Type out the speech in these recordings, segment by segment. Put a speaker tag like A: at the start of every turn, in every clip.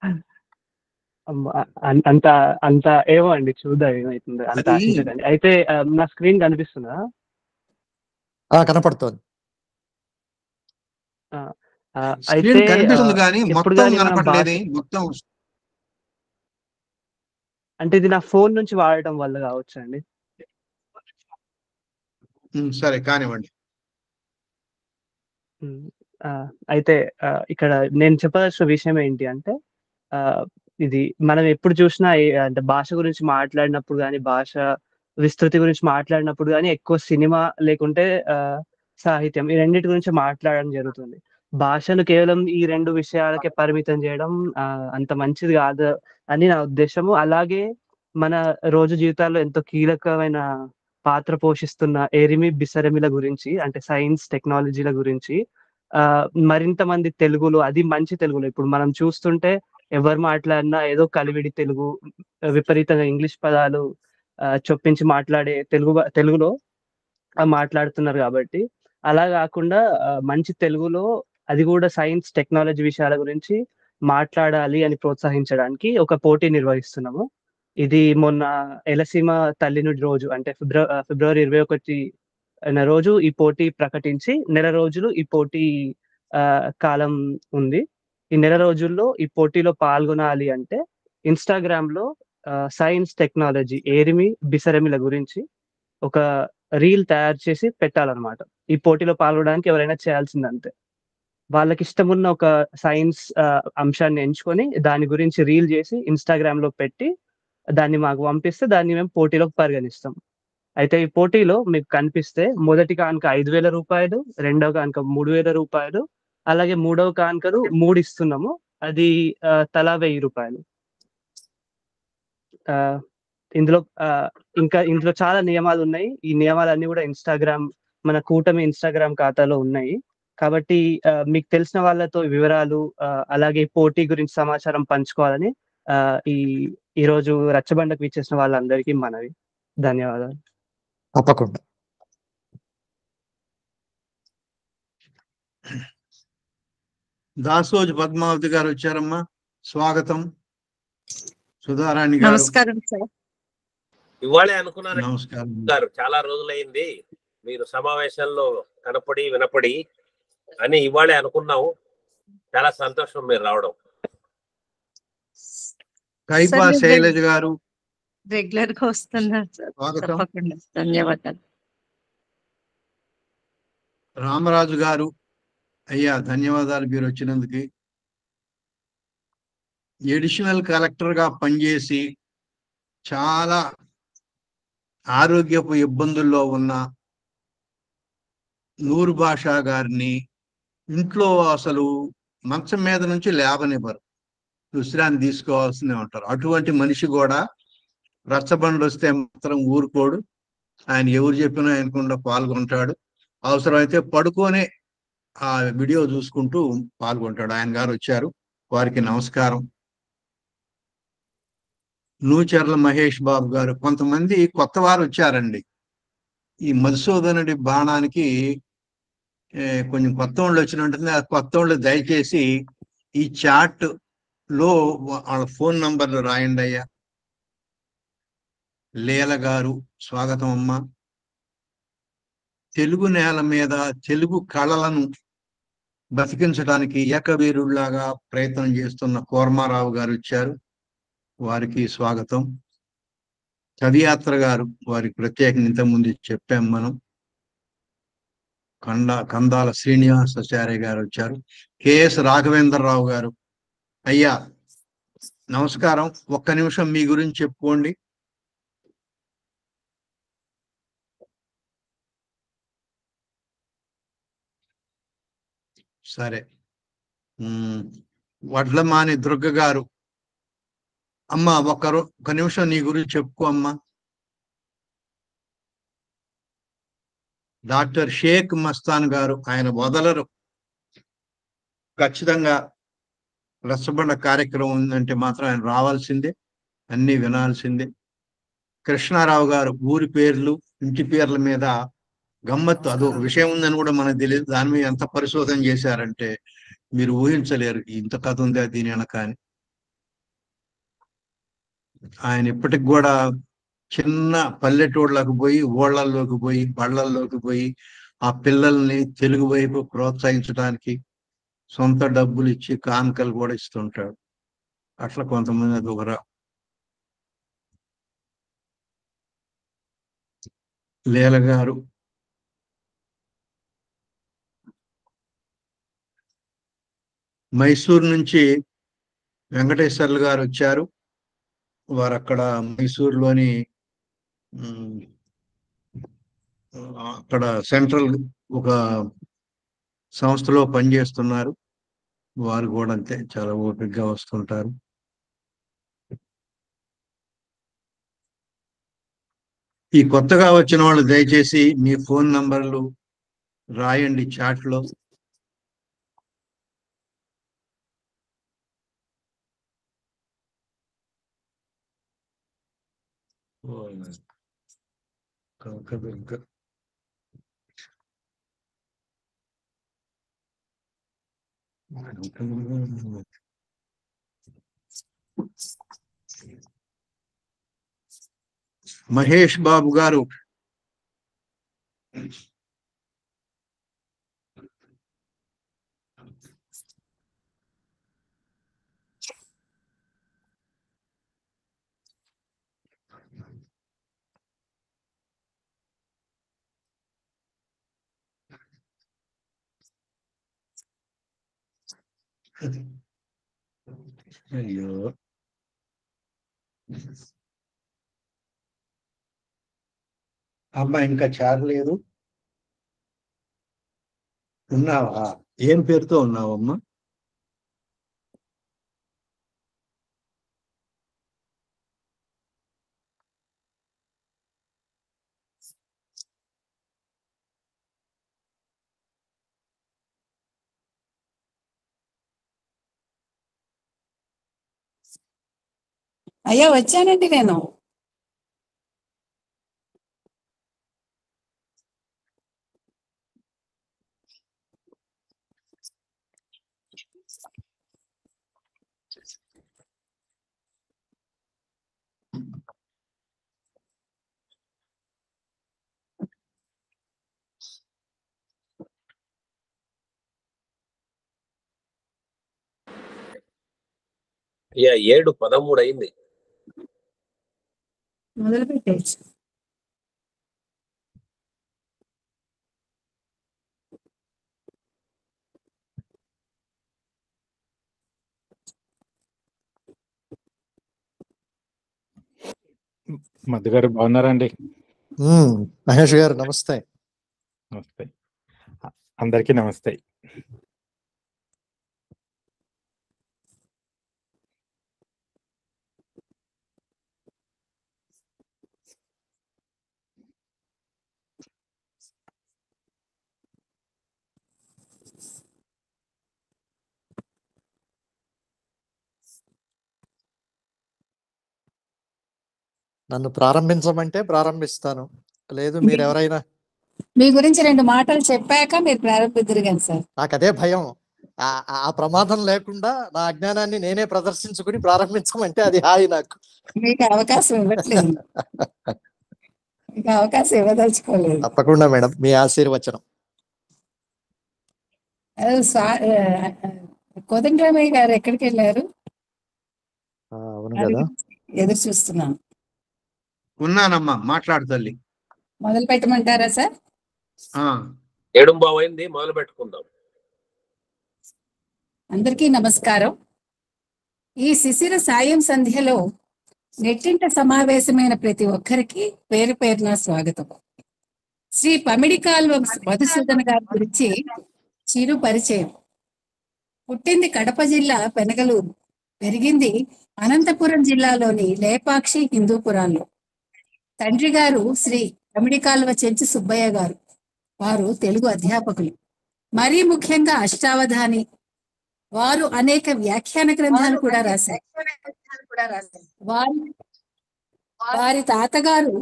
A: అమ్మ! అంత అంత ఏమో అండి, చూద్దాం ఏమైతుందో. అంత
B: అది
A: ఆశించకండి. అయితే నా స్క్రీన్ కనిపిస్తుందా?
C: కనపడుతోంది.
A: ఆ!
B: స్క్రీన్
A: అయితే
B: కనిపిస్తుంది కానీ
A: ఎప్పుడు
B: మొత్తం
A: గాని మనం
B: కనపడలేదే. మొత్తం
A: అంటే ఇది నా ఫోన్ నుంచి వాడటం వల్ల కావచ్చండి.
B: సరే కానివ్వండి.
A: హ్మ్. అయితే ఇక్కడ నేను చెప్పదలసిన విషయం ఏంటి అంటే, ఆహ్, ఇది మనం ఎప్పుడు చూసినా అంటే భాష గురించి మాట్లాడినప్పుడు గాని, భాష విస్తృతి గురించి మాట్లాడినప్పుడు గాని, ఎక్కువ సినిమా లేకుంటే సాహిత్యం ఈ రెండిటి గురించి మాట్లాడడం జరుగుతుంది. భాషను కేవలం ఈ 2 విషయాలకే పరిమితం చేయడం అంత మంచిది కాదు అని నా ఉద్దేశము. అలాగే మన రోజు జీవితాల్లో ఎంతో కీలకమైన పాత్ర పోషిస్తున్న ఎరిమి, బిసరమిల గురించి అంటే సైన్స్, టెక్నాలజీల గురించి మరింత మంది తెలుగులో, అది మంచి తెలుగులో ఇప్పుడు మనం చూస్తుంటే ఎవరు మాట్లాడినా ఏదో కలివిడి తెలుగు, విపరీతంగా ఇంగ్లీష్ పదాలు చొప్పించి మాట్లాడే తెలుగులో మాట్లాడుతున్నారు గాబట్టి, అలా గాకుండా మంచి తెలుగులో అది గూడా సైన్స్, టెక్నాలజీ విషయాల గురించి మాట్లాడాలి అని ప్రోత్సహించడానికి ఒక పోటీ నిర్వహిస్తున్నాము. ఇది మొన్న ఎలసీమ తల్లినుడి రోజు అంటే ఫిబ్రవరి 21 రోజు ఈ పోటీ ప్రకటించి, నెల రోజులు ఈ పోటీ కాలం ఉంది. ఈ నెల రోజుల్లో ఈ పోటీలో పాల్గొనాలి అంటే ఇన్‌స్టాగ్రామ్‌లో సైన్స్, టెక్నాలజీ ఏరిమి, బిసరమిల గురించి ఒక రీల్ తయారు చేసి పెట్టాలనమాట. ఈ పోటీలో పాల్గొనడానికి ఎవరైనా చేయాల్సిందంతే. వాళ్ళకిష్టమున్న ఒక సైన్స్ అంశాన్ని ఎంచుకొని దాని గురించి రీల్ జేసి ఇన్‌స్టాగ్రామ్‌లో పెట్టి, దాన్ని మాకు పంపిస్తే దాన్ని మేము పోటీలోకి పరిగణిస్తాం. అయితే ఈ పోటీలో మీకు కనిపిస్తే మొదటి కానుక రూ. 5,000, రెండో కానుక రూ. 3,000, అలాగే మూడవ కానుకలు 3 ఇస్తున్నాము. అది తలా రూ. 1,000. ఆహ్, ఇందులో ఇంకా ఇందులో చాలా నియమాలున్నాయి. ఈ నియమాలన్నీ గూడా మన కూటమి ఇన్‌స్టాగ్రామ్ ఖాతాలో ఉన్నాయి. కాబట్టి మీకు తెలిసిన వాళ్ళతో వివరాలు అలాగే పోటీ గురించి సమాచారం పంచుకోవాలని ఆహ్, ఈ ఈరోజు రచ్చబండకు విచ్చేసిన వాళ్ళందరికీ మనవి. ధన్యవాదాలు.
C: తప్పకుండా.
B: దాసోజు పద్మావతి గారు వచ్చారమ్మా, స్వాగతం. సుధారాణి గారు
D: నమస్కారం సార్.
E: ఇవాళే అనుకున్నాను
B: నమస్కారం
E: గారు, చాలా రోజులైంది మీరు సమావేశంలో కనపడి వినపడి అని ఇవాళే అనుకున్నాము. చాలా సంతోషం మీరు రావడం.
B: కైపా శైలజ గారు
D: రెగ్యులర్ గా వస్తున్నారు సార్,
B: స్వాగతం.
D: తప్పకుండా. ధన్యవాదాలు.
B: రామరాజు గారు, అయ్యా ధన్యవాదాలు మీరు వచ్చినందుకు. ఎడిషనల్ కలెక్టర్ గా పనిచేసి చాలా ఆరోగ్యపు ఇబ్బందుల్లో ఉన్న నూరు భాషా గారిని ఇంట్లో అసలు మంచం మీద నుంచి లేవనివ్వరు, విశ్రాంతి తీసుకోవాల్సిందే ఉంటారు. అటువంటి మనిషి కూడా రచ్చబండ్లు వస్తే మాత్రం ఊరుకోడు. ఆయన ఎవరు చెప్పినా ఆయనకుండా పాల్గొంటాడు. అవసరమైతే పడుకోనే ఆ వీడియో చూసుకుంటూ పాల్గొంటాడు. ఆయన గారు వచ్చారు, వారికి నమస్కారం. నూచెర్ల మహేష్ బాబు గారు, కొంతమంది కొత్త వారు వచ్చారండి. ఈ మధుసూదనుడి బాణానికి కొంచెం కొత్త వాళ్ళు వచ్చినట్టుంది. ఆ కొత్త వాళ్ళు దయచేసి ఈ చాట్ లో వాళ్ళ ఫోన్ నంబర్లు రాయండి అయ్యా. లీల గారు, స్వాగతం అమ్మా. తెలుగు నేల మీద తెలుగు కళలను బతికించడానికి ఏకవీరుల్లాగా ప్రయత్నం చేస్తున్న కోర్మారావు గారు వచ్చారు, వారికి స్వాగతం. కవియాత్ర గారు, వారికి ప్రత్యేకంగా ఇంతకుముందు చెప్పాం మనం. కందాల శ్రీనివాసాచార్య గారు వచ్చారు. కెఎస్ రాఘవేంద్రరావు గారు, అయ్యా నమస్కారం. ఒక్క నిమిషం మీ గురించి చెప్పుకోండి. సరే. వడ్లమాని దుర్గ గారు, అమ్మా ఒక్క నిమిషం నీ గురించి చెప్పుకో అమ్మా. డాక్టర్ షేక్ మస్తాన్ గారు, ఆయన వదలరు, ఖచ్చితంగా రచ్చబండ కార్యక్రమం ఉందంటే మాత్రం ఆయన రావాల్సిందే, అన్ని వినాల్సిందే. కృష్ణారావు గారు, ఊరి పేర్లు ఇంటి పేర్ల మీద గమ్మత్తు, అదొక విషయం ఉందని కూడా మనకు తెలియదు. దాని మీద ఎంత పరిశోధన చేశారంటే మీరు ఊహించలేరు, ఇంత కథ ఉందా దీని వెనక అని. ఆయన ఇప్పటికి కూడా చిన్న పల్లెటూళ్ళకు పోయి, ఊళ్ళల్లోకి పోయి, బళ్ళల్లోకి పోయి ఆ పిల్లల్ని తెలుగు వైపు ప్రోత్సహించడానికి సొంత డబ్బులు ఇచ్చి కానుకలు కూడా ఇస్తుంటాడు. అట్లా కొంతమంది అదొకరా. లీల గారు మైసూరు నుంచి వెంకటేశ్వర్లు గారు వచ్చారు. వారు అక్కడ మైసూరులోని అక్కడ సెంట్రల్ ఒక సంస్థలో పనిచేస్తున్నారు. వారు కూడా అంతే చాలా ఓపికగా వస్తుంటారు. ఈ కొత్తగా వచ్చిన వాళ్ళు దయచేసి మీ ఫోన్ నంబర్లు రాయండి చాట్లో. మహేష్ బాబు గారు అయ్యో అమ్మ ఇంకా చేరలేదు. ఉన్నావా? ఏం పేరుతో ఉన్నావమ్మా?
C: అయ్యా వచ్చానండి నేను.
E: అయ్యా 7:13 అయింది.
C: మొదలు పెట్టేసి
F: మధు గారు బాగున్నారండి?
G: మహేష్ గారు నమస్తే.
F: నమస్తే, అందరికీ నమస్తే.
G: నన్ను ప్రారంభించమంటే ప్రారంభిస్తాను, లేదు మీరు ఎవరైనా.
C: మీ గురించి 2 మాటలు చెప్పాక మీరు ప్రారంభిద్దురు కానీ సార్.
G: నాకు అదే భయం, ఆ ప్రమాదం లేకుండా నా అజ్ఞానాన్ని నేనే ప్రదర్శించుకుని ప్రారంభించమంటే అది హాయి నాకు.
C: మీకు అవకాశం ఇవ్వట్లేదు. మీకు అవకాశం ఇవ్వదలుచుకోలేదు.
G: తప్పకుండా మేడం, మీ ఆశీర్వచనం.
C: కోదండరామయ్య గారు ఎక్కడికి వెళ్ళారు?
G: అవును కదా,
C: ఎదురు చూస్తున్నాను.
B: ఉన్నానమ్మా, మాట్లాడు తల్లి.
C: మొదలు పెట్టమంటారా సార్?
E: 7:15 అయింది, మొదలు పెట్టుకుందాం.
C: అందరికీ నమస్కారం. ఈ శిశిర సాయం సంధ్యలో నెట్టింట సమావేశమైన ప్రతి ఒక్కరికి పేరు పేరున స్వాగతం. శ్రీ పమిడికాల్వ మధుసూదన్ గారి గురించి చిరు పరిచయం. పుట్టింది కడప జిల్లా పెనగలూరు, పెరిగింది అనంతపురం జిల్లాలోని లేపాక్షి హిందూపురాల్లో. తండ్రి గారు శ్రీ పమిడికాల్వ చెంచు సుబ్బయ్య గారు, వారు తెలుగు అధ్యాపకులు, మరీ ముఖ్యంగా అష్టావధాని. వారు అనేక వ్యాఖ్యాన గ్రంథాలు కూడా రాశారు. వారి తాతగారు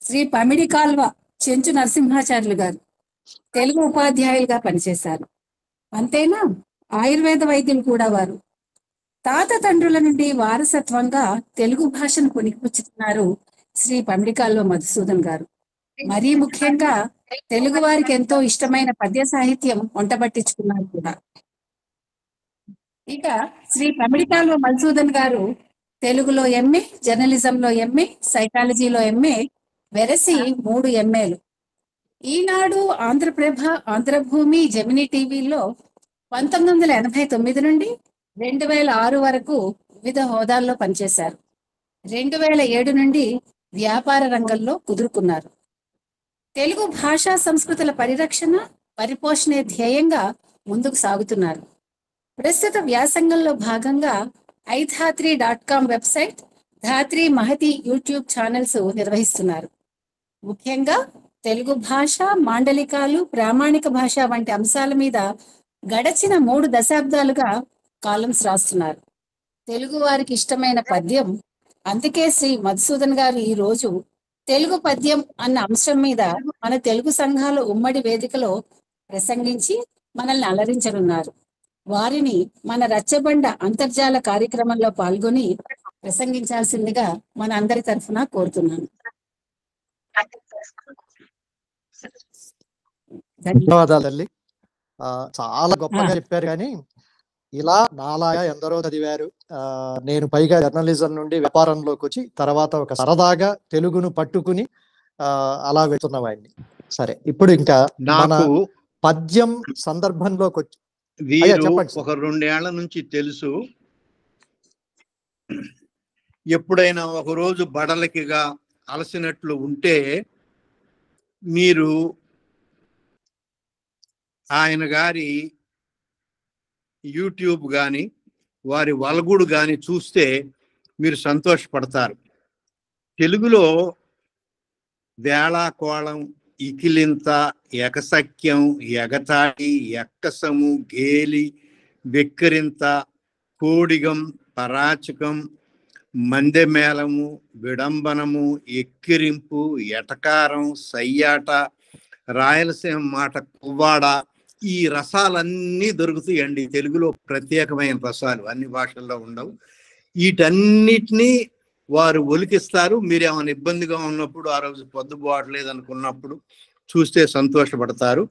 C: శ్రీ పమిడికాల్వ చెంచు నరసింహాచార్యులు గారు తెలుగు ఉపాధ్యాయులుగా పనిచేశారు. అంతేనా, ఆయుర్వేద వైద్యులు కూడా వారు. తాత తండ్రుల నుండి వారసత్వంగా తెలుగు భాషను కొనిపుచ్చుతున్నారు శ్రీ పమిడికాల్వ మధుసూదన్ గారు. మరీ ముఖ్యంగా తెలుగు వారికి ఎంతో ఇష్టమైన పద్య సాహిత్యం వంటబట్టించుకున్నారు కూడా. ఇక శ్రీ పమిడికాల్వ మధుసూదన్ గారు తెలుగులో ఎంఏ, జర్నలిజంలో ఎంఏ, సైకాలజీలో ఎంఏ, వెరసి 3 ఎంఏలు. ఈనాడు, ఆంధ్రప్రభ, ఆంధ్రభూమి, జెమినీ టీవీలో 1989 నుండి 2006 వరకు వివిధ హోదాల్లో పనిచేశారు. 2007 నుండి వ్యాపార రంగంలో కుదురుకున్నారు. తెలుగు భాషా సంస్కృతుల పరిరక్షణ, పరిపోషణే ధ్యేయంగా ముందుకు సాగుతున్నారు. ప్రస్తుత వ్యాసంగంలో భాగంగా iDhatri.com వెబ్సైట్, ధాత్రి మహతి యూట్యూబ్ ఛానల్స్ నిర్వహిస్తున్నారు. ముఖ్యంగా తెలుగు భాష, మాండలికాలు, ప్రామాణిక భాష వంటి అంశాల మీద గడచిన 3 దశాబ్దాలుగా కాలమ్స్ రాస్తున్నారు. తెలుగు వారికి ఇష్టమైన పద్యం. అందుకే శ్రీ మధుసూదన్ గారు ఈ రోజు తెలుగు పద్యం అన్న అంశం మీద మన తెలుగు సంఘాల ఉమ్మడి వేదికలో ప్రసంగించి మనల్ని అలరించనున్నారు. వారిని మన రచ్చబండ అంతర్జాల కార్యక్రమంలో పాల్గొని ప్రసంగించాల్సిందిగా మన అందరి తరఫున కోరుతున్నాను.
G: ధన్యవాదాలు తల్లి. చాలా గొప్పగా చెప్పారు. కానీ ఇలా నాలాగా ఎందరో చదివారు. నేను పైగా జర్నలిజం నుండి వ్యాపారంలోకి వచ్చి తర్వాత ఒక సరదాగా తెలుగును పట్టుకుని అలా వెళ్తున్న వాడిని. సరే, ఇప్పుడు ఇంకా
B: నాకు
G: పద్యం సందర్భంలోకి వచ్చి చెప్పండి.
B: ఒక 2 ఏళ్ల నుంచి తెలుసు. ఎప్పుడైనా ఒక రోజు బడలకిగా అలసినట్లు ఉంటే మీరు ఆయన గారి యూట్యూబ్ కానీ వారి వలగుడు కానీ చూస్తే మీరు సంతోషపడతారు. తెలుగులో వేళాకోళం, ఇకిలింత, ఎకసక్యం, ఎగతాళి, ఎక్కసము, గేలి, వెక్కిరింత, కోడిగం, పరాచకం, మందెమేళము, విడంబనము, ఎక్కిరింపు, ఎటకారం, సయ్యాట, రాయలసీమ మాట కువ్వాడ, ఈ రసాలన్నీ దొరుకుతాయండి. తెలుగులో ప్రత్యేకమైన రసాలు అన్ని భాషల్లో ఉండవు. వీటన్నిటినీ వారు ఒలికిస్తారు. మీరు ఏమైనా ఇబ్బందిగా ఉన్నప్పుడు, ఆ రోజు పొద్దుబాటు అనుకున్నప్పుడు చూస్తే సంతోషపడతారు.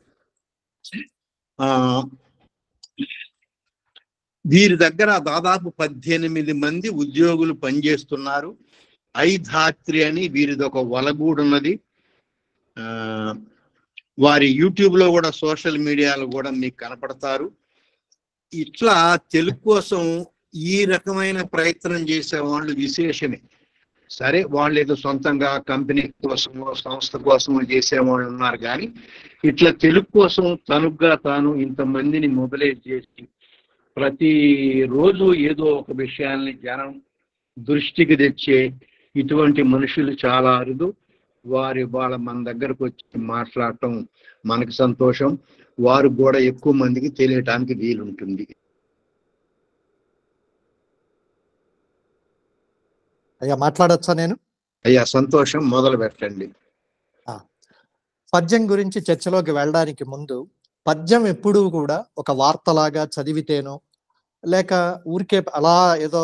B: వీరి దగ్గర దాదాపు 18 మంది ఉద్యోగులు పనిచేస్తున్నారు. iDhatri అని వీరిది ఒక వలగూడు ఉన్నది. వారి యూట్యూబ్ లో కూడా, సోషల్ మీడియాలో కూడా మీకు కనపడతారు. ఇట్లా తెలుగు కోసం ఈ రకమైన ప్రయత్నం చేసే వాళ్ళు విశేషమే. సరే, వాళ్ళు ఏదో సొంతంగా కంపెనీ కోసమో సంస్థ కోసమో చేసేవాళ్ళు ఉన్నారు. కానీ ఇట్లా తెలుగు కోసం తనుగ్గా తాను ఇంతమందిని మొబిలైజ్ చేసి ప్రతి రోజు ఏదో ఒక విషయాల్ని జనం దృష్టికి తెచ్చే ఇటువంటి మనుషులు చాలా అరుదు. వాళ్ళ మన దగ్గరకు వచ్చి మాట్లాడటం మనకు సంతోషం. వారు కూడా ఎక్కువ మందికి తెలియటానికి వీలుంటుంది.
G: అయ్యా, మాట్లాడచ్చా నేను?
B: అయ్యా, సంతోషం. మొదలు పెట్టండి.
G: పద్యం గురించి చర్చలోకి వెళ్ళడానికి ముందు, పద్యం ఎప్పుడూ కూడా ఒక వార్తలాగా చదివితేనో లేక ఊరికే అలా ఏదో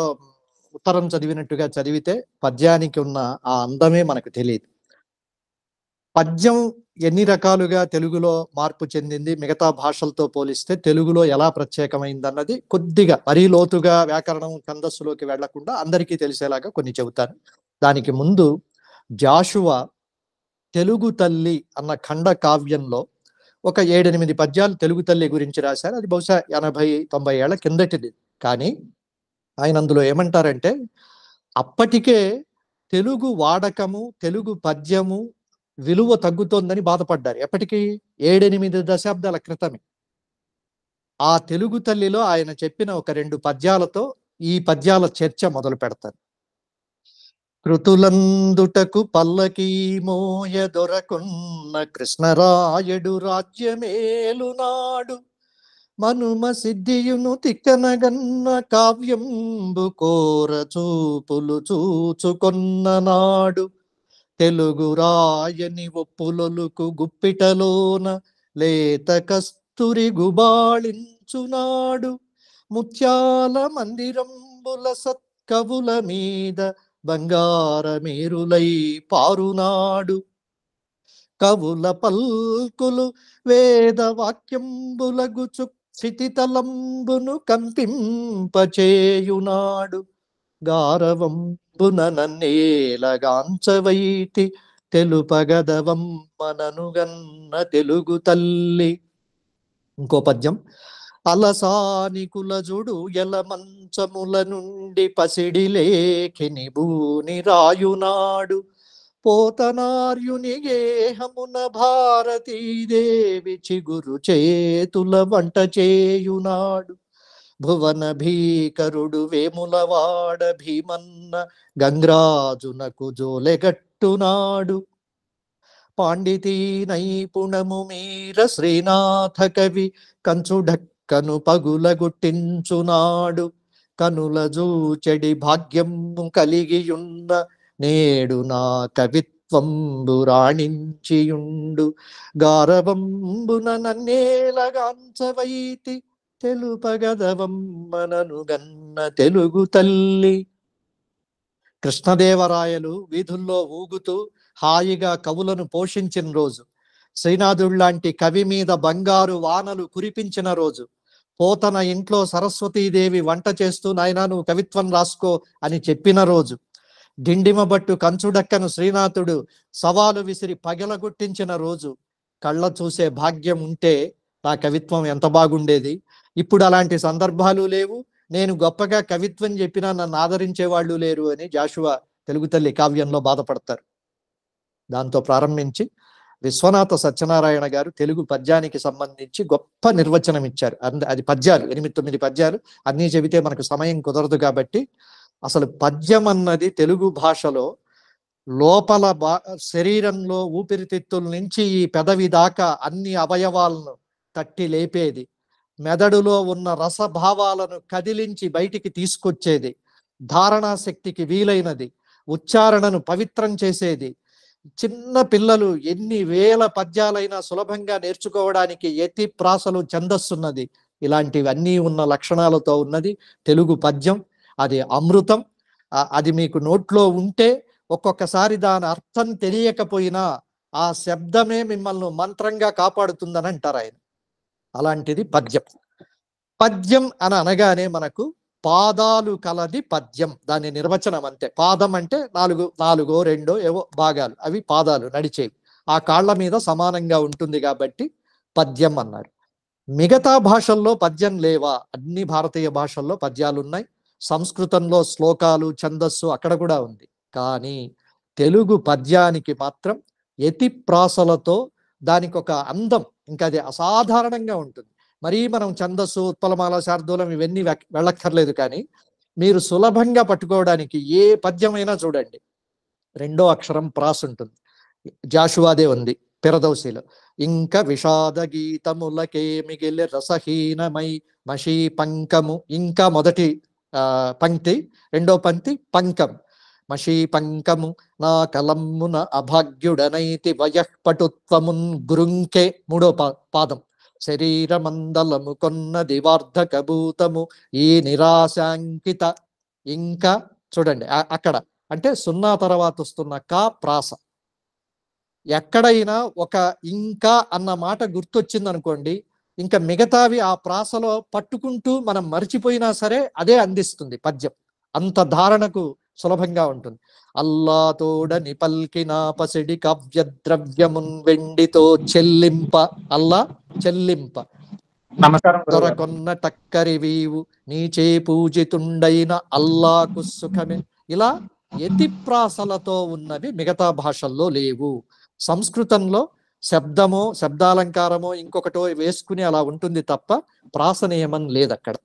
G: ఉత్తరం చదివినట్టుగా చదివితే పద్యానికి ఉన్న ఆ అందమే మనకు తెలియదు. పద్యం ఎన్ని రకాలుగా తెలుగులో మార్పు చెందింది, మిగతా భాషలతో పోలిస్తే తెలుగులో ఎలా ప్రత్యేకమైంది అన్నది కొద్దిగా మరీ లోతుగా వ్యాకరణం ఛందస్సులోకి వెళ్లకుండా అందరికీ తెలిసేలాగా కొన్ని చెబుతాను. దానికి ముందు జాషువా తెలుగు తల్లి అన్న ఖండ కావ్యంలో ఒక 7-8 పద్యాలు తెలుగు తల్లి గురించి రాశారు. అది బహుశా 80-90 ఏళ్ల కిందటిది. కానీ ఆయన అందులో ఏమంటారంటే, అప్పటికే తెలుగు వాడకము, తెలుగు పద్యము విలువ తగ్గుతోందని బాధపడ్డారు. ఎప్పటికీ 7-8 దశాబ్దాల క్రితమే. ఆ తెలుగు తల్లిలో ఆయన చెప్పిన ఒక 2 పద్యాలతో ఈ పద్యాల చర్చ మొదలు పెడతారు. కృతులందుటకు పల్లకీ మోయ దొరకున్న కృష్ణరాయుడు రాజ్యమేలునాడు, మనుమ సిద్ధియును తిక్కనగన్న కావ్యంబు కోర చూపులు చూచుకొన్న నాడు, తెలుగు రాయని ఒప్పులొలుకు గుప్పిటలోన లేత కస్తూరి గుబాళించునాడు, ముత్యాల మందిరం భాగ్యంబుల సత్కవుల మీద బంగారమేరులై పారునాడు. కవుల పల్కులు వేద వాక్యంబులగుచు క్షితితలంబును కంపింపచేయునాడు. గారవంబున నన్నేలగాంచవైతి తెలుపగదవమ్మననుగన్న తెలుగు తల్లి. ఇంకో పద్యం. అలసానికులజుడు ఎలమంచముల నుండి పసిడి లేఖిని భూని రాయునాడు. పోతనార్యుని గేహమున భారతీదేవి చిగురు చేతుల వంట చేయునాడు. భువన భీకరుడు వేములవాడ భీమన్న గంగ్రాజునకు జోలెగట్టునాడు. పాండితీ నైపుణము మీర శ్రీనాథ కవి కంచుడక్కను పగులగుట్టించునాడు. కనుల జూచెడి భాగ్యము కలిగియున్న నేడు నా కవిత్వంబు రాణించియుండు. గారవంబున నన్నేలగాంచవైతి తెలుపగదవమ్మననుగన్న తెలుగు తల్లి. కృష్ణదేవరాయలు వీధుల్లో ఊగుతూ హాయిగా కవులను పోషించిన రోజు, శ్రీనాథుళ్లాంటి కవి మీద బంగారు వానలు కురిపించిన రోజు, పోతన ఇంట్లో సరస్వతీదేవి వంట చేస్తూ నాయనా నువ్వు కవిత్వం రాసుకో అని చెప్పిన రోజు, డిండిమబట్టు కంచుడక్కను శ్రీనాథుడు సవాలు విసిరి పగలగొట్టించిన రోజు, కళ్ళ చూసే భాగ్యం ఉంటే నా కవిత్వం ఎంత బాగుండేది. ఇప్పుడు అలాంటి సందర్భాలు లేవు, నేను గొప్పగా కవిత్వం చెప్పినా నన్ను ఆదరించే వాళ్ళు లేరు అని జాషువా తెలుగు తల్లి కావ్యంలో బాధపడతారు. దాంతో ప్రారంభించి విశ్వనాథ సత్యనారాయణ గారు తెలుగు పద్యానికి సంబంధించి గొప్ప నిర్వచనం ఇచ్చారు. అది పద్యాలు 8-9 పద్యాలు, అన్నీ చెబితే మనకు సమయం కుదరదు కాబట్టి అసలు పద్యం అన్నది తెలుగు భాషలో లోపల శరీరంలో ఊపిరితిత్తుల నుంచి ఈ పెదవి దాకా అన్ని అవయవాలను తట్టి లేపేది, మెదడులో ఉన్న రసభావాలను కదిలించి బయటికి తీసుకొచ్చేది, ధారణా శక్తికి వీలైనది, ఉచ్చారణను పవిత్రం చేసేది. చిన్న పిల్లలు ఎన్ని వేల పద్యాలైనా సులభంగా నేర్చుకోవడానికి యతి ప్రాసలు ఛందస్సున్నది. ఇలాంటివన్నీ ఉన్న లక్షణాలతో ఉన్నది తెలుగు పద్యం. అది అమృతం. అది మీకు నోట్లో ఉంటే ఒక్కొక్కసారి దాని అర్థం తెలియకపోయినా ఆ శబ్దమే మిమ్మల్ని మంత్రంగా కాపాడుతుందని అంటారు ఆయన. అలాంటిది పద్యం. పద్యం అని అనగానే మనకు పాదాలు కలది పద్యం, దాని నిర్వచనం అంతే. పాదం అంటే నాలుగో రెండో ఏవో భాగాలు, అవి పాదాలు నడిచేవి, ఆ కాళ్ళ మీద సమానంగా ఉంటుంది కాబట్టి పద్యం అన్నారు. మిగతా భాషల్లో పద్యం లేవా? అన్ని భారతీయ భాషల్లో పద్యాలు ఉన్నాయి. సంస్కృతంలో శ్లోకాలు ఛందస్సు అక్కడ కూడా ఉంది. కానీ తెలుగు పద్యానికి మాత్రం యతి ప్రాసలతో దానికి ఒక అందం, ఇంకా అది అసాధారణంగా ఉంటుంది. మరీ మనం ఛందస్సు ఉత్పలమాల శార్దూలం ఇవన్నీ వెళ్ళక్కర్లేదు. కానీ మీరు సులభంగా పట్టుకోవడానికి ఏ పద్యమైనా చూడండి, 2వ అక్షరం ప్రాస ఉంటుంది. జాషువాదే ఉంది పిరదౌసిలో. ఇంకా విషాద గీతములకే మిగిలి రసహీనమై మషీ పంకము. ఇంకా మొదటి పంక్తి, 2వ పంక్తి పంకం. మషీ పంకము నా కలమ్మున అభాగ్యుడనైతి వయఃపటుత్వమున్ గురుంకే. 3వ పాదం. శరీరమందలము కొన్నది వార్ధకభూతము ఈ నిరాశాంకిత. ఇంకా చూడండి అక్కడ అంటే 0 తర్వాత వస్తున్న కా ప్రాస. ఎక్కడైనా ఒక ఇంకా అన్న మాట గుర్తొచ్చింది అనుకోండి, ఇంకా మిగతావి ఆ ప్రాసలో పట్టుకుంటూ మనం మర్చిపోయినా సరే అదే అందిస్తుంది పద్యం. అంత ధారణకు సులభంగా ఉంటుంది. అల్లాతోడని పల్కిన పసిడి కావ్య ద్రవ్యమున్ వెండితో చెల్లింప. అల్లా చెల్లింప. దొరకొన్న టక్కరి వీవు నీచే పూజితుండైన అల్లాకు సుఖమే. ఇలా యతి ప్రాసలతో ఉన్నవి మిగతా భాషల్లో లేవు. సంస్కృతంలో శబ్దమో శబ్దాలంకారమో ఇంకొకటో వేసుకుని అలా ఉంటుంది తప్ప ప్రాస నియమం లేదు అక్కడ.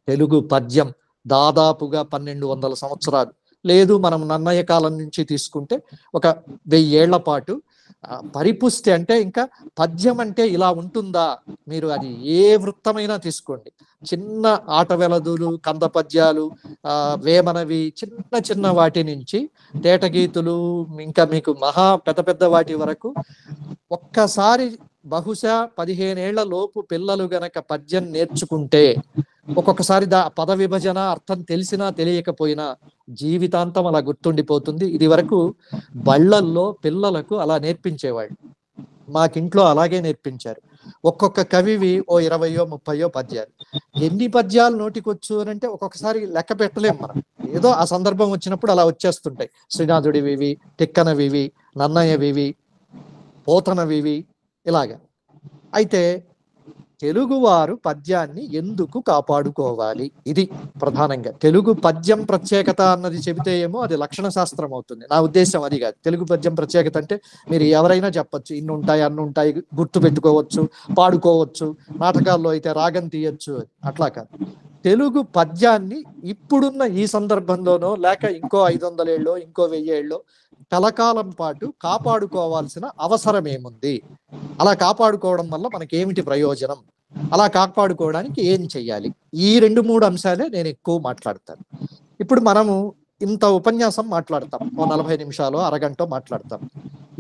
G: తెలుగు పద్యం దాదాపుగా 1200 సంవత్సరాలు లేదు, మనం నన్నయ్య కాలం నుంచి తీసుకుంటే ఒక 1000 ఏళ్ల పాటు పరిపుష్టి. అంటే ఇంకా పద్యం అంటే ఇలా ఉంటుందా? మీరు అది ఏ వృత్తమైనా తీసుకోండి, చిన్న ఆట వెలదులు, కంద పద్యాలు, వేమనవి, చిన్న చిన్న వాటి నుంచి తేటగీతులు, ఇంకా మీకు మహా పెద్ద పెద్ద వాటి వరకు ఒక్కసారి బహుశా 15 ఏళ్ల లోపు పిల్లలు గనక పద్యం నేర్చుకుంటే ఒక్కొక్కసారి పద విభజన అర్థం తెలిసినా తెలియకపోయినా జీవితాంతం అలా గుర్తుండిపోతుంది. ఇది వరకు బళ్ళల్లో పిల్లలకు అలా నేర్పించేవాళ్ళు, మాకింట్లో అలాగే నేర్పించారు. ఒక్కొక్క కవివి ఓ 20 30 పద్యాలు. ఎన్ని పద్యాలు నోటికొచ్చు అని అంటే ఒక్కొక్కసారి లెక్క పెట్టలేం మనం. ఏదో ఆ సందర్భం వచ్చినప్పుడు అలా వచ్చేస్తుంటాయి. శ్రీనాథుడివివి, తిక్కనవివి, నన్నయ్యవివి, పోతనవివి, ఇలాగా. అయితే తెలుగువారు పద్యాన్ని ఎందుకు కాపాడుకోవాలి? ఇది ప్రధానంగా. తెలుగు పద్యం ప్రత్యేకత అన్నది చెబితే ఏమో అది లక్షణ శాస్త్రం అవుతుంది. నా ఉద్దేశం అది కాదు. తెలుగు పద్యం ప్రత్యేకత అంటే మీరు ఎవరైనా చెప్పచ్చు, ఇన్ని ఉంటాయి అన్ని ఉంటాయి, గుర్తు పెట్టుకోవచ్చు, పాడుకోవచ్చు, నాటకాల్లో అయితే రాగం తీయచ్చు, అట్లా కాదు. తెలుగు పద్యాన్ని ఇప్పుడున్న ఈ సందర్భంలోనో లేక ఇంకో 500 ఏళ్ళో ఇంకో 1000 ఏళ్ళో కలకాలం పాటు కాపాడుకోవాల్సిన అవసరం ఏముంది? అలా కాపాడుకోవడం వల్ల మనకేమిటి ప్రయోజనం? అలా కాపాడుకోవడానికి ఏం చెయ్యాలి? ఈ 2-3 అంశాలే నేను ఎక్కువ మాట్లాడతాను. ఇప్పుడు మనము ఇంత ఉపన్యాసం మాట్లాడతాం, ఓ 40 నిమిషాలు అరగంట మాట్లాడతాం.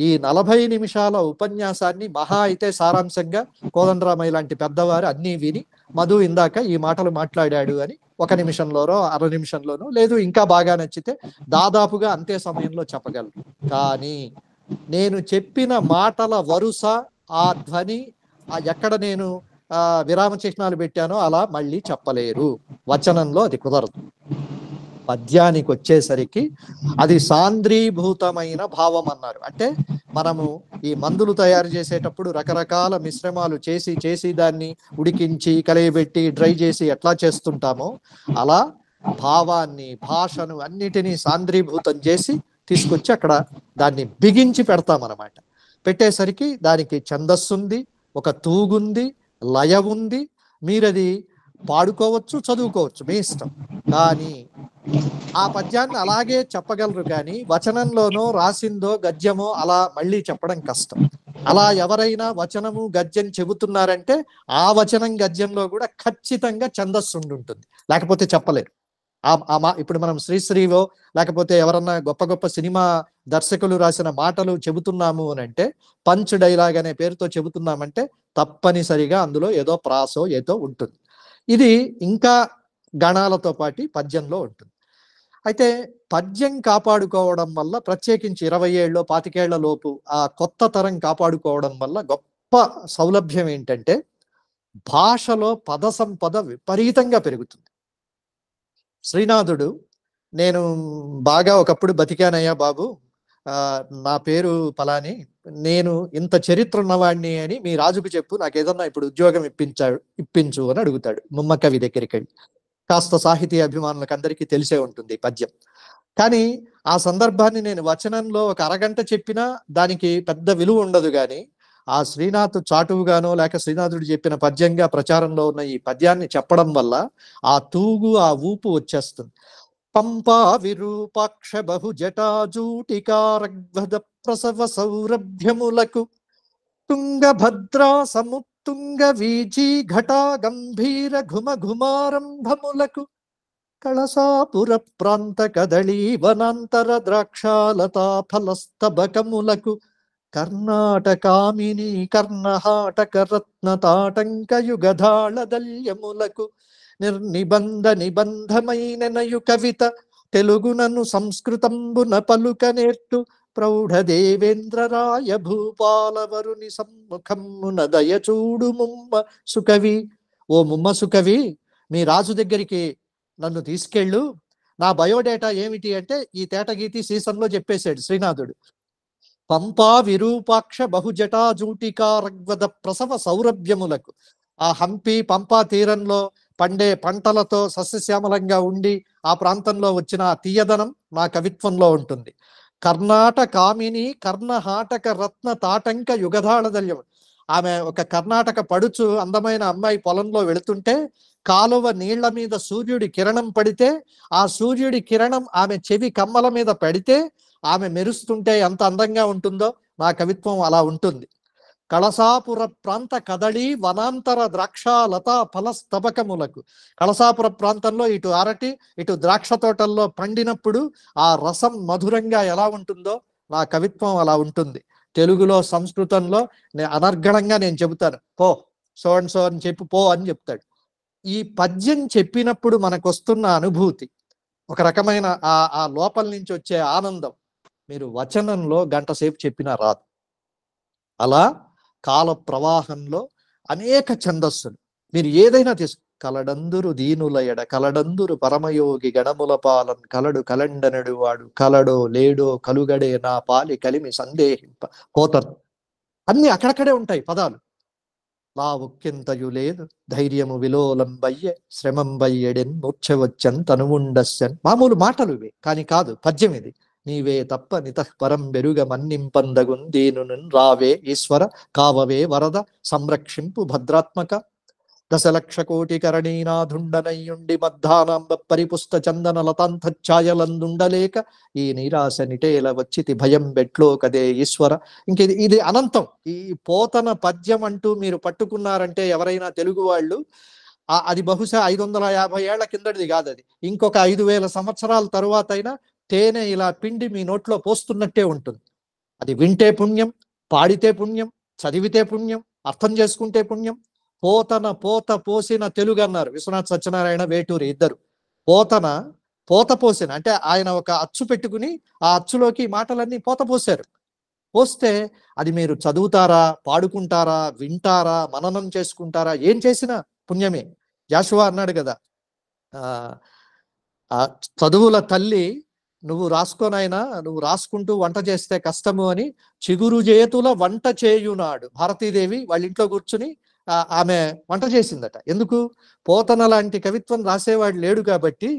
G: ఈ 40 నిమిషాల ఉపన్యాసాన్ని మహా అయితే సారాంశంగా కోదండరామయ్య లాంటి పెద్దవారు అన్నీ విని, మధు ఇందాక ఈ మాటలు మాట్లాడాడు అని 1 నిమిషంలోనో 1/2 నిమిషంలోనో, లేదు ఇంకా బాగా నచ్చితే దాదాపుగా అంతే సమయంలో చెప్పగలరు. కానీ నేను చెప్పిన మాటల వరుస, ఆ ధ్వని, ఎక్కడ నేను విరామ చిహ్నాలు పెట్టానో అలా మళ్ళీ చెప్పలేరు. వచనంలో అది కుదరదు. పద్యానికి వచ్చేసరికి అది సాంద్రీభూతమైన భావం అన్నారు. అంటే మనము ఈ మందులు తయారు చేసేటప్పుడు రకరకాల మిశ్రమాలు చేసి చేసి దాన్ని ఉడికించి కలయబెట్టి డ్రై చేసి ఎట్లా చేస్తుంటామో అలా భావాన్ని, భాషను అన్నిటినీ సాంద్రీభూతం చేసి తీసుకొచ్చి అక్కడ దాన్ని బిగించి పెడతామన్నమాట. పెట్టేసరికి దానికి ఛందస్సుంది, ఒక తూగుంది, లయ ఉంది. మీరది పాడుకోవచ్చు, చదువుకోవచ్చు, మీ ఇష్టం. కానీ ఆ పద్యాన్ని అలాగే చెప్పగలరు. కానీ వచనంలోనో రాసిందో గద్యమో అలా మళ్ళీ చెప్పడం కష్టం. అలా ఎవరైనా వచనము గద్యం చెబుతున్నారంటే ఆ వచనం గద్యంలో కూడా ఖచ్చితంగా ఛందస్సు ఉంటుంది, లేకపోతే చెప్పలేరు. ఇప్పుడు మనం శ్రీశ్రీవో లేకపోతే ఎవరన్నా గొప్ప గొప్ప సినిమా దర్శకులు రాసిన మాటలు చెబుతున్నాము అని అంటే, పంచ్ డైలాగ్ అనే పేరుతో చెబుతున్నామంటే తప్పనిసరిగా అందులో ఏదో ప్రాసో ఏదో ఉంటుంది. ఇది ఇంకా గణాలతో పాటు పద్యంలో ఉంటుంది. అయితే పద్యం కాపాడుకోవడం వల్ల, ప్రత్యేకించి 20 ఏళ్ళలో 25 ఏళ్ల లోపు ఆ కొత్త తరం కాపాడుకోవడం వల్ల గొప్ప సౌలభ్యం ఏంటంటే భాషలో పద సంపద విపరీతంగా పెరుగుతుంది. శ్రీనాథుడు, నేను బాగా ఒకప్పుడు బతికానయ్యా బాబు, నా పేరు పలాని, నేను ఇంత చరిత్ర ఉన్నవాడిని అని మీ రాజుకు చెప్పు, నాకు ఏదన్నా ఇప్పుడు ఉద్యోగం ఇప్పించు అని అడుగుతాడు ముమ్మ కవి దగ్గరికి వెళ్ళి. కాస్త సాహితీ అభిమానులకు అందరికీ తెలిసే ఉంటుంది పద్యం. కానీ ఆ సందర్భాన్ని నేను వచనంలో ఒక అరగంట చెప్పినా దానికి పెద్ద విలువ ఉండదు. కానీ ఆ శ్రీనాథ్ చాటువుగానో లేక శ్రీనాథుడు చెప్పిన పద్యంగా ప్రచారంలో ఉన్న ఈ పద్యాన్ని చెప్పడం వల్ల ఆ తూగు, ఆ ఊపు వచ్చేస్తుంది. పంపా విరూపాక్ష బహు జటాజూటికారగ్వద ప్రసవ సౌరభ్యములకు తుంగభద్రా సముత్తుంగ వీజీ ఘటా గంభీర ఘుమ ఘుమారంభములకు కళసాపుర ప్రాంత కదళీ వనాంతర ద్రాక్షాలతా ఫలస్తబకములకు కర్ణాటకామిని కర్ణహాటక రత్న తాటంక యుగధాళ దల్యములకు నిర్నిబంధ నిబంధమైన నయు కవిత తెలుగునను సంస్కృతంబున పలుక నేర్టు ప్రౌఢ దేవేంద్రరాయ భూపాలవరుని సమ్ముఖమున దయచూడు ముమ్మ సుకవి. ఓ ముమ్మ సుకవి, మీ రాజు దగ్గరికి నన్ను తీసుకెళ్ళు. నా బయోడేటా ఏమిటి అంటే ఈ తేటగీతి సీజన్లో చెప్పేశాడు శ్రీనాథుడు. పంపా విరూపాక్ష బహుజటాజూటికారగ్వద ప్రసవ సౌరభ్యములకు, ఆ హంపి పంపా తీరంలో పండే పంటలతో సస్యశ్యామలంగా ఉండి ఆ ప్రాంతంలో వచ్చిన తీయదనం నా కవిత్వంలో ఉంటుంది. కర్ణాటకామిని కర్ణహాటక రత్న తాటంక యుగధాళదల్యం, ఆమె ఒక కర్ణాటక పడుచు అందమైన అమ్మాయి పొలంలో వెళుతుంటే కాలువ నీళ్ల మీద సూర్యుడి కిరణం పడితే ఆ సూర్యుడి కిరణం ఆమె చెవి కమ్మల మీద పడితే ఆమె మెరుస్తుంటే ఎంత అందంగా ఉంటుందో నా కవిత్వం అలా ఉంటుంది. కళసాపుర ప్రాంత కదళీ వనాంతర ద్రాక్షాలతా ఫలస్తబకములకు, కళసాపుర ప్రాంతంలో ఇటు అరటి ఇటు ద్రాక్ష తోటల్లో పండినప్పుడు ఆ రసం మధురంగా ఎలా ఉంటుందో నా కవిత్వం అలా ఉంటుంది. తెలుగులో సంస్కృతంలో అనర్గళంగా నేను చెబుతాను, పో సో అండ్ సో అని చెప్పి పో అని చెప్తాడు. ఈ పద్యం చెప్పినప్పుడు మనకొస్తున్న అనుభూతి, ఒక రకమైన ఆ లోపల నుంచి వచ్చే ఆనందం మీరు వచనంలో గంట సేపు చెప్పినా రాదు. అలా కాల ప్రవాహంలో అనేక ఛందస్సులు మీరు ఏదైనా కలడందురు దీనుల ఎడ కలడందురు పరమయోగి గణముల పాలన్ కలడు కలండనడు వాడు కలడో లేడో కలుగడే నా పాలి కలిమి సందేహింప పోతరు. అన్ని అక్కడక్కడే ఉంటాయి పదాలు. నా ఒక్కింతయు లేదు ధైర్యము విలోలం బయ్యె శ్రమం బయ్యెడెన్ మూర్ఛవచ్చన్ తనువుండస్సన్. మామూలు మాటలు ఇవే, కానీ కాదు, పద్యం ఇది. నీవే తప్ప నితః పరం బెరుగ మన్నింపందగున్ దీనును రావే ఈశ్వర కావవే వరద సంరక్షింపు భద్రాత్మక. దశలక్ష కోటి కరణీనాథుండనయ్యుండి మద్ధానాంబ పరిపుష్ట చందన లతాంతఛాయలందుండలేక ఈ నిరాశ నిటేల వచ్చితి భయం బెట్లో కదే ఈశ్వర. ఇంక ఇది అనంతం. ఈ పోతన పద్యం అంటూ మీరు పట్టుకున్నారంటే ఎవరైనా తెలుగు వాళ్ళు, అది బహుశా 550 ఏళ్ల కిందటిది కాదు, అది ఇంకొక 5000 సంవత్సరాల తరువాత అయినా తేనె ఇలా పిండి మీ నోట్లో పోస్తున్నట్టే ఉంటుంది. అది వింటే పుణ్యం, పాడితే పుణ్యం, చదివితే పుణ్యం, అర్థం చేసుకుంటే పుణ్యం. పోత పోసిన తెలుగు అన్నారు విశ్వనాథ్ సత్యనారాయణ వేటూరి ఇద్దరు. పోత పోసిన అంటే ఆయన ఒక అచ్చు పెట్టుకుని ఆ అచ్చులోకి మాటలన్నీ పోత పోసారు. పోస్తే అది మీరు చదువుతారా, పాడుకుంటారా, వింటారా, మననం చేసుకుంటారా, ఏం చేసినా పుణ్యమే. జాషువా అన్నాడు కదా, ఆ చదువుల తల్లి నువ్వు రాసుకోనైనా, నువ్వు రాసుకుంటూ వంట చేస్తే కష్టము అని చిగురు చేతుల వంట చేయునాడు. భారతీదేవి వాళ్ళ ఇంట్లో కూర్చుని ఆమె వంట చేసిందట. ఎందుకు? పోతన లాంటి కవిత్వం రాసేవాడు లేడు కాబట్టి,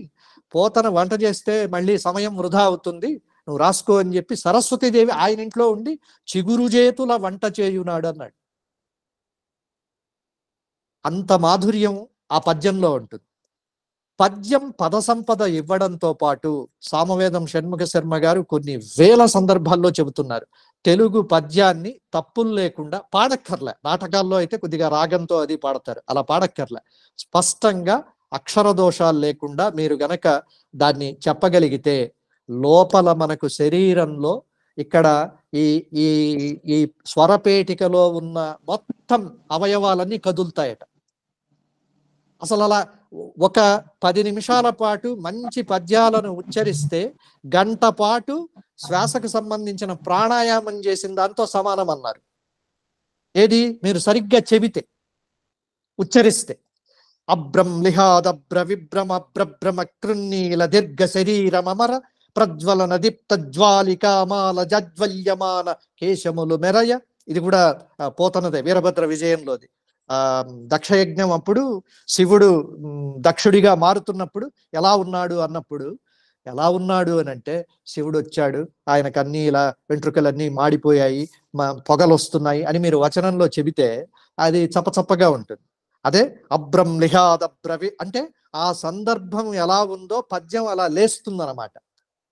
G: పోతన వంట చేస్తే మళ్ళీ సమయం వృధా అవుతుంది, నువ్వు రాసుకో అని చెప్పి సరస్వతీదేవి ఆయన ఇంట్లో ఉండి చిగురు చేతుల వంట చేయునాడు అన్నాడు. అంత మాధుర్యం ఆ పద్యంలో ఉంటుంది. పద్యం పద సంపద ఇవ్వడంతో పాటు సామవేదం షణ్ముఖ శర్మ గారు కొన్ని వేల సందర్భాల్లో చెబుతున్నారు, తెలుగు పద్యాన్ని తప్పులు లేకుండా పాడక్కర్లే. నాటకాల్లో అయితే కొద్దిగా రాగంతో అది పాడతారు, అలా పాడక్కర్లే. స్పష్టంగా అక్షర దోషాలు లేకుండా మీరు గనక దాన్ని చెప్పగలిగితే లోపల మనకు శరీరంలో ఇక్కడ ఈ ఈ ఈ స్వరపేటికలో ఉన్న మొత్తం అవయవాలన్నీ కదులుతాయట. అసలు అలా ఒక 10 నిమిషాల పాటు మంచి పద్యాలను ఉచ్చరిస్తే గంట పాటు శ్వాసకు సంబంధించిన ప్రాణాయామం చేసిన దాంతో సమానం అన్నారు. ఏది? మీరు సరిగ్గా చెబితే, ఉచ్చరిస్తే. అభ్రం లిహాదభ్ర విభ్రమ భ్రభ్రమ కృన్నీల దీర్ఘ శరీరమర ప్రజ్వలన దీప్త జ్వాలికామాల జజ్వల్యమాన కేశములు మెరయ. ఇది కూడా పోతనదే, వీరభద్ర విజయంలోది. దక్షయజ్ఞం అప్పుడు శివుడు దక్షుడిగా మారుతున్నప్పుడు ఎలా ఉన్నాడు అన్నప్పుడు, ఎలా ఉన్నాడు అని అంటే శివుడు వచ్చాడు, ఆయనకన్నీ ఇలా వెంట్రుకలన్నీ మాడిపోయాయి, పొగలు వస్తున్నాయి అని మీరు వచనంలో చెబితే అది చప్పచప్పగా ఉంటుంది. అదే అభ్రం లిహాదభ్రవి అంటే ఆ సందర్భం ఎలా ఉందో పద్యం అలా లేస్తుందన్నమాట.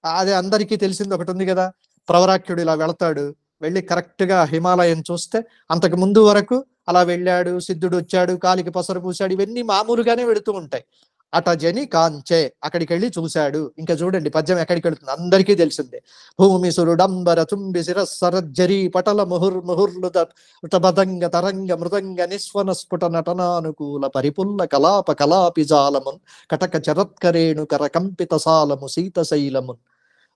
G: అదే అందరికీ తెలిసింది ఒకటి ఉంది కదా, ప్రవరాఖ్యుడు ఇలా వెళతాడు, వెళ్ళి కరెక్ట్ గా హిమాలయం చూస్తే అంతకు ముందు వరకు అలా వెళ్ళాడు, సిద్ధుడు వచ్చాడు, కాలికి పసరు పూశాడు, ఇవన్నీ మామూలుగానే వెళుతూ ఉంటాయి. అటజని కాంచే, అక్కడికి వెళ్ళి చూశాడు. ఇంకా చూడండి పద్యం ఎక్కడికి వెళుతుంది, అందరికీ తెలిసిందే. భూమి సురుడంబర తుంబి శిరస్సరజ్జరి పటల ముహుర్ముహుర్లుదంగ తరంగ మృదంగ నిస్వన స్ఫుట నటనానుకూల పరిపుల్ల కలాప కలాపి జాలమున్ కటక చరత్కరేణు కర కంపిత సాలము శీతశైలమున్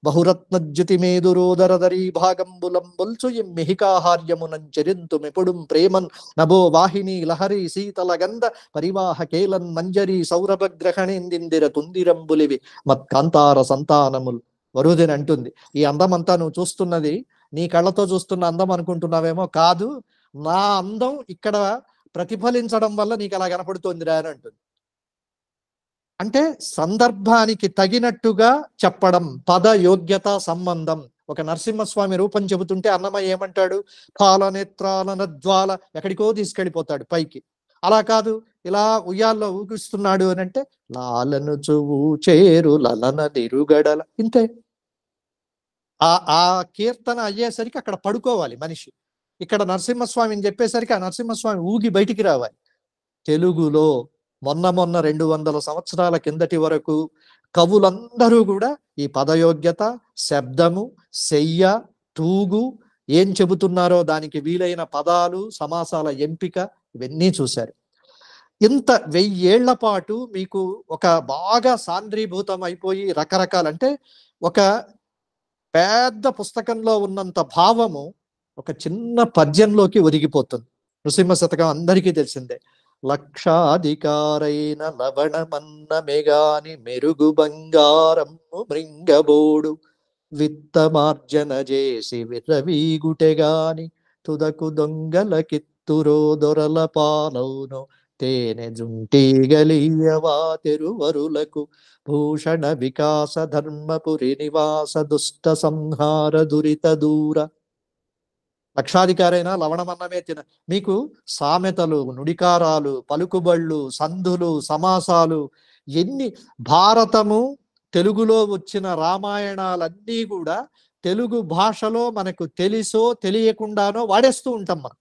G: బహురత్నజ్యుతి మేదురోదరదరీ భాగంబులం బొల్చు మిహికాహార్యమునంచరింతు మెపుడుం ప్రేమన్ నభో వాహిని లహరి శీతల గంధ పరివాహ కేలన్ మంజరి సౌరభగ్రహణేందిందిర తుందిరంబులివి మత్కాంతార సంతానముల్. వరుదిని అంటుంది, ఈ అందమంతా నువ్వు చూస్తున్నది నీ కళ్ళతో చూస్తున్న అందం అనుకుంటున్నావేమో, కాదు, నా అందం ఇక్కడ ప్రతిఫలించడం వల్ల నీకు అలా కనపడుతోందిరా అని అంటుంది. అంటే సందర్భానికి తగినట్టుగా చెప్పడం, పద యోగ్యత సంబంధం. ఒక నరసింహస్వామి రూపం చెబుతుంటే అన్నమయ్య ఏమంటాడు, పాలనేత్రాలన జ్వాల, ఎక్కడికో తీసుకెళ్ళిపోతాడు పైకి. అలా కాదు, ఇలా ఉయ్యాల్లో ఊగిస్తున్నాడు అని అంటే లాలను చువు చేరు లలన నిరుగడల, ఇంతే. ఆ కీర్తన అయ్యేసరికి అక్కడ పడుకోవాలి మనిషి. ఇక్కడ నరసింహస్వామిని చెప్పేసరికి ఆ నరసింహస్వామి ఊగి బయటికి రావాలి. తెలుగులో మొన్న 200 సంవత్సరాల కిందటి వరకు కవులందరూ కూడా ఈ పదయోగ్యత, శబ్దము, శయ్య, తూగు ఏం చెబుతున్నారో దానికి వీలైన పదాలు, సమాసాల ఎంపిక, ఇవన్నీ చూశారు. ఇంత 1000 ఏళ్ల పాటు మీకు ఒక బాగా సాంద్రీభూతం అయిపోయి రకరకాల అంటే ఒక పెద్ద పుస్తకంలో ఉన్నంత భావము ఒక చిన్న పద్యంలోకి ఒదిగిపోతుంది. నృసింహ శతకం అందరికీ తెలిసిందే. లక్షాధికారైన లవణమన్న మెగాని మెరుగు బంగారము మృంగబోడు విత్తమార్జన చేసి విర్రవీగుటెగాని తుదకు దొంగల కిత్తురో దొరల పాలౌను తేనె జుంటీగలియవా తెరువరులకు భూషణ వికాస ధర్మపురి నివాస దుష్ట సంహార దురిత దూర. లక్షాధికారైనా లవణమన్నమే తిన. మీకు సామెతలు, నుడికారాలు, పలుకుబళ్ళు, సంధులు, సమాసాలు ఎన్ని, భారతము తెలుగులో వచ్చిన రామాయణాలన్నీ కూడా తెలుగు భాషలో మనకు తెలిసో తెలియకుండానో వాడేస్తూ ఉంటాం. మనం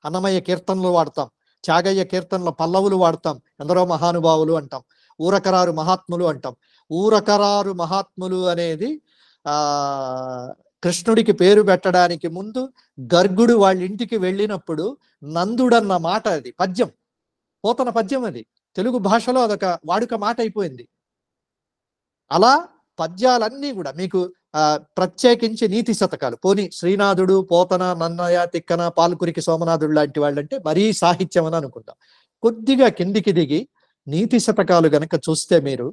G: అన్నమయ్య కీర్తనలు వాడతాం, త్యాగయ్య కీర్తనల పల్లవులు వాడతాం, ఎందరో మహానుభావులు అంటాం, ఊరకరారు మహాత్ములు అంటాం. ఊరకరారు మహాత్ములు అనేది కృష్ణుడికి పేరు పెట్టడానికి ముందు గర్గుడు వాళ్ళ ఇంటికి వెళ్ళినప్పుడు నందుడన్న మాట, అది పద్యం, పోతన పద్యం. అది తెలుగు భాషలో అదొక వాడుక మాట అయిపోయింది. అలా పద్యాలన్నీ కూడా మీకు ప్రత్యేకించి నీతి శతకాలు, పోని శ్రీనాథుడు, పోతన, నన్నయ, తిక్కన, పాల్కురికి సోమనాథుడు లాంటి వాళ్ళంటే మరీ సాహిత్యం అని అనుకుందాం. కొద్దిగా కిందికి దిగి నీతి శతకాలు గనక చూస్తే మీరు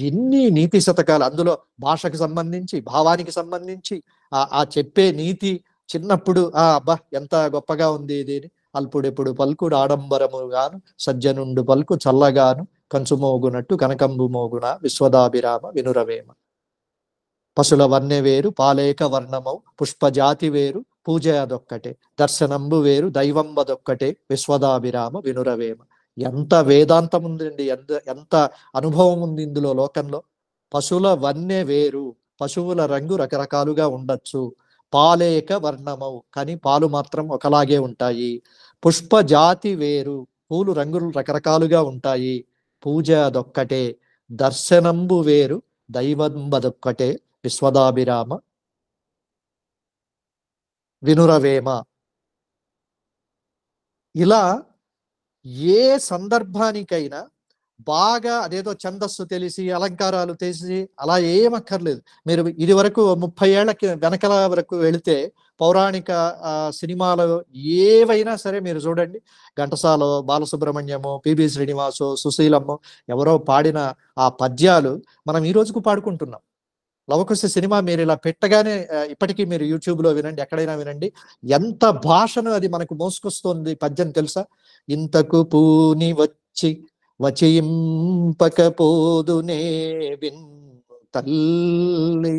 G: ఎన్ని నీతి శతకాలు, అందులో భాషకు సంబంధించి, భావానికి సంబంధించి, ఆ చెప్పే నీతి చిన్నప్పుడు అబ్బా ఎంత గొప్పగా ఉంది ఇది. అల్పుడెప్పుడు పలుకుడు ఆడంబరము గాను సజ్జనుండు పలుకు చల్లగాను కంచు మోగునట్టు కనకంబు మోగున విశ్వదాభిరామ వినురవేమ. పశుల వన్నె వేరు పాలేక వర్ణమౌ పుష్పజాతి వేరు పూజ అదొక్కటే దర్శనంబు వేరు దైవంబదొక్కటే విశ్వదాభిరామ వినురవేమ. ఎంత వేదాంతం ఉందండి, ఎంత అనుభవం ఉంది ఇందులో లోకంలో. పశువుల వన్నె వేరు, పశువుల రంగు రకరకాలుగా ఉండొచ్చు. పాలేక వర్ణమవు, కానీ పాలు మాత్రం ఒకలాగే ఉంటాయి. పుష్ప జాతి వేరు, పూలు రంగులు రకరకాలుగా ఉంటాయి. పూజ అదొక్కటే దర్శనంబు వేరు దైవంబదొక్కటే విశ్వదాభిరామ వినురవేమ. ఇలా ఏ సందర్భానికైనా బాగా అదేదో ఛందస్సు తెలిసి అలంకారాలు తెలిసి అలా ఏమక్కర్లేదు. మీరు ఇది వరకు 30 ఏళ్లకి వెనకల వరకు వెళితే పౌరాణిక సినిమాలు ఏవైనా సరే మీరు చూడండి, ఘంటసాల, బాలసుబ్రహ్మణ్యము, పిబి శ్రీనివాసు, సుశీలమ్మ ఎవరో పాడిన ఆ పద్యాలు మనం ఈ రోజుకు పాడుకుంటున్నాం. లవకుశ సినిమా మీరు ఇలా పెట్టగానే ఇప్పటికీ మీరు యూట్యూబ్లో వినండి, ఎక్కడైనా వినండి, ఎంత భాషను అది మనకు మోసుకొస్తుంది పద్యం తెలుసా. ఇంతకు పూని వచ్చి వచయింపకపోదునే తల్లి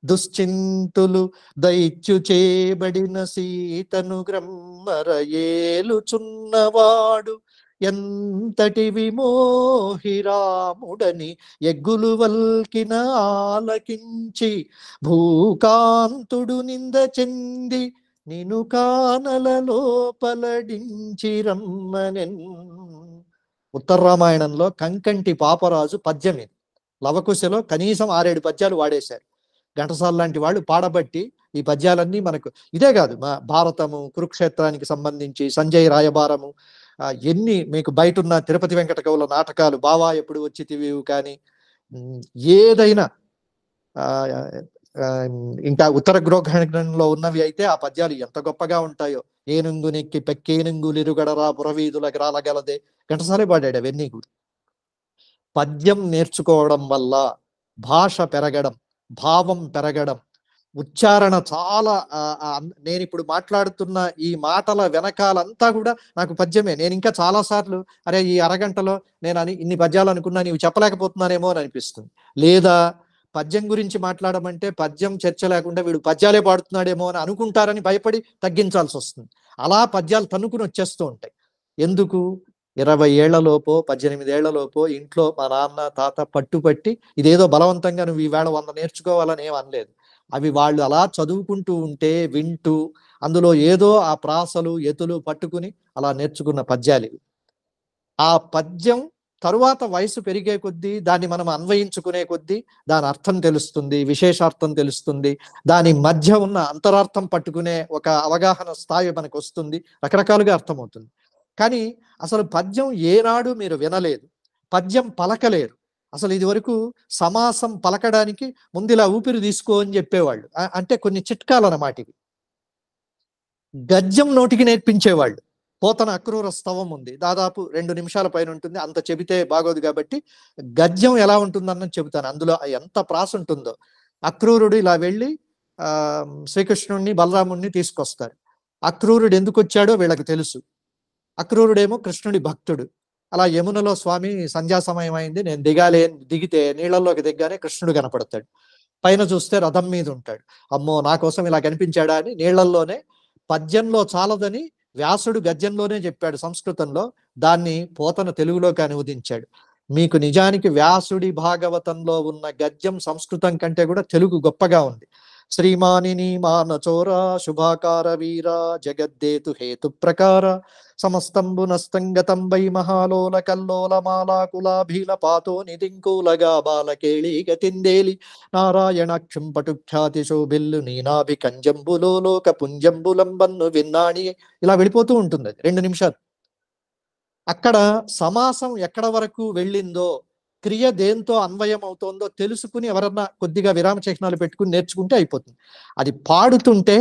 G: దుశ్చింతులు దైత్యు చేబడిన సీతను గ్రమ్మర ఏలుచున్నవాడు ఎంతటి విమోహిరాముడని ఎగ్గులు వల్కిన ఆలకించి భూకాంతుడు నింద చెంది నిను కానల లోపలడించి రమ్మనెన్. ఉత్తర రామాయణంలో కంకంటి పాపరాజు పద్యం ఇది. లవకుశలో కనీసం 6-7 పద్యాలు వాడేశారు. ఘంటసాల లాంటి వాళ్ళు పాడబట్టి ఈ పద్యాలన్నీ మనకు, ఇదే కాదు మా భారతము, కురుక్షేత్రానికి సంబంధించి సంజయ్ రాయబారము, ఎన్ని మీకు బయట ఉన్న తిరుపతి వెంకట కవుల నాటకాలు, బావా ఎప్పుడు వచ్చి తివివు కానీ ఏదైనా ఇంకా ఉత్తర గృహంలో ఉన్నవి అయితే ఆ పద్యాలు ఎంత గొప్పగా ఉంటాయో. ఏనుంగు నెక్కి పెక్కేనుంగులిరుగడరా పురవీధుల గ్రాలగలదే, ఘంటసాలే పాడాడు అవన్నీ కూడా. పద్యం నేర్చుకోవడం వల్ల భాష పెరగడం, భావం పెరగడం, ఉచ్చారణ చాలా నేను ఇప్పుడు మాట్లాడుతున్న ఈ మాటల వెనకాలంతా కూడా నాకు పద్యమే. నేను ఇంకా చాలా సార్లు అరే ఈ అరగంటలో నేను ఇన్ని పద్యాలు అనుకున్నా, నీవు చెప్పలేకపోతున్నానేమో అని అనిపిస్తుంది. లేదా పద్యం గురించి మాట్లాడమంటే పద్యం చర్చ లేకుండా వీడు పద్యాలే పాడుతున్నాడేమో అని అనుకుంటారని భయపడి తగ్గించాల్సి వస్తుంది. అలా పద్యాలు తన్నుకుని వచ్చేస్తూ ఉంటాయి. ఎందుకు? 20 ఏళ్లలోపో 18 ఏళ్లలోపో ఇంట్లో మా నాన్న తాత పట్టుపట్టి ఇదేదో బలవంతంగా నువ్వు ఈవేళ 100 నేర్చుకోవాలని ఏం అనలేదు. అవి వాళ్ళు అలా చదువుకుంటూ ఉంటే వింటూ అందులో ఏదో ఆ ప్రాసలు ఎతులు పట్టుకుని అలా నేర్చుకున్న పద్యాలు ఇవి. ఆ పద్యం తరువాత వయసు పెరిగే కొద్దీ దాన్ని మనం అన్వయించుకునే కొద్దీ దాని అర్థం తెలుస్తుంది, విశేషార్థం తెలుస్తుంది, దాని మధ్య ఉన్న అంతరార్థం పట్టుకునే ఒక అవగాహన స్థాయి మనకు వస్తుంది, రకరకాలుగా అర్థమవుతుంది. కానీ అసలు పద్యం ఏనాడు మీరు వినలేదు, పద్యం పలకలేరు. అసలు ఇది వరకు సమాసం పలకడానికి ముందు ఇలా ఊపిరి తీసుకో అని చెప్పేవాళ్ళు. అంటే కొన్ని చిట్కాలు అన్నమాట ఇవి. గద్యం నోటికి నేర్పించేవాళ్ళు. పోతన అక్రూర స్తవం ఉంది, దాదాపు 2 నిమిషాల పైన ఉంటుంది. అంత చెబితే బాగోదు కాబట్టి గద్యం ఎలా ఉంటుందన్నది చెబుతాను. అందులో ఎంత ప్రాస ఉంటుందో. అక్రూరుడు ఇలా వెళ్ళి శ్రీకృష్ణుడిని బలరాముడిని తీసుకొస్తారు. అక్రూరుడు ఎందుకు వచ్చాడో వీళ్ళకి తెలుసు. అక్రూరుడేమో కృష్ణుడి భక్తుడు. అలా యమునలో స్వామి సంధ్యా సమయం అయింది, నేను దిగాలి. దిగితే నీళ్ళల్లోకి దిగ్గానే కృష్ణుడు కనపడతాడు. పైన చూస్తే రథం మీద ఉంటాడు. అమ్మో నా కోసం ఇలా కనిపించాడా అని నీళ్లల్లోనే. పద్యంలో చాలదని వ్యాసుడు గద్యంలోనే చెప్పాడు సంస్కృతంలో, దాన్ని పోతన తెలుగులోకి అనువదించాడు. మీకు నిజానికి వ్యాసుడి భాగవతంలో ఉన్న గద్యం సంస్కృతం కంటే కూడా తెలుగు గొప్పగా ఉంది. శ్రీమానిని మానచోరా శుభాకార వీరా జగద్దేతు హేతు ప్రకార సమస్తంబు నస్తంగతం వై మహాలోల కల్లోల మాలాకులాభీల పాతో నిదింకూలగా బాలకేళి గతిందేలి నారాయణాక్షం పటుఖ్యాతి శోభిల్లు నీనాభి కంజంబులో లోక పుంజంబులంబన్ను విన్నాణి. ఇలా వెళ్ళిపోతూ ఉంటుంది అది 2 నిమిషాలు. అక్కడ సమాసం ఎక్కడ వరకు వెళ్ళిందో, క్రియ దేంతో అన్వయం అవుతోందో తెలుసుకుని ఎవరన్నా కొద్దిగా విరామ చిహ్నాలు పెట్టుకుని నేర్చుకుంటే అయిపోతుంది. అది పాడుతుంటే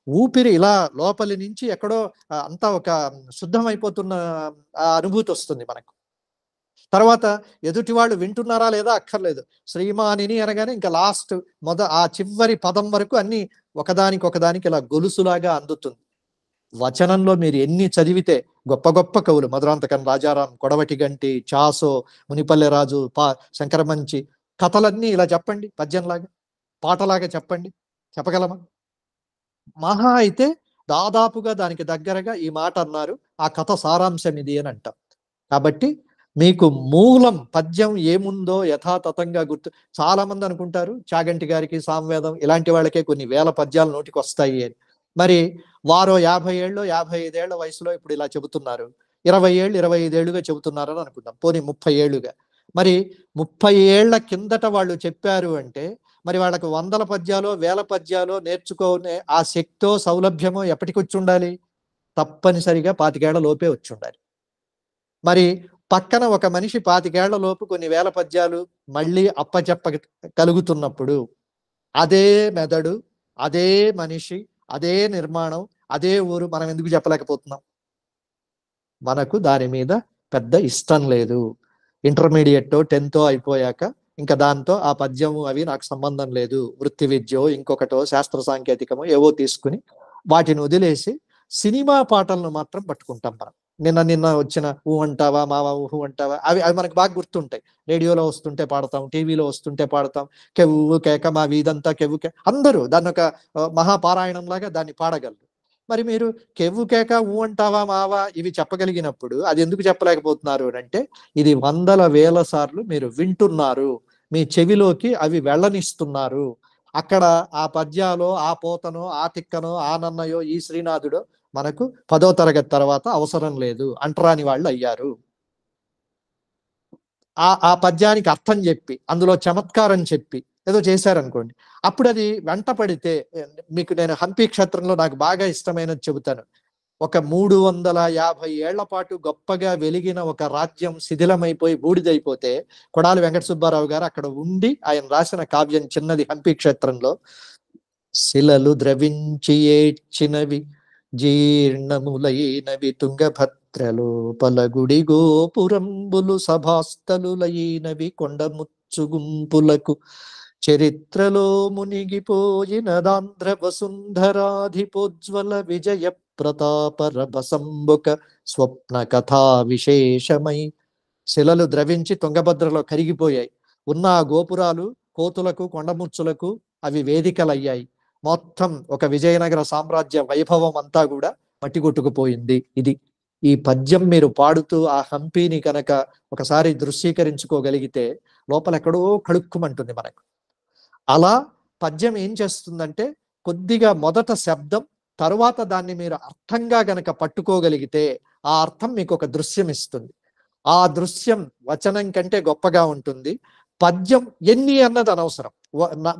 G: ఊపిరి ఇలా లోపలి నుంచి ఎక్కడో అంతా ఒక శుద్ధమైపోతున్న అనుభూతి వస్తుంది మనకు. తర్వాత ఎదుటి వాళ్ళు వింటున్నారా లేదా అక్కర్లేదు. శ్రీమానిని అనగానే ఇంకా లాస్ట్ ఆ చివరి పదం వరకు అన్ని ఒకదానికి ఇలా గొలుసులాగా అందుతుంది. వచనంలో మీరు ఎన్ని చదివితే గొప్ప గొప్ప కవులు మధురాంతకం రాజారాం, కొడవటి గంటి, చాసో, మునిపల్లె రాజు, శంకరమంచి కథలన్నీ ఇలా చెప్పండి, పద్యంలాగా పాటలాగా చెప్పండి, చెప్పగలమా? మహా అయితే దాదాపుగా దానికి దగ్గరగా ఈ మాట అన్నారు, ఆ కథ సారాంశం ఇది అని అంటాం. కాబట్టి మీకు మూలం పద్యం ఏముందో యథాతథంగా గుర్తు. చాలా మంది అనుకుంటారు చాగంటి గారికి, సామవేదం ఇలాంటి వాళ్ళకే కొన్ని వేల పద్యాలు నోటికి వస్తాయి అని. మరి వారో 50 ఏళ్ళు 55 ఏళ్ల వయసులో ఇప్పుడు ఇలా చెబుతున్నారు, 20 ఏళ్ళు 25 ఏళ్ళుగా చెబుతున్నారని అనుకుందాం, పోనీ 30 ఏళ్ళుగా. మరి 30 ఏళ్ల కిందట వాళ్ళు చెప్పారు అంటే మరి వాళ్ళకు 100 పద్యాలో 1000 పద్యాలో నేర్చుకునే ఆ శక్తో సౌలభ్యమో ఎప్పటికి వచ్చి ఉండాలి? తప్పనిసరిగా 25 ఏళ్ల లోపే వచ్చి ఉండాలి. మరి పక్కన ఒక మనిషి 25 ఏళ్ల లోపు కొన్ని వేల పద్యాలు మళ్ళీ అప్పచెప్పగలుగుతున్నప్పుడు అదే మెదడు, అదే మనిషి, అదే నిర్మాణం, అదే ఊరు మనం ఎందుకు చెప్పలేకపోతున్నాం? మనకు దాని మీద పెద్ద ఇష్టం లేదు. ఇంటర్మీడియట్ 10th అయిపోయాక ఇంకా దాంతో ఆ పద్యము అవి నాకు సంబంధం లేదు, వృత్తి విద్యో ఇంకొకటో శాస్త్ర సాంకేతికమో ఏవో తీసుకుని వాటిని వదిలేసి సినిమా పాటలను మాత్రం పట్టుకుంటాం మనం. నిన్న వచ్చిన ఊ అంటావా మావా ఊహు అంటావా అవి మనకు బాగా గుర్తుంటాయి. రేడియోలో వస్తుంటే పాడతాం, టీవీలో వస్తుంటే పాడతాం. కెవ్వు కేక మా వీధంతా కెవ్వు కేక, అందరూ దాన్ని ఒక మహాపారాయణం లాగా దాన్ని పాడగలరు. మరి మీరు కెవ్వు కేక ఊ అంటావా మావా ఇవి చెప్పగలిగినప్పుడు అది ఎందుకు చెప్పలేకపోతున్నారు అంటే ఇది 100,000 సార్లు మీరు వింటున్నారు, మీ చెవిలోకి అవి వెళ్ళనిస్తున్నారు. అక్కడ ఆ పద్యాలో ఆ పోతనో ఆ తిక్కనో ఆ నన్నయో ఈ శ్రీనాథుడో మనకు 10వ తరగతి తర్వాత అవసరం లేదు, అంటరాని వాళ్ళు అయ్యారు. ఆ పద్యానికి అర్థం చెప్పి అందులో చమత్కారం చెప్పి ఏదో చేశారనుకోండి, అప్పుడు అది వెంట పడితే మీకు నేను హంపి క్షేత్రంలో నాకు బాగా ఇష్టమైనది చెబుతాను. ఒక 350 ఏళ్ల పాటు గొప్పగా వెలిగిన ఒక రాజ్యం శిథిలమైపోయి బూడిదైపోతే కొడాలి వెంకట సుబ్బారావు గారు అక్కడ ఉండి ఆయన రాసిన కావ్యం చిన్నది హంపి క్షేత్రంలో. శిలలు ద్రవించి ఏడ్చినవి జీర్ణములైనవి తుంగభద్రలో పలగుడి గోపురంబులు సభాస్థలులైనవి కొండముచ్చు గుంపులకు చరిత్రలో మునిగిపోయిన దాంధ్ర వసుంధరాధిపోజ్వల విజయ ప్రతాపరభసంబుక స్వప్న కథా విశేషమై. శిలలు ద్రవించి తుంగభద్రలో కరిగిపోయాయి. ఉన్న ఆ గోపురాలు కోతులకు కొండముచ్చులకు అవి వేదికలయ్యాయి. మొత్తం ఒక విజయనగర సామ్రాజ్య వైభవం అంతా కూడా మట్టి కొట్టుకుపోయింది. ఇది ఈ పద్యం మీరు పాడుతూ ఆ హంపీని కనుక ఒకసారి దృశ్యీకరించుకోగలిగితే లోపల ఎక్కడో కడుక్కుమంటుంది మనకు. అలా పద్యం ఏం చేస్తుందంటే కొద్దిగా మొదట శబ్దం, తరువాత దాన్ని మీరు అర్థంగా గనక పట్టుకోగలిగితే ఆ అర్థం మీకు ఒక దృశ్యం ఇస్తుంది. ఆ దృశ్యం వచనం కంటే గొప్పగా ఉంటుంది. పద్యం ఎన్ని అన్నది అనవసరం.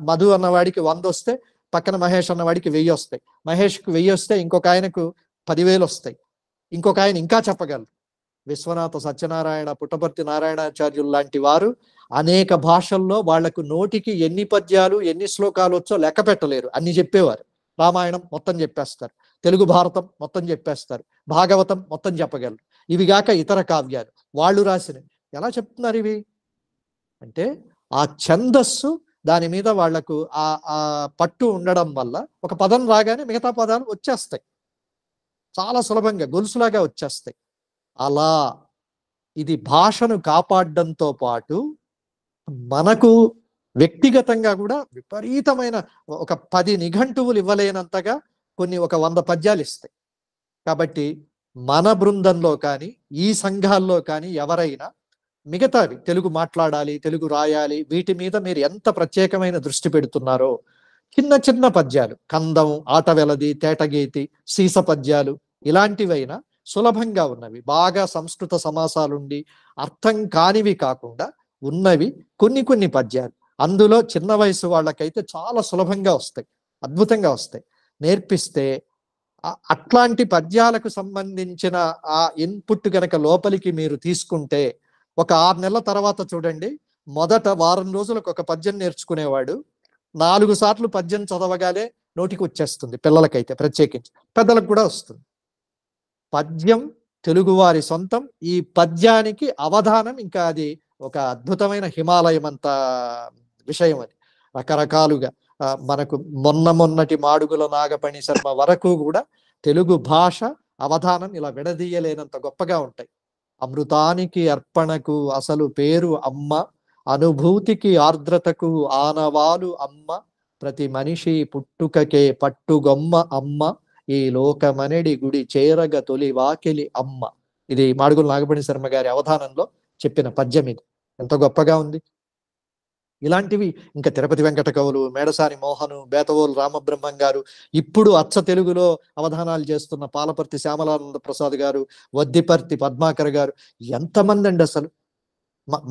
G: మధు అన్నవాడికి 100 వస్తే పక్కన మహేష్ అన్నవాడికి 1000 వస్తాయి. మహేష్కి 1000 వస్తే ఇంకొక ఆయనకు 10,000 వస్తాయి. ఇంకొక ఆయన ఇంకా చెప్పగలరు. విశ్వనాథ సత్యనారాయణ, పుట్టపర్తి నారాయణాచార్యులు లాంటి వారు అనేక భాషల్లో వాళ్లకు నోటికి ఎన్ని పద్యాలు ఎన్ని శ్లోకాలు వచ్చో లెక్క పెట్టలేరు, అన్ని చెప్పేవారు. రామాయణం మొత్తం చెప్పేస్తారు, తెలుగు భారతం మొత్తం చెప్పేస్తారు, భాగవతం మొత్తం చెప్పగలరు. ఇవి గాక ఇతర కావ్యాలు వాళ్ళు రాసినవి ఎలా చెప్తున్నారు ఇవి అంటే ఆ ఛందస్సు దాని మీద వాళ్లకు ఆ పట్టు ఉండడం వల్ల ఒక పదం రాగానే మిగతా పదాలు వచ్చేస్తాయి, చాలా సులభంగా గొలుసులాగా వచ్చేస్తాయి. అలా ఇది భాషను కాపాడడంతో పాటు మనకు వ్యక్తిగతంగా కూడా విపరీతమైన ఒక 10 నిఘంటువులు ఇవ్వలేనంతగా కొన్ని ఒక 100 పద్యాలు ఇస్తాయి. కాబట్టి మన బృందంలో కానీ ఈ సంఘాల్లో కానీ ఎవరైనా మిగతావి తెలుగు మాట్లాడాలి, తెలుగు రాయాలి, వీటి మీద మీరు ఎంత ప్రత్యేకమైన దృష్టి పెడుతున్నారో చిన్న చిన్న పద్యాలు, కందం, ఆటవెలది, తేటగీతి, సీస పద్యాలు ఇలాంటివైనా సులభంగా ఉన్నవి, బాగా సంస్కృత సమాసాలుండి అర్థం కానివి కాకుండా ఉన్నవి కొన్ని పద్యాలు, అందులో చిన్న వయసు వాళ్ళకైతే చాలా సులభంగా వస్తాయి, అద్భుతంగా వస్తాయి. నేర్పిస్తే అట్లాంటి పద్యాలకు సంబంధించిన ఆ ఇన్పుట్ గనక లోపలికి మీరు తీసుకుంటే ఒక 6 నెలల తర్వాత చూడండి, మొదట వారం రోజులకు ఒక పద్యం నేర్చుకునేవాడు 4 సార్లు పద్యం చదవగానే నోటికి వచ్చేస్తుంది. పిల్లలకైతే ప్రత్యేకించి, పెద్దలకు కూడా వస్తుంది. పద్యం తెలుగువారి సొంతం. ఈ పద్యానికి అవధానం ఇంకా అది ఒక అద్భుతమైన హిమాలయం అంత విషయం. అది రకరకాలుగా మనకు మొన్నటి మాడుగుల నాగపణి శర్మ వరకు కూడా తెలుగు భాష అవధానం ఇలా విడదీయలేనంత గొప్పగా ఉంటాయి. అమృతానికి అర్పణకు అసలు పేరు అమ్మ, అనుభూతికి ఆర్ద్రతకు ఆనవాలు అమ్మ, ప్రతి మనిషి పుట్టుకకే పట్టుగొమ్మ అమ్మ, ఈ లోకమనడి గుడి చేరగ తొలి వాకిలి అమ్మ. ఇది మాడుగుల నాగపణి శర్మ గారి అవధానంలో చెప్పిన పద్యం. ఇది ఎంత గొప్పగా ఉంది. ఇలాంటివి ఇంకా తిరుపతి వెంకట కవులు, మేడసాని మోహను, బేతవోలు రామబ్రహ్మం గారు, ఇప్పుడు అచ్చ తెలుగులో అవధానాలు చేస్తున్న పాలపర్తి శ్యామలానంద ప్రసాద్ గారు, వద్దిపర్తి పద్మాకర్ గారు, ఎంతమంది అండి అసలు.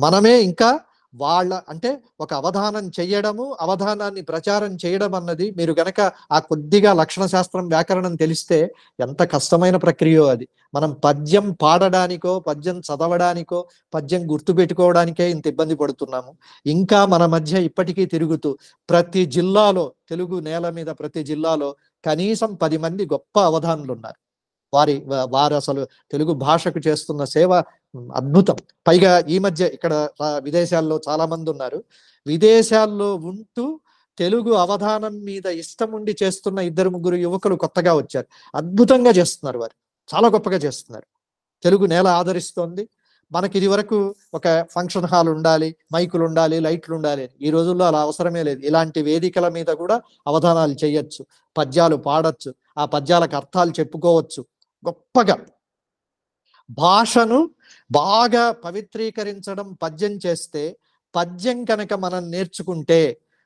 G: మనమే ఇంకా వాళ్ళ అంటే ఒక అవధానం చెయ్యడము, అవధానాన్ని ప్రచారం చేయడం అన్నది మీరు గనక ఆ కొద్దిగా లక్షణ శాస్త్రం, వ్యాకరణం తెలిస్తే ఎంత కష్టమైన ప్రక్రియో అది. మనం పద్యం పాడడానికో, పద్యం చదవడానికో, పద్యం గుర్తుపెట్టుకోవడానికే ఇంత ఇబ్బంది పడుతున్నాము. ఇంకా మన మధ్య ఇప్పటికీ తిరుగుతూ ప్రతి జిల్లాలో, తెలుగు నేల మీద ప్రతి జిల్లాలో కనీసం 10 మంది గొప్ప అవధానులు ఉన్నారు. వారు అసలు తెలుగు భాషకు చేస్తున్న సేవ అద్భుతం. పైగా ఈ మధ్య ఇక్కడ విదేశాల్లో చాలా మంది ఉన్నారు. విదేశాల్లో ఉంటూ తెలుగు అవధానం మీద ఇష్టం ఉండి చేస్తున్న 2-3 యువకులు కొత్తగా వచ్చారు. అద్భుతంగా చేస్తున్నారు, వారు చాలా గొప్పగా చేస్తున్నారు. తెలుగు నేల ఆదరిస్తోంది. మనకి ఇది వరకు ఒక ఫంక్షన్ హాల్ ఉండాలి, మైకులు ఉండాలి, లైట్లు ఉండాలి. ఈ రోజుల్లో అలా అవసరమే లేదు. ఇలాంటి వేదికల మీద కూడా అవధానాలు చేయొచ్చు, పద్యాలు పాడొచ్చు, ఆ పద్యాలకు అర్థాలు చెప్పుకోవచ్చు. గొప్పగా భాషను బాగా పవిత్రీకరించడం పద్యం చేస్తే, పద్యం కనుక మనం నేర్చుకుంటే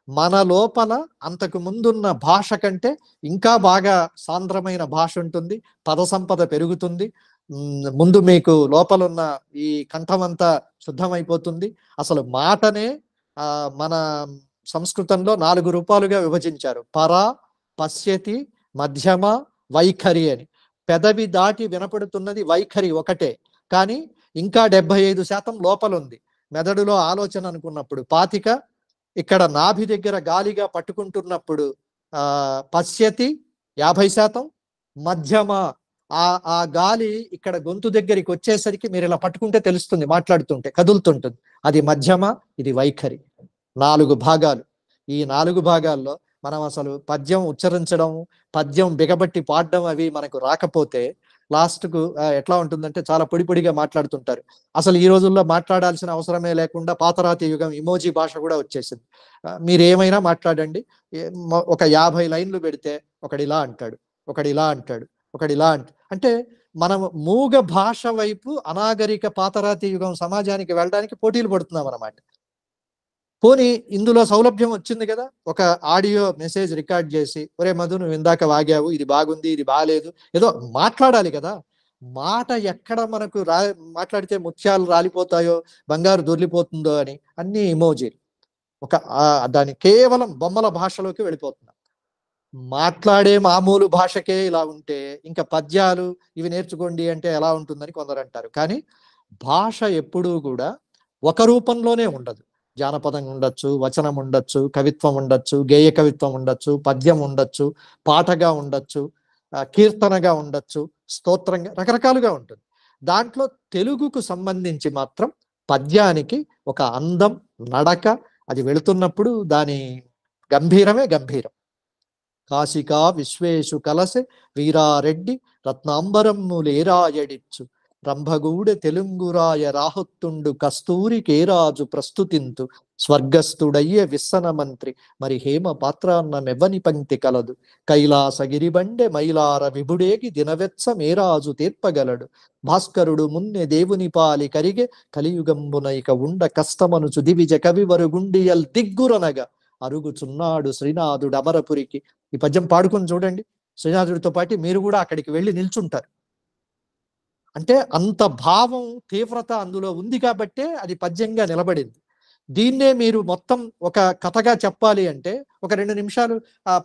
G: మన లోపల అంతకు ముందున్న భాష కంటే ఇంకా బాగా సాంద్రమైన భాష ఉంటుంది, పద సంపద పెరుగుతుంది. ముందు మీకు లోపలున్న ఈ కంఠమంతా శుద్ధమైపోతుంది. అసలు మాటనే మన సంస్కృతంలో 4 రూపాలుగా విభజించారు. పర, పశ్యతి, మధ్యమ, వైఖరి అని. పెదవి దాటి వినపడుతున్నది వైఖరి ఒకటే, కానీ ఇంకా 75% లోపల ఉంది. మెదడులో ఆలోచన అనుకున్నప్పుడు 25, ఇక్కడ నాభి దగ్గర గాలిగా పట్టుకుంటున్నప్పుడు పశ్యతి 50%, మధ్యమ ఆ గాలి ఇక్కడ గొంతు దగ్గరికి వచ్చేసరికి మీరు ఇలా పట్టుకుంటే తెలుస్తుంది, మాట్లాడుతుంటే కదులుతుంటుంది, అది మధ్యమ, ఇది వైఖరి. 4 భాగాలు. ఈ 4 భాగాల్లో మనం అసలు పద్యం ఉచ్చరించడం, పద్యం బిగబట్టి పాడడం అవి మనకు రాకపోతే లాస్ట్కు ఎట్లా ఉంటుందంటే చాలా పొడిగా మాట్లాడుతుంటారు. అసలు ఈ రోజుల్లో మాట్లాడాల్సిన అవసరమే లేకుండా పాతరాతి యుగం ఇమోజీ భాష కూడా వచ్చేసింది. మీరు ఏమైనా మాట్లాడండి, ఒక 50 లైన్లు పెడితే ఒకడిలా అంటాడు, ఒకడిలా అంటాడు, ఒకడిలా అంటే మనం మూగ భాష వైపు అనాగరిక పాతరాతి యుగం సమాజానికి వెళ్ళడానికి పోటీలు పడుతున్నాం అన్నమాట. పోనీ ఇందులో సౌలభ్యం వచ్చింది కదా, ఒక ఆడియో మెసేజ్ రికార్డ్ చేసి, ఒరే మధు నువ్వు ఇందాక వాగావు, ఇది బాగుంది, ఇది బాగాలేదు, ఏదో మాట్లాడాలి కదా. మాట ఎక్కడ మనకు మాట్లాడితే ముత్యాలు రాలిపోతాయో, బంగారు దొర్లిపోతుందో అని అన్ని ఇమోజీలు, దాని కేవలం బొమ్మల భాషలోకి వెళ్ళిపోతున్నాం. మాట్లాడే మామూలు భాషకే ఇలా ఉంటే ఇంకా పద్యాలు ఇవి నేర్చుకోండి అంటే ఎలా ఉంటుందని కొందరు అంటారు. కానీ భాష ఎప్పుడూ కూడా ఒక రూపంలోనే ఉండదు. జానపదం ఉండొచ్చు, వచనం ఉండొచ్చు, కవిత్వం ఉండొచ్చు, గేయ కవిత్వం ఉండొచ్చు, పద్యం ఉండొచ్చు, పాటగా ఉండొచ్చు, కీర్తనగా ఉండొచ్చు, స్తోత్రంగా, రకరకాలుగా ఉంటుంది. దాంట్లో తెలుగుకు సంబంధించి మాత్రం పద్యానికి ఒక అందం, నడక, అది వెళుతున్నప్పుడు దాని గంభీరమే గంభీరం. కాశికా విశ్వేషు కలసె వీరారెడ్డి రత్నాంబరమ్ములేరాయడిచ్చు రంభగూడె తెలుంగురాయ రాహుత్తుండు కస్తూరి కేరాజు ప్రస్తుతింతు స్వర్గస్థుడయ్యే విస్సన మంత్రి మరి హేమ పాత్రాన్న మెవ్వని పంక్తి కలదు కైలాసగిరిబండె మైలార విభుడేగి దినవెత్స మేరాజు తీర్పగలడు భాస్కరుడు మున్నె దేవుని పాలి కరిగే కలియుగంబునైక ఉండ కష్టమనుచు దివిజ కవివరు గుండియల్ దిగ్గురనగా అరుగుచున్నాడు శ్రీనాథుడు అమరపురికి. ఈ పద్యం పాడుకొని చూడండి, శ్రీనాథుడితో పాటు మీరు కూడా అక్కడికి వెళ్ళి నిల్చుంటారు. అంటే అంత భావం, తీవ్రత అందులో ఉంది కాబట్టే అది పద్యంగా నిలబడింది. దీన్నే మీరు మొత్తం ఒక కథగా చెప్పాలి అంటే ఒక 2 నిమిషాలు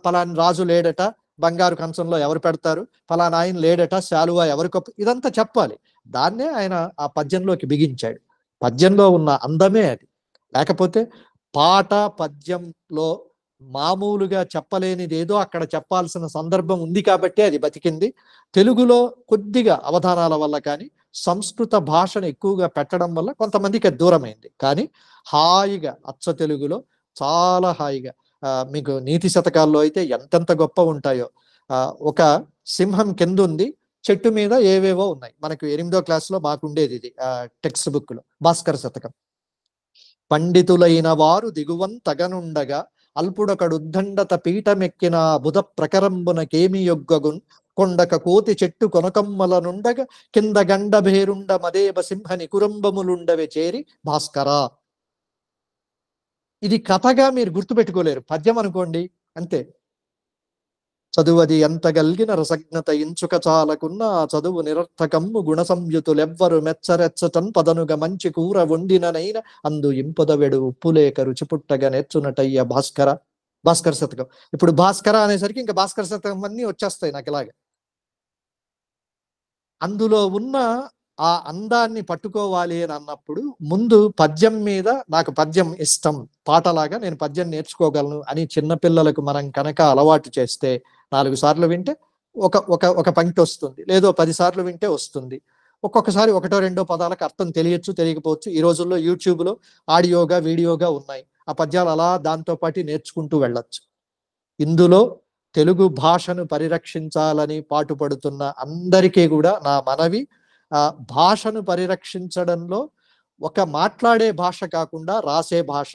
G: పలాని రాజు లేడట, బంగారు కంచంలో ఎవరు పెడతారు, పలానా ఆయన లేడట, శాలువా ఎవరి కప్పు, ఇదంతా చెప్పాలి. దాన్నే ఆయన ఆ పద్యంలోకి బిగించాడు. పద్యంలో ఉన్న అందమే అది. లేకపోతే పాట పద్యంలో మామూలుగా చెప్పలేనిది ఏదో అక్కడ చెప్పాల్సిన సందర్భం ఉంది కాబట్టి అది బతికింది. తెలుగులో కొద్దిగా అవధానాల వల్ల కానీ సంస్కృత భాషను ఎక్కువగా పెట్టడం వల్ల కొంతమందికి దూరమైంది. కానీ హాయిగా అచ్చ తెలుగులో చాలా హాయిగా మీకు నీతి శతకాల్లో అయితే ఎంతెంత గొప్ప ఉంటాయో. ఒక సింహం కింద ఉంది, చెట్టు మీద ఏవేవో ఉన్నాయి. మనకు 8వ క్లాసులో మాకుండేది ఇది టెక్స్ట్ బుక్ లో, భాస్కర శతకం. పండితులైన వారు దిగువంతగనుండగా అల్పుడొకడుద్దండత పీఠమెక్కిన బుధ ప్రకరంబునకేమి యొగ్గగున్ కొండక కోతి చెట్టు కొనకమ్మలనుండగా కింద గండభేరుండ మదేవ సింహని కురంబములుండవే చేరి భాస్కర. ఇది కథగా మీరు గుర్తుపెట్టుకోలేరు, పద్యం అనుకోండి అంతే. చదువది ఎంత గల్గిన రసజ్ఞత ఇంచుక చాలకున్న చదువు నిరర్థకమ్ము గుణ సంయుతులెవ్వరు మెచ్చరెచ్చటన్ పదనుగ మంచి కూర వండిననైన అందు ఇంపదవెడు ఉప్పులేక రుచి పుట్టగా నేర్చునటయ్య భాస్కర. భాస్కర శతకం. ఇప్పుడు భాస్కర అనేసరికి ఇంకా భాస్కర శతకం అన్నీ వచ్చేస్తాయి నాకు ఇలాగా. అందులో ఉన్న ఆ అందాన్ని పట్టుకోవాలి అని అన్నప్పుడు ముందు పద్యం మీద నాకు పద్యం ఇష్టం, పాటలాగా నేను పద్యం నేర్చుకోగలను అని చిన్నపిల్లలకు మనం కనుక అలవాటు చేస్తే 4 సార్లు వింటే ఒక పంక్తి వస్తుంది, లేదో 10 సార్లు వింటే వస్తుంది. ఒక్కొక్కసారి 1-2 పదాలకు అర్థం తెలియచ్చు, తెలియకపోవచ్చు. ఈ రోజుల్లో యూట్యూబ్లో ఆడియోగా వీడియోగా ఉన్నాయి. ఆ పద్యాలు అలా దాంతో పాటు నేర్చుకుంటూ వెళ్ళొచ్చు. ఇందులో తెలుగు భాషను పరిరక్షించాలని పాటుపడుతున్న అందరికీ కూడా నా మనవి, భాషను పరిరక్షించడంలో ఒక మాట్లాడే భాష కాకుండా రాసే భాష,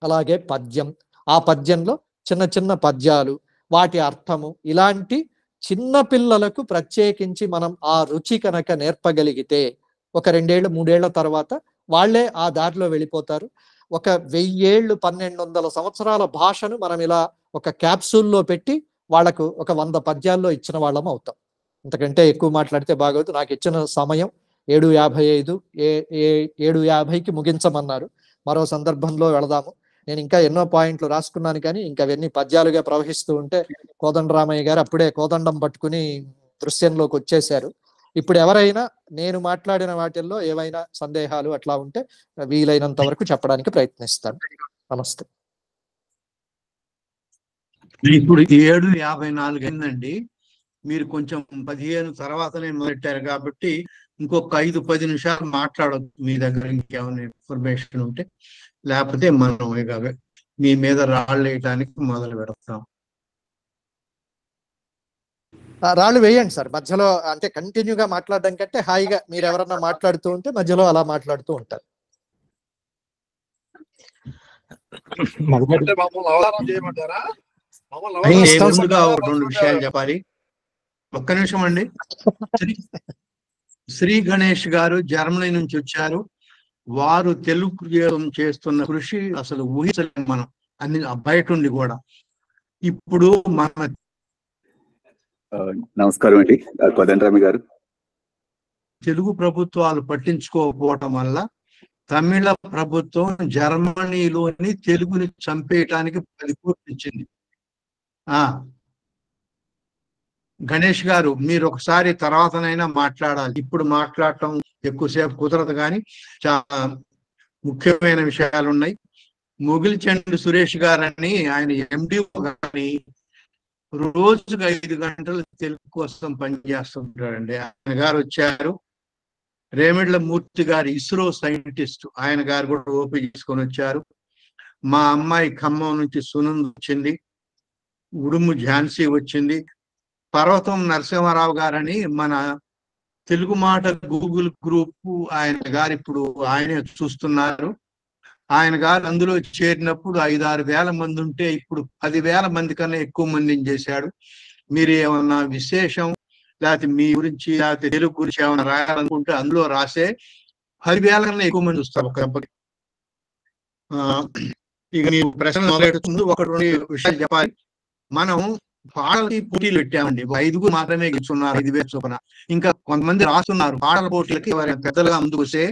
G: అలాగే పద్యం, ఆ పద్యంలో చిన్న చిన్న పద్యాలు, వాటి అర్థము, ఇలాంటి చిన్న పిల్లలకు ప్రత్యేకించి మనం ఆ రుచి కనుక నేర్పగలిగితే ఒక 2 ఏళ్ళు 3 ఏళ్ల తర్వాత వాళ్ళే ఆ దారిలో వెళ్ళిపోతారు. ఒక 1000 ఏళ్ళు 1200 సంవత్సరాల భాషను మనం ఇలా ఒక క్యాప్సూల్లో పెట్టి వాళ్లకు ఒక 100 పద్యాల్లో ఇచ్చిన వాళ్ళం అవుతాం. ఇంతకంటే ఎక్కువ మాట్లాడితే బాగోదు. నాకు ఇచ్చిన సమయం 7:55, 7:50కి ముగించమన్నారు. మరో సందర్భంలో వెళదాము. నేను ఇంకా ఎన్నో పాయింట్లు రాసుకున్నాను, కానీ ఇంకా అవన్నీ పద్యాలుగా ప్రవహిస్తూ ఉంటే కోదండరామయ్య గారు అప్పుడే కోదండం పట్టుకుని దృశ్యంలోకి వచ్చేశారు. ఇప్పుడు ఎవరైనా నేను మాట్లాడిన వాటిల్లో ఏవైనా సందేహాలు అట్లా ఉంటే వీలైనంత వరకు చెప్పడానికి ప్రయత్నిస్తాను. నమస్తే.
B: ఇప్పుడు 7:54 అయిందండి. మీరు కొంచెం 15 తర్వాతనే మొదలెట్టారు కాబట్టి ఇంకొక 5-10 నిమిషాలు మాట్లాడొచ్చు మీ దగ్గర ఇంకేమైనా ఇన్ఫర్మేషన్ ఉంటే. లేకపోతే మనం ఇక మీ మీద రాళ్ళు వేయడానికి మొదలు పెడతాం.
G: రాళ్ళు వేయండి సార్ మధ్యలో, అంటే కంటిన్యూగా మాట్లాడడం కంటే హాయిగా మీరు ఎవరన్నా మాట్లాడుతూ ఉంటే మధ్యలో అలా మాట్లాడుతూ ఉంటారు.
B: ముందుగా 2 విషయాలు చెప్పాలి. ఒక్క నిమిషం అండి. శ్రీ గణేష్ గారు జర్మనీ నుంచి వచ్చారు. వారు తెలుగు చేస్తున్న కృషి అసలు ఊహించలేము మనం, అన్ని బయట ఉండి కూడా. ఇప్పుడు మన
H: నమస్కారం అండి కోదండరామి గారు.
B: తెలుగు ప్రభుత్వాలు పట్టించుకోకపోవటం వల్ల తమిళ ప్రభుత్వం జర్మనీలోని తెలుగుని చంపేయటానికి 10 కోట్లు ఇచ్చింది. గణేష్ గారు మీరు ఒకసారి తర్వాతనైనా మాట్లాడాలి. ఇప్పుడు మాట్లాడటం ఎక్కువసేపు కుదరదు, కానీ చాలా ముఖ్యమైన విషయాలు ఉన్నాయి. ముగిలిచెండు సురేష్ గారని ఆయన ఎండి గారిని రోజుకు 5 గంటలు తెలుగు కోసం పనిచేస్తుంటారండి. ఆయన గారు వచ్చారు. రేమిళ్ల మూర్తి గారు ఇస్రో సైంటిస్ట్, ఆయన గారు కూడా ఓపీ చేసుకొని వచ్చారు. మా అమ్మాయి ఖమ్మం నుంచి సునంద్ వచ్చింది. ఉడుము ఝాన్సీ వచ్చింది. పర్వతం నరసింహారావు గారని మన తెలుగు మాట గూగుల్ గ్రూప్ ఆయన గారు ఇప్పుడు ఆయనే చూస్తున్నారు. ఆయన గారు అందులో చేరినప్పుడు 5-6 వేల మంది ఉంటే ఇప్పుడు 10,000 మంది కన్నా ఎక్కువ మందిని చేశాడు. మీరు ఏమన్నా విశేషం లేకపోతే మీ గురించి లేకపోతే తెలుగు గురించి ఏమైనా రాయాలనుకుంటే అందులో రాసే 10,000 కన్నా ఎక్కువ మంది వస్తారు ఒక దెబ్బకి. ఇక మీరు ప్రశ్న మొదలెడుతుంది. 1-2 విషయాలు చెప్పాలి. మనం పాటలకి పోటీలు పెట్టామండి. 5 మాత్రమే గెలుచున్నారు 5,000 చొప్పున. ఇంకా కొంతమంది రాస్తున్నారు పాటల పోటీలకి. ఎవరైనా పెద్దలుగా ముందుకు వస్తే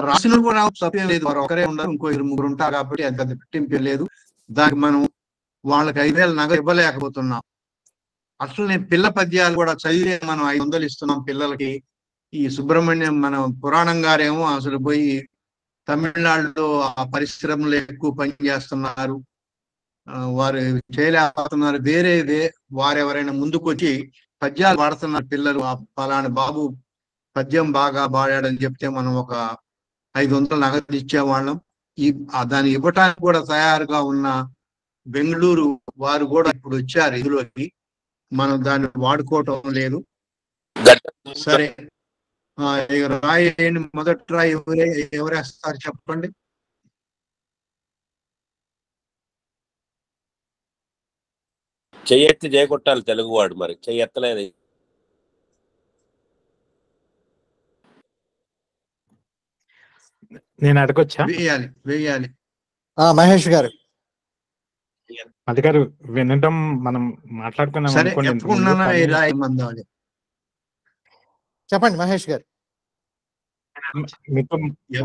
B: రాసిన కూడా తప్పేం లేదు. వారు ఒకరే ఉండరు, ఇంకో 2-3 ఉంటారు కాబట్టి అది పెద్ద పెట్టింపు లేదు. దానికి మనం వాళ్ళకి 5,000 నగదు ఇవ్వలేకపోతున్నాం. అట్లనే పిల్ల పద్యాలు కూడా చదివే మనం 500 ఇస్తున్నాం పిల్లలకి. ఈ సుబ్రహ్మణ్యం మన పురాణం గారేమో అసలు పోయి తమిళనాడులో ఆ పరిశ్రమలో ఎక్కువ పని చేస్తున్నారు. వారు చేయలేకపోతున్నారు. వేరే వారెవరైనా ముందుకు వచ్చి పద్యాలు పాడుతున్నారు పిల్లలు. ఆ పలానా బాబు పద్యం బాగా పాడాడని చెప్తే మనం ఒక 500 నగదు ఇచ్చేవాళ్ళం. దాన్ని ఇవ్వటానికి కూడా తయారుగా ఉన్న బెంగళూరు వారు కూడా ఇప్పుడు వచ్చారు ఇందులోకి. మనం దాన్ని వాడుకోవటం లేదు. సరే, రాయండి. మొదటి రాయి ఎవరేస్తారు చెప్పండి.
E: చెయ్యెత్తి జయకొట్టాలి తెలుగువాడు, మరి చెయ్యెత్తలేదు.
F: నేను అడగొచ్చా?
B: వేయాలి.
G: మహేష్ గారు.
F: అది గారు వినడం మనం మాట్లాడుకున్నాం అనుకోండి.
G: చెప్పండి మహేష్ గారు.
F: మీతో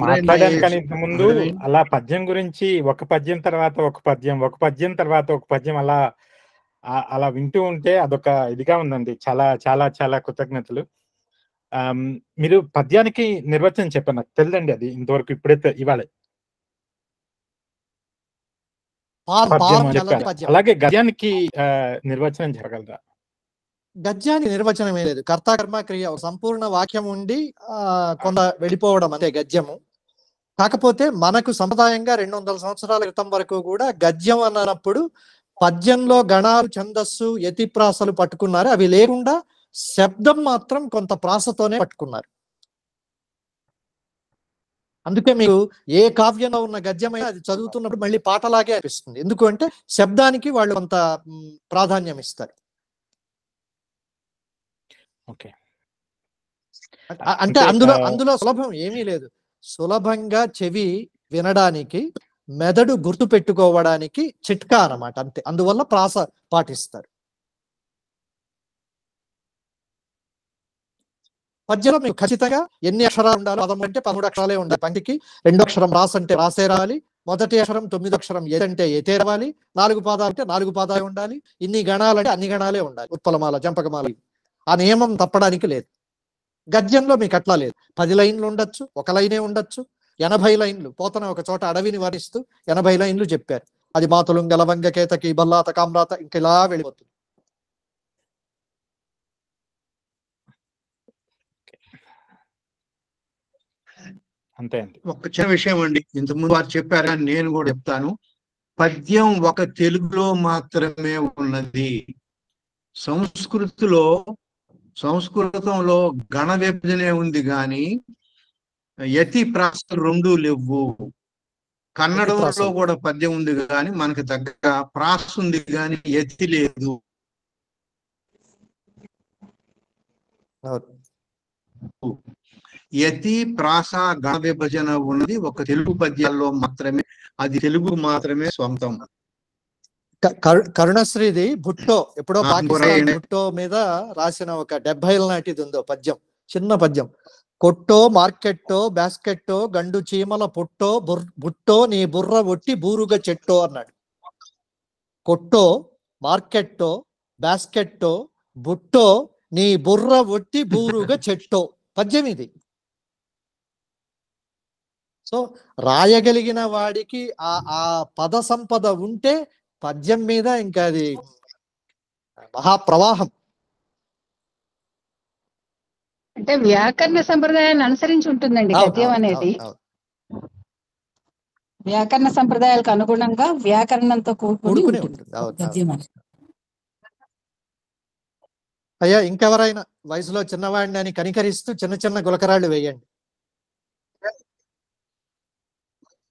F: మాట్లాడాను కానీ ఇంతకుముందు అలా పద్యం గురించి ఒక పద్యం తర్వాత ఒక పద్యం, ఒక పద్యం తర్వాత ఒక పద్యం అలా వింటూ ఉంటే అదొక ఇదిగా ఉందండి. చాలా చాలా చాలా కృతజ్ఞతలు. మీరు పద్యానికి నిర్వచనం చెప్పారు, నాకు తెలియదండి అది ఇంతవరకు. ఇప్పుడైతే ఇవాళ అలాగే గద్యానికి నిర్వచనం జరగలరా?
G: గద్యానికి నిర్వచనం ఏ లేదు. కర్త కర్మ క్రియ ఒక సంపూర్ణ వాక్యం ఉండి కొంత వెళ్ళిపోవడం అంతే గద్యము. కాకపోతే మనకు సంప్రదాయంగా 200 సంవత్సరాల క్రితం వరకు కూడా గద్యం అన్నప్పుడు పద్యంలో గణాలు, ఛందస్సు, యతి ప్రాసలు పట్టుకున్నారు. అవి లేకుండా శబ్దం మాత్రం కొంత ప్రాసతోనే పట్టుకున్నారు. అందుకే మీకు ఏ కావ్యంలో ఉన్న గద్యమైనా అది చదువుతున్నప్పుడు మళ్ళీ పాటలాగే అనిపిస్తుంది. ఎందుకు అంటే శబ్దానికి వాళ్ళు కొంత ప్రాధాన్యం ఇస్తారు. అంటే అందులో సులభం ఏమీ లేదు. సులభంగా చెవి వినడానికి, మెదడు గుర్తు పెట్టుకోవడానికి చిట్కా అన్నమాట, అంతే. అందువల్ల ప్రాస పాటిస్తారు. పద్యంలో మీకు ఖచ్చితంగా ఎన్ని అక్షరాలు ఉండాలో, పదం అంటే 13 అక్షరాలే ఉండాలి. పంక్తికి 2 అక్షరం రాస్ అంటే రాసే రావాలి. మొదటి అక్షరం 9 అక్షరం అంటే ఎతే రావాలి. 4 పాదాలు అంటే 4 పాదాలే ఉండాలి. ఇన్ని గణాలంటే అన్ని గణాలే ఉండాలి. ఉత్పలమాల, జంపకమాల. ఆ నియమం తప్పడానికి లేదు. గద్యంలో మీకు అట్లా లేదు. 10 లైన్లు ఉండొచ్చు, ఒక లైనే ఉండొచ్చు, 80 లైన్లు. పోతన ఒక చోట అడవిని వర్ణిస్తూ 80 లైన్లు చెప్పారు. అది మాతులుంగ లవంగ కేతకి బల్లాత కామ్రాత ఇంకెలా వెళ్ళిపోతుంది.
F: అంతే అండి.
B: ఒక చిన్న విషయం అండి, ఇంతకుముందు వారు చెప్పారు, నేను కూడా చెప్తాను. పద్యం ఒక తెలుగులో మాత్రమే ఉన్నది. సంస్కృతంలో గణ విభజనే ఉంది కానీ యతి ప్రాసలు 2 లేవు. కన్నడంలో కూడా పద్యం ఉంది కానీ మనకి తగ్గ ప్రాస ఉంది కానీ యతి లేదు. యతి, ప్రాస, గణ విభజన ఉన్నది ఒక తెలుగు పద్యాల్లో మాత్రమే. అది తెలుగు మాత్రమే సొంతం.
G: కరుణశ్రీది భుట్టో ఎప్పుడో పాకిస్తాన్ భుట్టో మీద రాసిన ఒక 70 నాటిది ఉందో పద్యం, చిన్న పద్యం. కొట్టో మార్కెట్టో బాస్కెట్టో గండు చీమల పొట్టో బుట్టో నీ బుర్ర ఒట్టి బూరుగ చెట్టో అన్నాడు. కొట్టో, మార్కెట్టో, బాస్కెట్టో, బుట్టో నీ బుర్ర ఒట్టి బూరుగా చెట్టో పద్యం ఇది. సో రాయగలిగిన వాడికి ఆ పద సంపద ఉంటే పద్యం మీద ఇంకా అది మహాప్రవాహం.
C: అంటే వ్యాకరణ సంప్రదాయాన్ని అనుసరించి ఉంటుందండి గద్యం అనేది. వ్యాకరణ సంప్రదాయాలకు అనుగుణంగా వ్యాకరణంతో కూడుకుని ఉంటుంది గద్యం అనేది.
G: అయ్యా ఇంకెవరైనా వయసులో చిన్నవాడిని అని కనికరిస్తూ చిన్న చిన్న గులకరాళ్ళు వేయండి.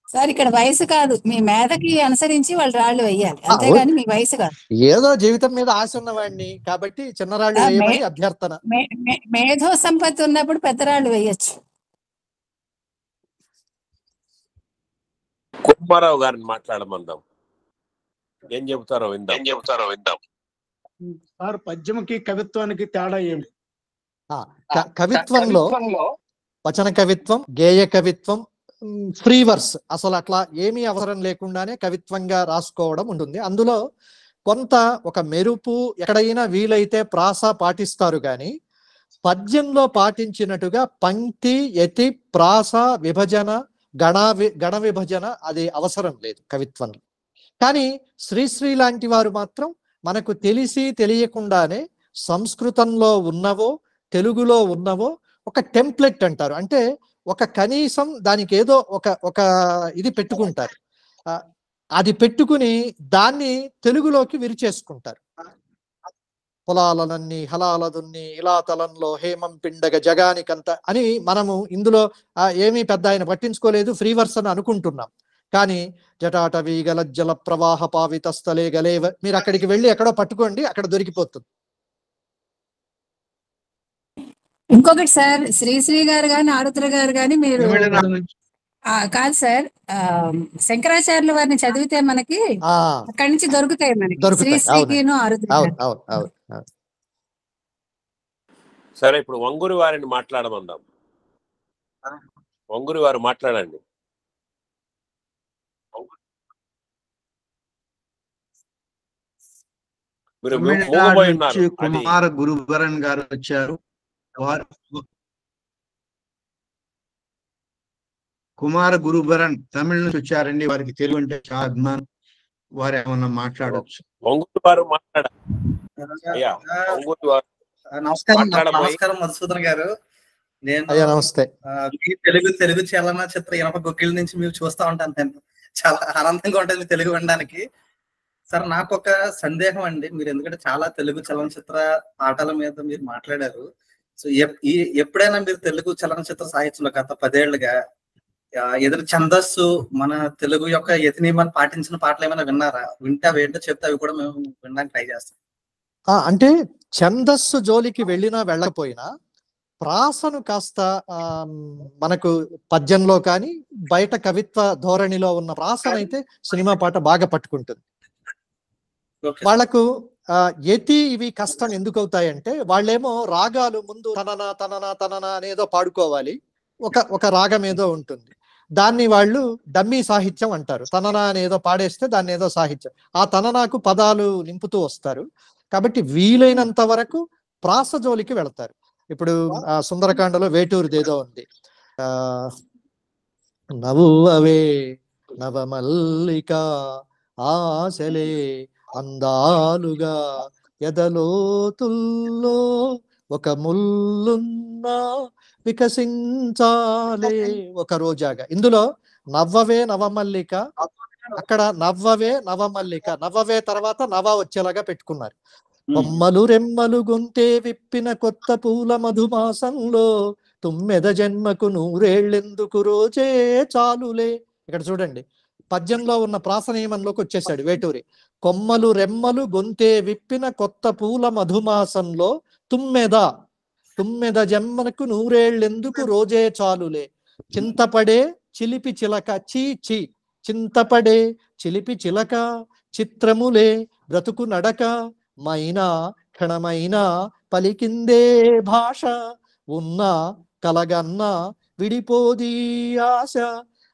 C: సార్ ఇక్కడ వయసు కాదు, మీ మేధకి అనుసరించి వాళ్ళు రాళ్ళు వేయాలి, అంతేగాని మీ వయసు కాదు.
G: ఏదో జీవితం మీద ఆశ ఉన్నవాడిని కాబట్టి చిన్న రాళ్ళు వేయమని అభ్యర్థన.
C: మేధో సంపత్తి ఉన్నప్పుడు పెద్ద రాళ్ళు వేయచ్చు.
E: కుమారావు గారిని మాట్లాడమందాం, ఏం చెబుతారో విందాం.
I: సార్ పద్యముకి కవిత్వానికి తేడా ఏమి?
G: కవిత్వంలో వచన కవిత్వం, గేయ కవిత్వం, ఫ్రీ వర్స్ అసలు అట్లా ఏమీ అవసరం లేకుండానే కవిత్వంగా రాసుకోవడం ఉంటుంది. అందులో కొంత ఒక మెరుపు ఎక్కడైనా వీలైతే ప్రాస పాటిస్తారు కానీ పద్యంలో పాటించినట్టుగా పంక్తి యతి ప్రాస విభజన గణ విభజన అది అవసరం లేదు కవిత్వంలో. కానీ శ్రీశ్రీ లాంటి వారు మాత్రం మనకు తెలిసి తెలియకుండానే సంస్కృతంలో ఉన్నవో తెలుగులో ఉన్నవో ఒక టెంప్లెట్ అంటారు, అంటే ఒక కనీసం దానికి ఏదో ఒక ఇది పెట్టుకుంటారు. అది పెట్టుకుని దాన్ని తెలుగులోకి విరిచేసుకుంటారు. పొలాలనన్ని హలాలదున్ని ఇలా తలంలో హేమం పిండగ జగానికంత అని మనము ఇందులో ఏమీ పెద్ద ఆయన పట్టించుకోలేదు, ఫ్రీ వర్స్ అని అనుకుంటున్నాం. కానీ జటాటవీ గలజ్జల ప్రవాహ పావిత స్థలే గలేవ మీరు అక్కడికి వెళ్ళి ఎక్కడో పట్టుకోండి, అక్కడ దొరికిపోతుంది.
C: ఇంకొకటి సార్, శ్రీశ్రీ గారు కానీ ఆరుద్ర గారు కానీ మీరు కాదు సార్, శంకరాచార్యుల వారిని చదివితే మనకి అక్కడి నుంచి దొరుకుతాయి మనకి శ్రీశ్రీకిను ఆరుద్ర.
E: సరే, ఇప్పుడు వంగూరి వారిని మాట్లాడమందాం. వంగూరి వారు మాట్లాడండి.
B: కుమార గురుబరన్ గారు వచ్చారు. కుమార గురుబరన్ తమిళ నుంచి వచ్చారండి. వారికి తెలుగు అంటే చాలా అభిమానం. వారు ఏమన్నా మాట్లాడవచ్చు.
J: నమస్కారం మధుసూదన్ గారు. నేను
G: నమస్తే.
J: తెలుగు చలనచిత్ర ఇనప గుగ్గిళ్ళ నుంచి మీరు చూస్తా ఉంటాను. నేను చాలా ఆనందంగా ఉంటుంది తెలుగు వినడానికి. సార్ నాకు ఒక సందేహం అండి, మీరు ఎందుకంటే చాలా తెలుగు చలనచిత్ర పాటల మీద మీరు మాట్లాడారు. సో ఎప్పుడైనా మీరు తెలుగు చలనచిత్ర సాహిత్యంలో గత 10 ఏళ్లుగా ఏదైనా ఛందస్సు మన తెలుగు యొక్క యతి నియమాన్ని పాటించిన పాటలు ఏమైనా విన్నారా? వింటే అవి ఏంటో చెప్తే అవి కూడా మేము వినడానికి ట్రై చేస్తాం.
G: అంటే ఛందస్సు జోలికి వెళ్ళినా వెళ్ళకపోయినా ప్రాసను కాస్త మనకు పద్యంలో కానీ బయట కవిత్వ ధోరణిలో ఉన్న ప్రాసనైతే సినిమా పాట బాగా పట్టుకుంటుంది. వాళ్లకు యతి ఇవి కష్టం ఎందుకు అవుతాయంటే వాళ్ళేమో రాగాలు ముందు తననా తననా తననా అనేదో పాడుకోవాలి, ఒక రాగం ఏదో ఉంటుంది, దాన్ని వాళ్ళు డమ్మీ సాహిత్యం అంటారు. తననా అనేదో పాడేస్తే దాన్ని ఏదో సాహిత్యం, ఆ తననాకు పదాలు నింపుతూ వస్తారు. కాబట్టి వీలైనంత వరకు ప్రాస జోలికి వెళతారు. ఇప్పుడు సుందరకాండలో వేటూరుదేదో ఉంది, నవ్వవే నవమల్లిక ఆశలే అందాలుగా ఎదలోతుల్లో ఒక ముల్లున్నా వికసించాలే ఒక రోజాగా. ఇందులో నవ్వవే నవమల్లిక, అక్కడ నవ్వవే నవమల్లిక, నవ్వవే తర్వాత నవ వచ్చేలాగా పెట్టుకున్నారు. కొమ్మలు రెమ్మలు గొంతే విప్పిన కొత్త పూల మధుమాసంలో తుమ్మెద జన్మకు 100 ఏళ్ళెందుకు రోజే చాలులే. ఇక్కడ చూడండి, పద్యంలో ఉన్న ప్రాస నియమంలోకి వచ్చేసాడు వేటూరి. కొమ్మలు రెమ్మలు గొంతే విప్పిన కొత్త పూల మధుమాసంలో తుమ్మెద జన్మకు 100 ఏళ్ళెందుకు రోజే చాలులే. చింతపడే చిలిపి చిలక చీ చింతపడే చిలిపి చిలక చిత్రములే బ్రతుకు నడక మైనా క్షణమైనా పలికిందే భాష ఉన్న కలగన్న విడిపోదీ ఆశ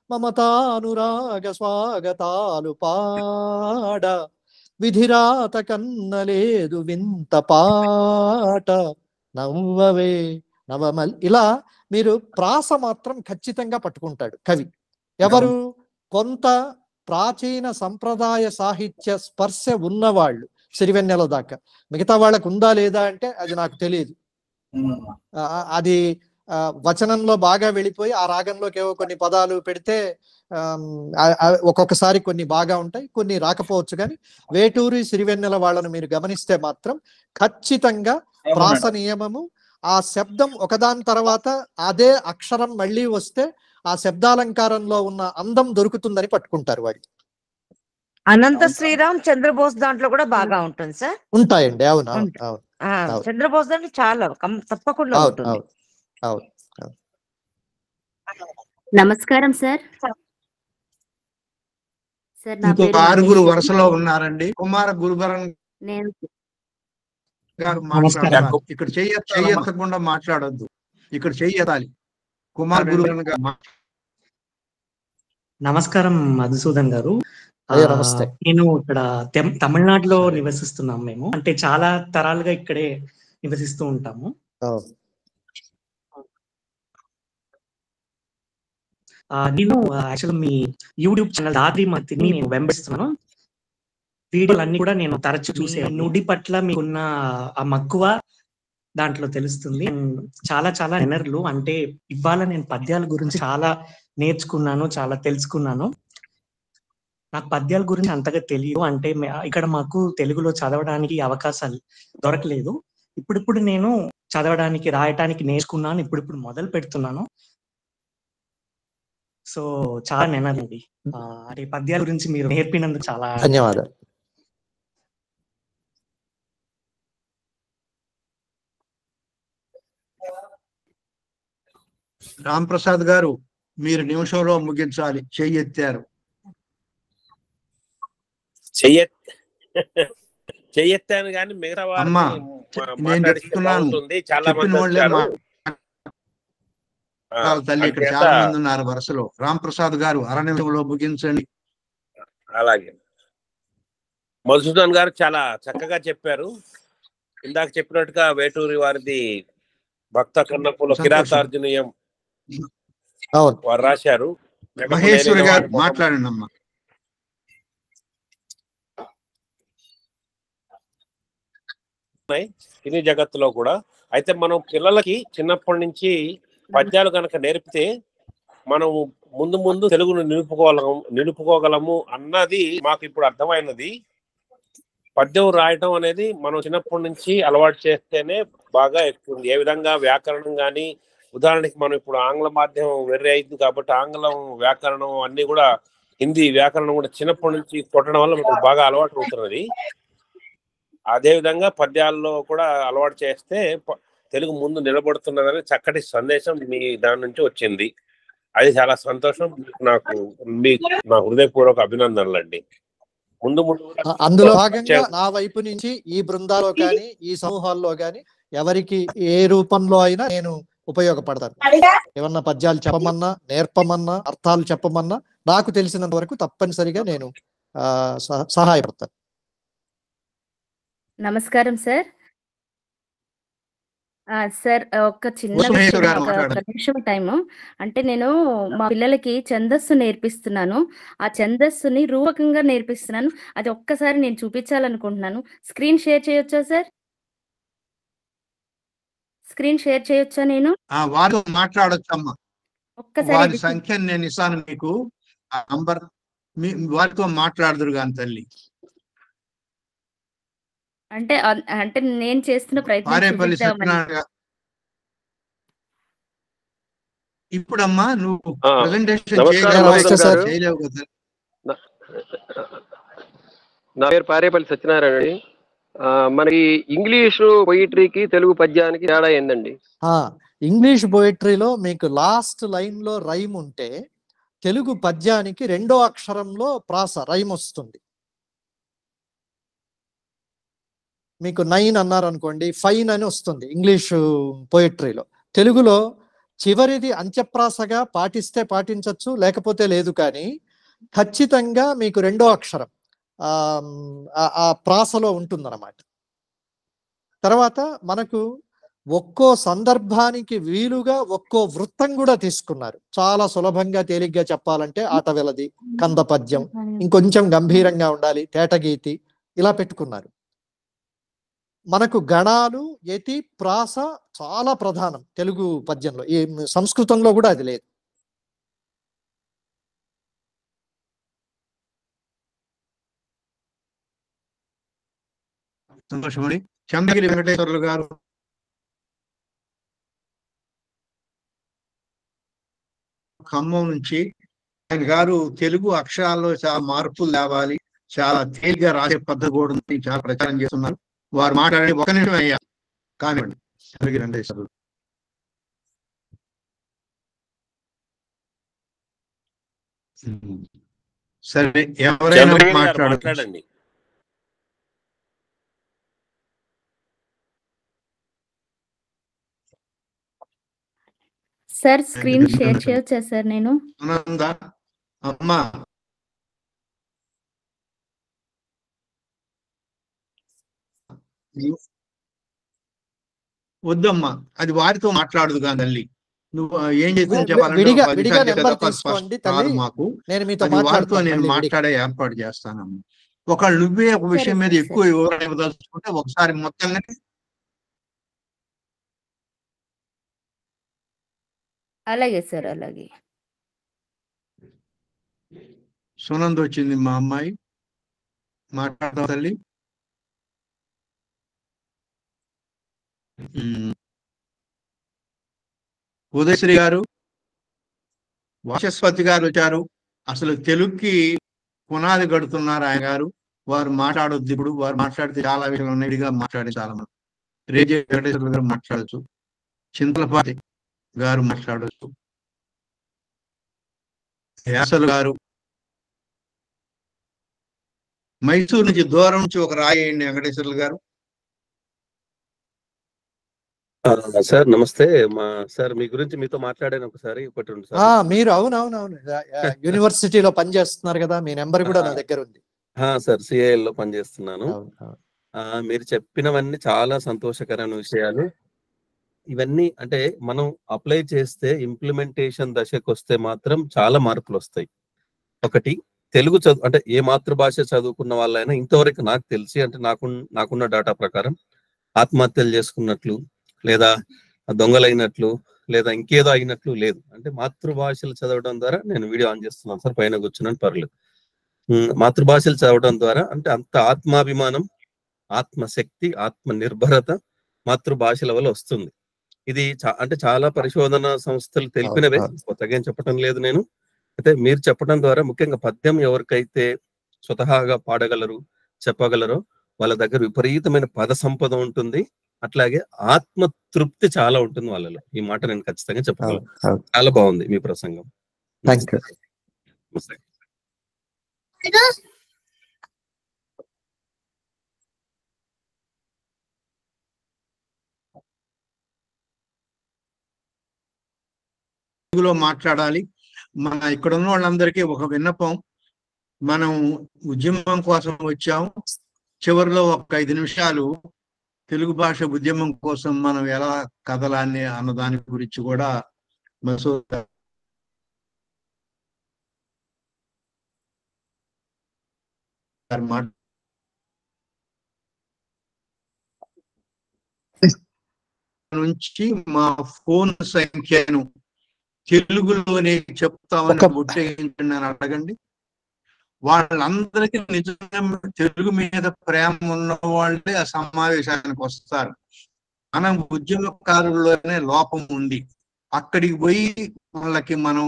G: మమతానురాగ స్వాగతాలు పాడ విధిరాత కన్నలేదు వింత పాట నవ్వవే నవమల్. ఇలా మీరు ప్రాస మాత్రం ఖచ్చితంగా పట్టుకుంటాడు కవి. ఎవరు? కొంత ప్రాచీన సంప్రదాయ సాహిత్య స్పర్శ ఉన్నవాళ్ళు సిరివెన్నెల దాకా. మిగతా వాళ్ళకు ఉందా లేదా అంటే అది నాకు తెలియదు. అది వచనంలో బాగా వెళ్ళిపోయి ఆ రాగంలోకి ఏవో కొన్ని పదాలు పెడితే ఒక్కొక్కసారి కొన్ని బాగా ఉంటాయి, కొన్ని రాకపోవచ్చు. కానీ వేటూరి సిరివెన్నెల వాళ్ళను మీరు గమనిస్తే మాత్రం ఖచ్చితంగా ప్రాస నియమము, ఆ శబ్దం ఒకదాని తర్వాత అదే అక్షరం మళ్ళీ వస్తే ఆ శబ్దాలంకారంలో ఉన్న అందం దొరుకుతుందని పట్టుకుంటారు వాళ్ళు.
K: అనంత శ్రీరామ్, చంద్రబోస్ దాంట్లో కూడా బాగా ఉంటుంది సార్.
G: ఉంటాయండి. అవును అవును అవును.
K: చంద్రబోస్ దాంట్లో చాలా తప్పకుండా ఉంటుంది.
G: అవును.
L: నమస్కారం సార్. సార్ నా
B: ఇంకొక
L: పేరు
B: 6 వరుసలో ఉన్నారండి. కుమార గురుబరన్
L: నేను
B: గారు మాట్లాడారు. ఇక్కడ చెయ్యెత్తకుండా మాట్లాడొద్దు, ఇక్కడ చెయ్యెత్తాలి. కుమార్ గురుబరన్ గారు.
M: నమస్కారం మధుసూదన్ గారు.
G: నమస్తే.
M: నేను ఇక్కడ తమిళనాడులో నివసిస్తున్నాం మేము. అంటే చాలా తరాలుగా ఇక్కడే నివసిస్తూ ఉంటాము. నేను యాక్చువల్గా మీ యూట్యూబ్ ఛానల్ దాద్రి మతిని నేను వెంబడిస్తున్నాను. వీడియోలు అన్ని కూడా నేను తరచు చూసే నుడి పట్ల మీకున్న ఆ మక్కువ దాంట్లో తెలుస్తుంది. చాలా చాలా ఎనర్లు అంటే ఇవాళ నేను పద్యాల గురించి చాలా నేర్చుకున్నాను, చాలా తెలుసుకున్నాను. నాకు పద్యాల గురించి అంతగా తెలియదు. అంటే ఇక్కడ మాకు తెలుగులో చదవడానికి అవకాశాలు దొరకలేదు. ఇప్పుడిప్పుడు నేను చదవడానికి, రాయటానికి నేర్చుకున్నాను. ఇప్పుడు మొదలు పెడుతున్నాను. సో చాలా నెనండి. అంటే పద్యాల గురించి మీరు నేర్పినందుకు చాలా
G: ధన్యవాదాలు.
B: రామ్ ప్రసాద్ గారు, మీరు నిమిషంలో ముగించాలి. చెయ్యెత్తారు.
E: చెయ్యెత్తాను కానీ మిగతా
B: నేను చెప్తున్నాను, చెప్పిన వాళ్ళే తల్లి. ఇక్కడ చాలా మంది ఉన్నారు వరుసలో. రామ్ ప్రసాద్ గారు 1/2 నిమిషంలో ముగించండి.
E: అలాగే. మధుసూదన్ గారు చాలా చక్కగా చెప్పారు. ఇందాక చెప్పినట్టుగా వేటూరి వారిది భక్త కన్నప్పుల కిరాతార్జునీయం వారు రాశారు.
B: మహేశ్వరి గారు మాట్లాడండి అమ్మా.
E: సినీ జగత్తులో కూడా. అయితే మనం పిల్లలకి చిన్నప్పటి నుంచి పద్యాలు కనుక నేర్పితే మనం ముందు ముందు తెలుగును నిలుపుకోగలము అన్నది మాకు ఇప్పుడు అర్థమైనది. పద్యం రాయటం అనేది మనం చిన్నప్పటి నుంచి అలవాటు చేస్తేనే బాగా ఎక్కువ. ఏ విధంగా వ్యాకరణం కానీ, ఉదాహరణకి మనం ఇప్పుడు ఆంగ్ల మాధ్యమం వెర్రి అయింది కాబట్టి ఆంగ్లం వ్యాకరణం అన్ని కూడా, హిందీ వ్యాకరణం కూడా చిన్నప్పటి నుంచి కొట్టడం వల్ల మనకు బాగా అలవాటు అవుతున్నది. అదేవిధంగా పద్యాల్లో కూడా అలవాటు చేస్తే తెలుగు ముందు నిలబడుతున్నదని చక్కటి సందేశం మీ దాని నుంచి వచ్చింది. అది చాలా సంతోషం. నాకు నా హృదయపూర్వక అభినందనలు అండి. ముందు
G: అందులో భాగంగా నా వైపు నుంచి ఈ బృందాల్లో కానీ, ఈ సమూహాల్లో కానీ ఎవరికి ఏ రూపంలో అయినా నేను ఉపయోగపడతాను. ఏమన్నా పద్యాలు చెప్పమన్నా, నేర్పమన్నా, అర్థాలు చెప్పమన్నా నాకు తెలిసినంత వరకు తప్పనిసరిగా నేను సహాయపడతాను.
L: నమస్కారం సార్. సార్ ఒక చిన్న నిమిషం టైము. అంటే నేను మా పిల్లలకి ఛందస్సు నేర్పిస్తున్నాను. ఆ ఛందస్సుని రూపకంగా నేర్పిస్తున్నాను. అది ఒక్కసారి నేను చూపించాలనుకుంటున్నాను. స్క్రీన్ షేర్ చేయొచ్చా సార్? స్క్రీన్ షేర్ చేయొచ్చా? నేను
B: వారితో మాట్లాడొచ్చమ్మా.
L: ఒక్కసారి
B: వారి సంఖ్యను నేను ఇస్తాను మీకు. ఆ నంబర్ వారితో మాట్లాడదురు కానీ తల్లి.
L: అంటే అంటే నేను చేస్తున్న ప్రయత్నం.
B: ఇప్పుడమ్మా నువ్వు ప్రెజెంటేషన్ చేయలేవు కదా.
N: నా పేరు పారేపల్లి సత్యనారాయణ అండి. మనకి ఇంగ్లీషు పొయిటరీకి తెలుగు పద్యానికి తేడా ఏందండి?
G: ఇంగ్లీష్ పొయిటరీలో మీకు లాస్ట్ లైన్ లో రైమ్ ఉంటే తెలుగు పద్యానికి 2వ అక్షరంలో ప్రాస రైమ్ వస్తుంది. మీకు 9 అన్నారు అనుకోండి, 5 అని వస్తుంది ఇంగ్లీషు పొయిటరీలో. తెలుగులో చివరిది అంత్యప్రాసగా పాటిస్తే పాటించవచ్చు, లేకపోతే లేదు. కానీ ఖచ్చితంగా మీకు 2వ అక్షరం ఆ ప్రాసలో ఉంటుందన్నమాట. తర్వాత మనకు ఒక్కో సందర్భానికి వీలుగా ఒక్కో వృత్తం కూడా తీసుకున్నారు. చాలా సులభంగా తేలిగ్గా చెప్పాలంటే ఆటవెలది, కంద పద్యం, ఇంకొంచెం గంభీరంగా ఉండాలి తేటగీతి, ఇలా పెట్టుకున్నారు. మనకు గణాలు, యతి, ప్రాస చాలా ప్రధానం తెలుగు పద్యంలో. ఈ సంస్కృతంలో కూడా అది లేదు.
B: సంతోషమని చంద్రగిరి వెంకటేశ్వర్లు గారు ఖమ్మం నుంచి, ఆయన గారు తెలుగు అక్షరాల్లో చాలా మార్పులు తేవాలి, చాలా తేలిగ్గా రాసే పద్ధతి కూడా ఉంది, చాలా ప్రచారం చేస్తున్నారు. వారు మాట్లాడే ఒక నిమిషం అయ్యా కానివ్వండి. చంద్రగిరి వెంకటేశ్వర్లు. సరే, ఎవరైనా
E: మాట్లాడండి.
L: సార్ స్క్రీన్ షేర్ చేయొచ్చా సార్? నేను
B: అమ్మా వద్దమ్మా, అది వారితో మాట్లాడదు కానీ తల్లి. నువ్వు ఏం చేసి చెప్పాలంటే మాకు వారితో నేను మాట్లాడే ఏర్పాటు చేస్తానమ్మా. ఒకళ్ళు నువ్వే ఒక విషయం మీద ఎక్కువ వివరణ ఇవ్వదలుచుకుంటే ఒకసారి మొత్తంగా
L: అలాగే సార్. అలాగే.
B: సునంద్ వచ్చింది మా అమ్మాయి, మాట్లాడతాం తల్లి. ఉదయశ్రీ గారు, వాచస్పతి గారు వచ్చారు. అసలు తెలుగుకి పునాది కడుతున్నారు ఆయన గారు. వారు మాట్లాడొద్దు ఇప్పుడు, వారు మాట్లాడితే చాలా విషయాలు ఉన్నాయిగా మాట్లాడే చాలా మంది. రేజే వెంకటేశ్వర గారు మాట్లాడచ్చు, చింతలపాటి గారు మాట్లాడచ్చు, వ్యాసలు గారు, మైసూరు నుంచి దూరం నుంచి ఒక రాయండి వెంకటేశ్వర్లు గారు.
O: సార్ నమస్తే. సార్ మీ గురించి మీతో మాట్లాడాను ఒకసారి, ఒకటి రెండు సార్.
G: మీరు అవునవునవును యూనివర్సిటీలో పనిచేస్తున్నారు కదా, మీ నెంబర్ కూడా నా దగ్గర ఉంది.
O: సార్ సిఐఎల్ లో పనిచేస్తున్నాను. మీరు చెప్పినవన్నీ చాలా సంతోషకరమైన విషయాలు. ఇవన్నీ అంటే మనం అప్లై చేస్తే ఇంప్లిమెంటేషన్ దశకు వస్తే మాత్రం చాలా మార్పులు వస్తాయి. ఒకటి, తెలుగు అంటే ఏ మాతృభాష చదువుకున్న వాళ్ళైనా ఇంతవరకు నాకు తెలిసి, అంటే నాకున్న డేటా ప్రకారం ఆత్మహత్యలు చేసుకున్నట్లు, లేదా దొంగలైనట్లు, లేదా ఇంకేదో అయినట్లు లేదు. అంటే మాతృభాషలు చదవడం ద్వారా, నేను వీడియో ఆన్ చేస్తున్నాను సార్, పైన కూర్చున్నాను పర్లేదు. మాతృభాషలు చదవడం ద్వారా అంటే అంత ఆత్మాభిమానం, ఆత్మశక్తి, ఆత్మ నిర్భరత మాతృభాషల వల్ల వస్తుంది. ఇది అంటే చాలా పరిశోధన సంస్థలు తెలిపినవే, కొత్తగా చెప్పడం లేదు నేను. అయితే మీరు చెప్పడం ద్వారా ముఖ్యంగా పద్యం ఎవరికైతే స్వతహాగా పాడగలరు, చెప్పగలరో వాళ్ళ దగ్గర విపరీతమైన పద సంపద ఉంటుంది. అట్లాగే ఆత్మ తృప్తి చాలా ఉంటుంది వాళ్ళలో. ఈ మాట నేను ఖచ్చితంగా చెప్పగలను. చాలా బాగుంది మీ ప్రసంగం.
B: తెలుగులో మాట్లాడాలి. మన ఇక్కడ ఉన్న వాళ్ళందరికీ ఒక విన్నపం, మనం ఉద్యమం కోసం వచ్చాం. చివరిలో ఒక 5 నిమిషాలు తెలుగు భాష ఉద్యమం కోసం మనం ఎలా కదలాన్ని అన్న దాని గురించి కూడా మసూద్ నుంచి మా ఫోన్ సంఖ్యను తెలుగులోనే చెప్తామని గుర్తించండి అని అడగండి. వాళ్ళందరికీ నిజంగా తెలుగు మీద ప్రేమ ఉన్న వాళ్ళే ఆ సమావేశానికి వస్తారు. మనం ఉద్యమకారుల్లోనే లోపం ఉంది. అక్కడికి పోయి వాళ్ళకి మనం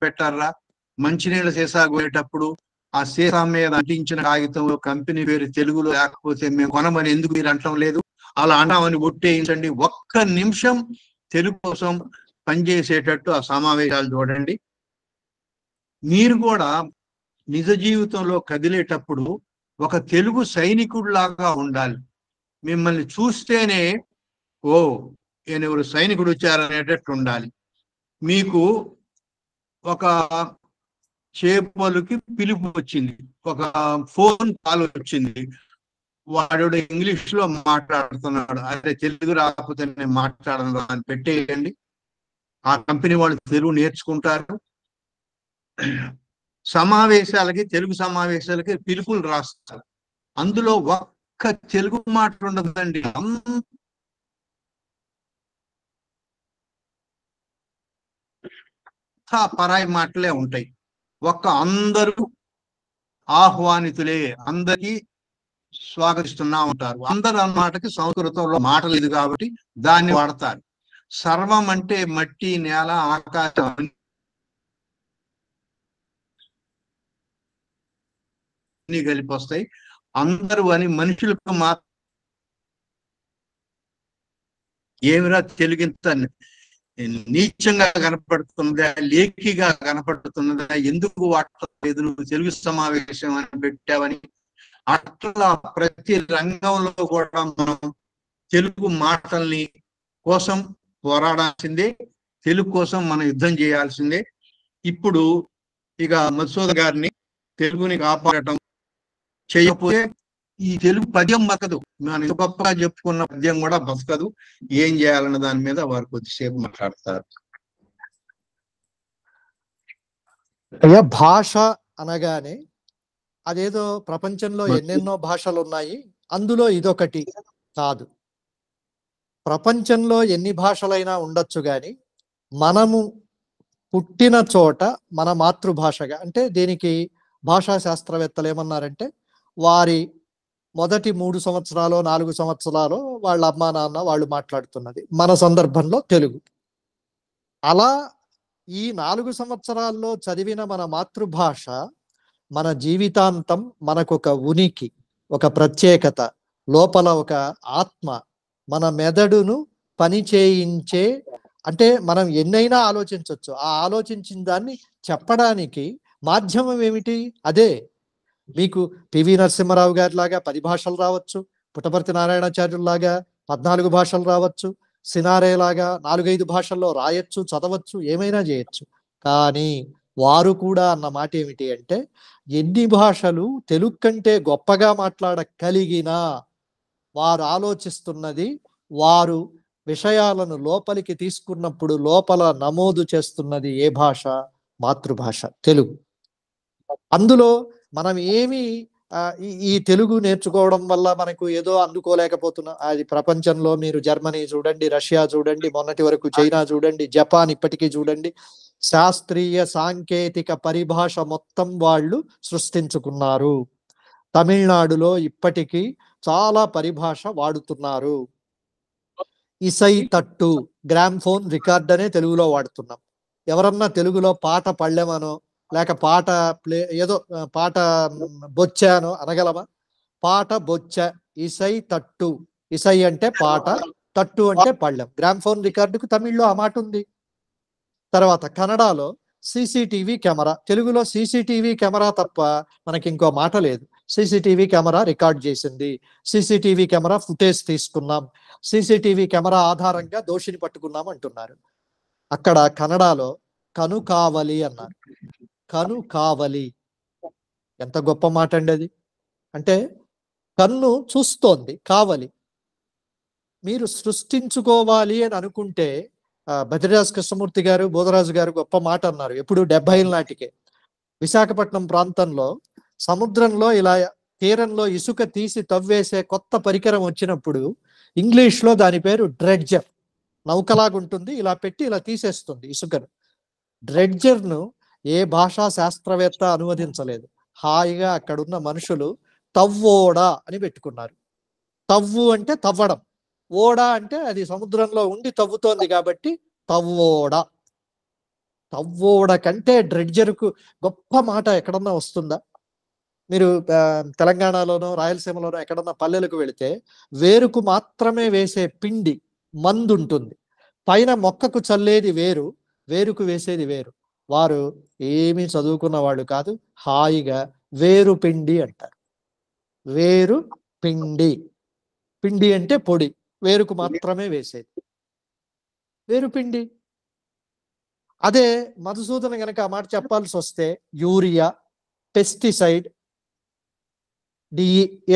B: పెట్టారా, మంచినీళ్ళ సీసా పోయేటప్పుడు ఆ సీసా మీద అంటించిన కాగితంలో కంపెనీ పేరు తెలుగులో లేకపోతే మేము కొనమని ఎందుకు మీరు అంటం లేదు, అలా అంటామని ఒట్టేయించండి. ఒక్క నిమిషం తెలుగు కోసం పనిచేసేటట్టు ఆ సమావేశాలు చూడండి. మీరు కూడా నిజ జీవితంలో కదిలేటప్పుడు ఒక తెలుగు సైనికుడిలాగా ఉండాలి. మిమ్మల్ని చూస్తేనే ఓ ఎవరు సైనికుడు వచ్చారనేటట్టు ఉండాలి. మీకు ఒక చేపలకి పిలుపు వచ్చింది, ఒక ఫోన్ కాల్ వచ్చింది, వాడు ఇంగ్లీష్ లో మాట్లాడుతున్నాడు, అదే తెలుగు రాకపోతే నేను మాట్లాడను అని పెట్టేయండి. ఆ కంపెనీ వాళ్ళు తెలుగు నేర్చుకుంటారు. సమావేశాలకి, తెలుగు సమావేశాలకి పిలుపులు రాస్తారు. అందులో ఒక్క తెలుగు మాట ఉండదండి. అంతా పరాయి మాటలే ఉంటాయి. అందరూ ఆహ్వానితులే, అందరికీ స్వాగతిస్తున్నా ఉంటారు. అందరు అన్నమాటకి సంస్కృతంలో మాట లేదు కాబట్టి దాన్ని వాడతారు. సర్వం అంటే మట్టి, నేల, ఆకాశం అన్ని కలిపి వస్తాయి. అందరూ అని మనుషులకు మాత్రం ఏమిరా తెలుగింత నీచంగా కనపడుతున్నదా, లేఖిగా కనపడుతున్నదా, ఎందుకు వాడలేదు, నువ్వు తెలుగు సమావేశం అని పెట్టావని అట్లా ప్రతి రంగంలో కూడా మనం తెలుగు మాటల్ని కోసం పోరాడాల్సిందే, తెలుగు కోసం మనం యుద్ధం చేయాల్సిందే. ఇప్పుడు ఇక మధుసూదన్ గారిని తెలుగుని కాపాడటం చేయకపోతే ఈ తెలుగు పద్యం బతకదు. మనం గొప్పగా చెప్పుకున్న పద్యం కూడా బతకదు. ఏం చేయాలన్న దాని మీద వారు కొద్దిసేపు మాట్లాడతారు.
G: అయ్యా, భాష అనగానే అదేదో ప్రపంచంలో ఎన్నెన్నో భాషలు ఉన్నాయి, అందులో ఇదొకటి కాదు. ప్రపంచంలో ఎన్ని భాషలైనా ఉండొచ్చు, కానీ మనము పుట్టిన చోట మన మాతృభాషగా, అంటే దీనికి భాషా శాస్త్రవేత్తలు ఏమన్నారంటే, వారి మొదటి 3 సంవత్సరాలు 4 సంవత్సరాలు వాళ్ళ అమ్మా నాన్న వాళ్ళు మాట్లాడుతున్నది, మన సందర్భంలో తెలుగు. అలా ఈ 4 సంవత్సరాల్లో చదివిన మన మాతృభాష మన జీవితాంతం మనకొక ఉనికి, ఒక ప్రత్యేకత, లోపల ఒక ఆత్మ, మన మెదడును పని చేయించే, అంటే మనం ఎన్నైనా ఆలోచించవచ్చు. ఆ ఆలోచించిన దాన్ని చెప్పడానికి మాధ్యమం ఏమిటి? అదే. మీకు పివి నరసింహారావు గారి లాగా 10 భాషలు రావచ్చు, పుట్టపర్తి నారాయణాచార్యుల్లాగా 14 భాషలు రావచ్చు, సినారే లాగా 4-5 భాషల్లో రాయొచ్చు, చదవచ్చు, ఏమైనా చేయొచ్చు. కానీ వారు కూడా అన్న మాట ఏమిటి అంటే, ఎన్ని భాషలు తెలుగు కంటే గొప్పగా మాట్లాడగలిగినా వారు ఆలోచిస్తున్నది, వారు విషయాలను లోపలికి తీసుకున్నప్పుడు లోపల నమోదు చేస్తున్నది ఏ భాష? మాతృభాష తెలుగు. అందులో మనం ఏమి ఈ తెలుగు నేర్చుకోవడం వల్ల మనకు ఏదో అందుకోలేకపోతున్నాం. అది ప్రపంచంలో మీరు జర్మనీ చూడండి, రష్యా చూడండి, మొన్నటి వరకు చైనా చూడండి, జపాన్ ఇప్పటికీ చూడండి, శాస్త్రీయ సాంకేతిక పరిభాష మొత్తం వాళ్ళు సృష్టించుకున్నారు. తమిళనాడులో ఇప్పటికీ చాలా పరిభాష వాడుతున్నారు. ఇసై తట్టు, గ్రామ్ఫోన్ రికార్డ్ అనే తెలుగులో వాడుతున్నాం. ఎవరన్నా తెలుగులో పాట పళ్ళెమనో లేక పాట ఏదో పాట బొచ్చానో అనగలమా? పాట బొచ్చ, ఇసై తట్టు. ఇసై అంటే పాట, తట్టు అంటే పళ్ళెం. గ్రామ్ఫోన్ రికార్డుకు తమిళ్లో ఆ మాట ఉంది. తర్వాత కన్నడలో సీసీటీవీ కెమెరా, తెలుగులో సీసీటీవీ కెమెరా తప్ప మనకి ఇంకో మాట లేదు. సీసీటీవీ కెమెరా రికార్డ్ చేసింది, సీసీటీవీ కెమెరా ఫుటేజ్ తీసుకున్నాం, సీసీటీవీ కెమెరా ఆధారంగా దోషిని పట్టుకున్నాం అంటున్నారు. అక్కడ కన్నడలో కను కావలి అన్నారు. కను కావలి ఎంత గొప్ప మాట అండి అది. అంటే కన్ను చూస్తోంది, కావలి. మీరు సృష్టించుకోవాలి అని అనుకుంటే బద్రిరాజు కృష్ణమూర్తి గారు, బోధరాజు గారు గొప్ప మాట అన్నారు ఎప్పుడు 70ల నాటికే. విశాఖపట్నం ప్రాంతంలో సముద్రంలో ఇలా తీరంలో ఇసుక తీసి తవ్వేసే కొత్త పరికరం వచ్చినప్పుడు ఇంగ్లీష్లో దాని పేరు డ్రెడ్జర్. నౌకలాగుంటుంది, ఇలా పెట్టి ఇలా తీసేస్తుంది ఇసుకను. డ్రెడ్జర్ను ఏ భాషా శాస్త్రవేత్త అనువదించలేదు. హాయిగా అక్కడున్న మనుషులు తవ్వోడా అని పెట్టుకున్నారు. తవ్వు అంటే తవ్వడం, ఓడా అంటే అది సముద్రంలో ఉండి తవ్వుతోంది కాబట్టి తవ్వోడా. తవ్వోడ కంటే డ్రెడ్జర్కు గొప్ప మాట ఎక్కడన్నా వస్తుందా? మీరు తెలంగాణలోనో రాయలసీమలోనో ఎక్కడన్నా పల్లెలకు వెళితే వేరుకు మాత్రమే వేసే పిండి మందు ఉంటుంది, పైన మొక్కకు చల్లేది వేరు, వేరుకు వేసేది వేరు. వారు ఏమీ చదువుకున్న వాళ్ళు కాదు, హాయిగా వేరు పిండి అంటారు. వేరు పిండి, పిండి అంటే పొడి, వేరుకు మాత్రమే వేసేది వేరు పిండి. అదే మధుసూదన గనక ఆ మాట చెప్పాల్సి వస్తే యూరియా, పెస్టిసైడ్,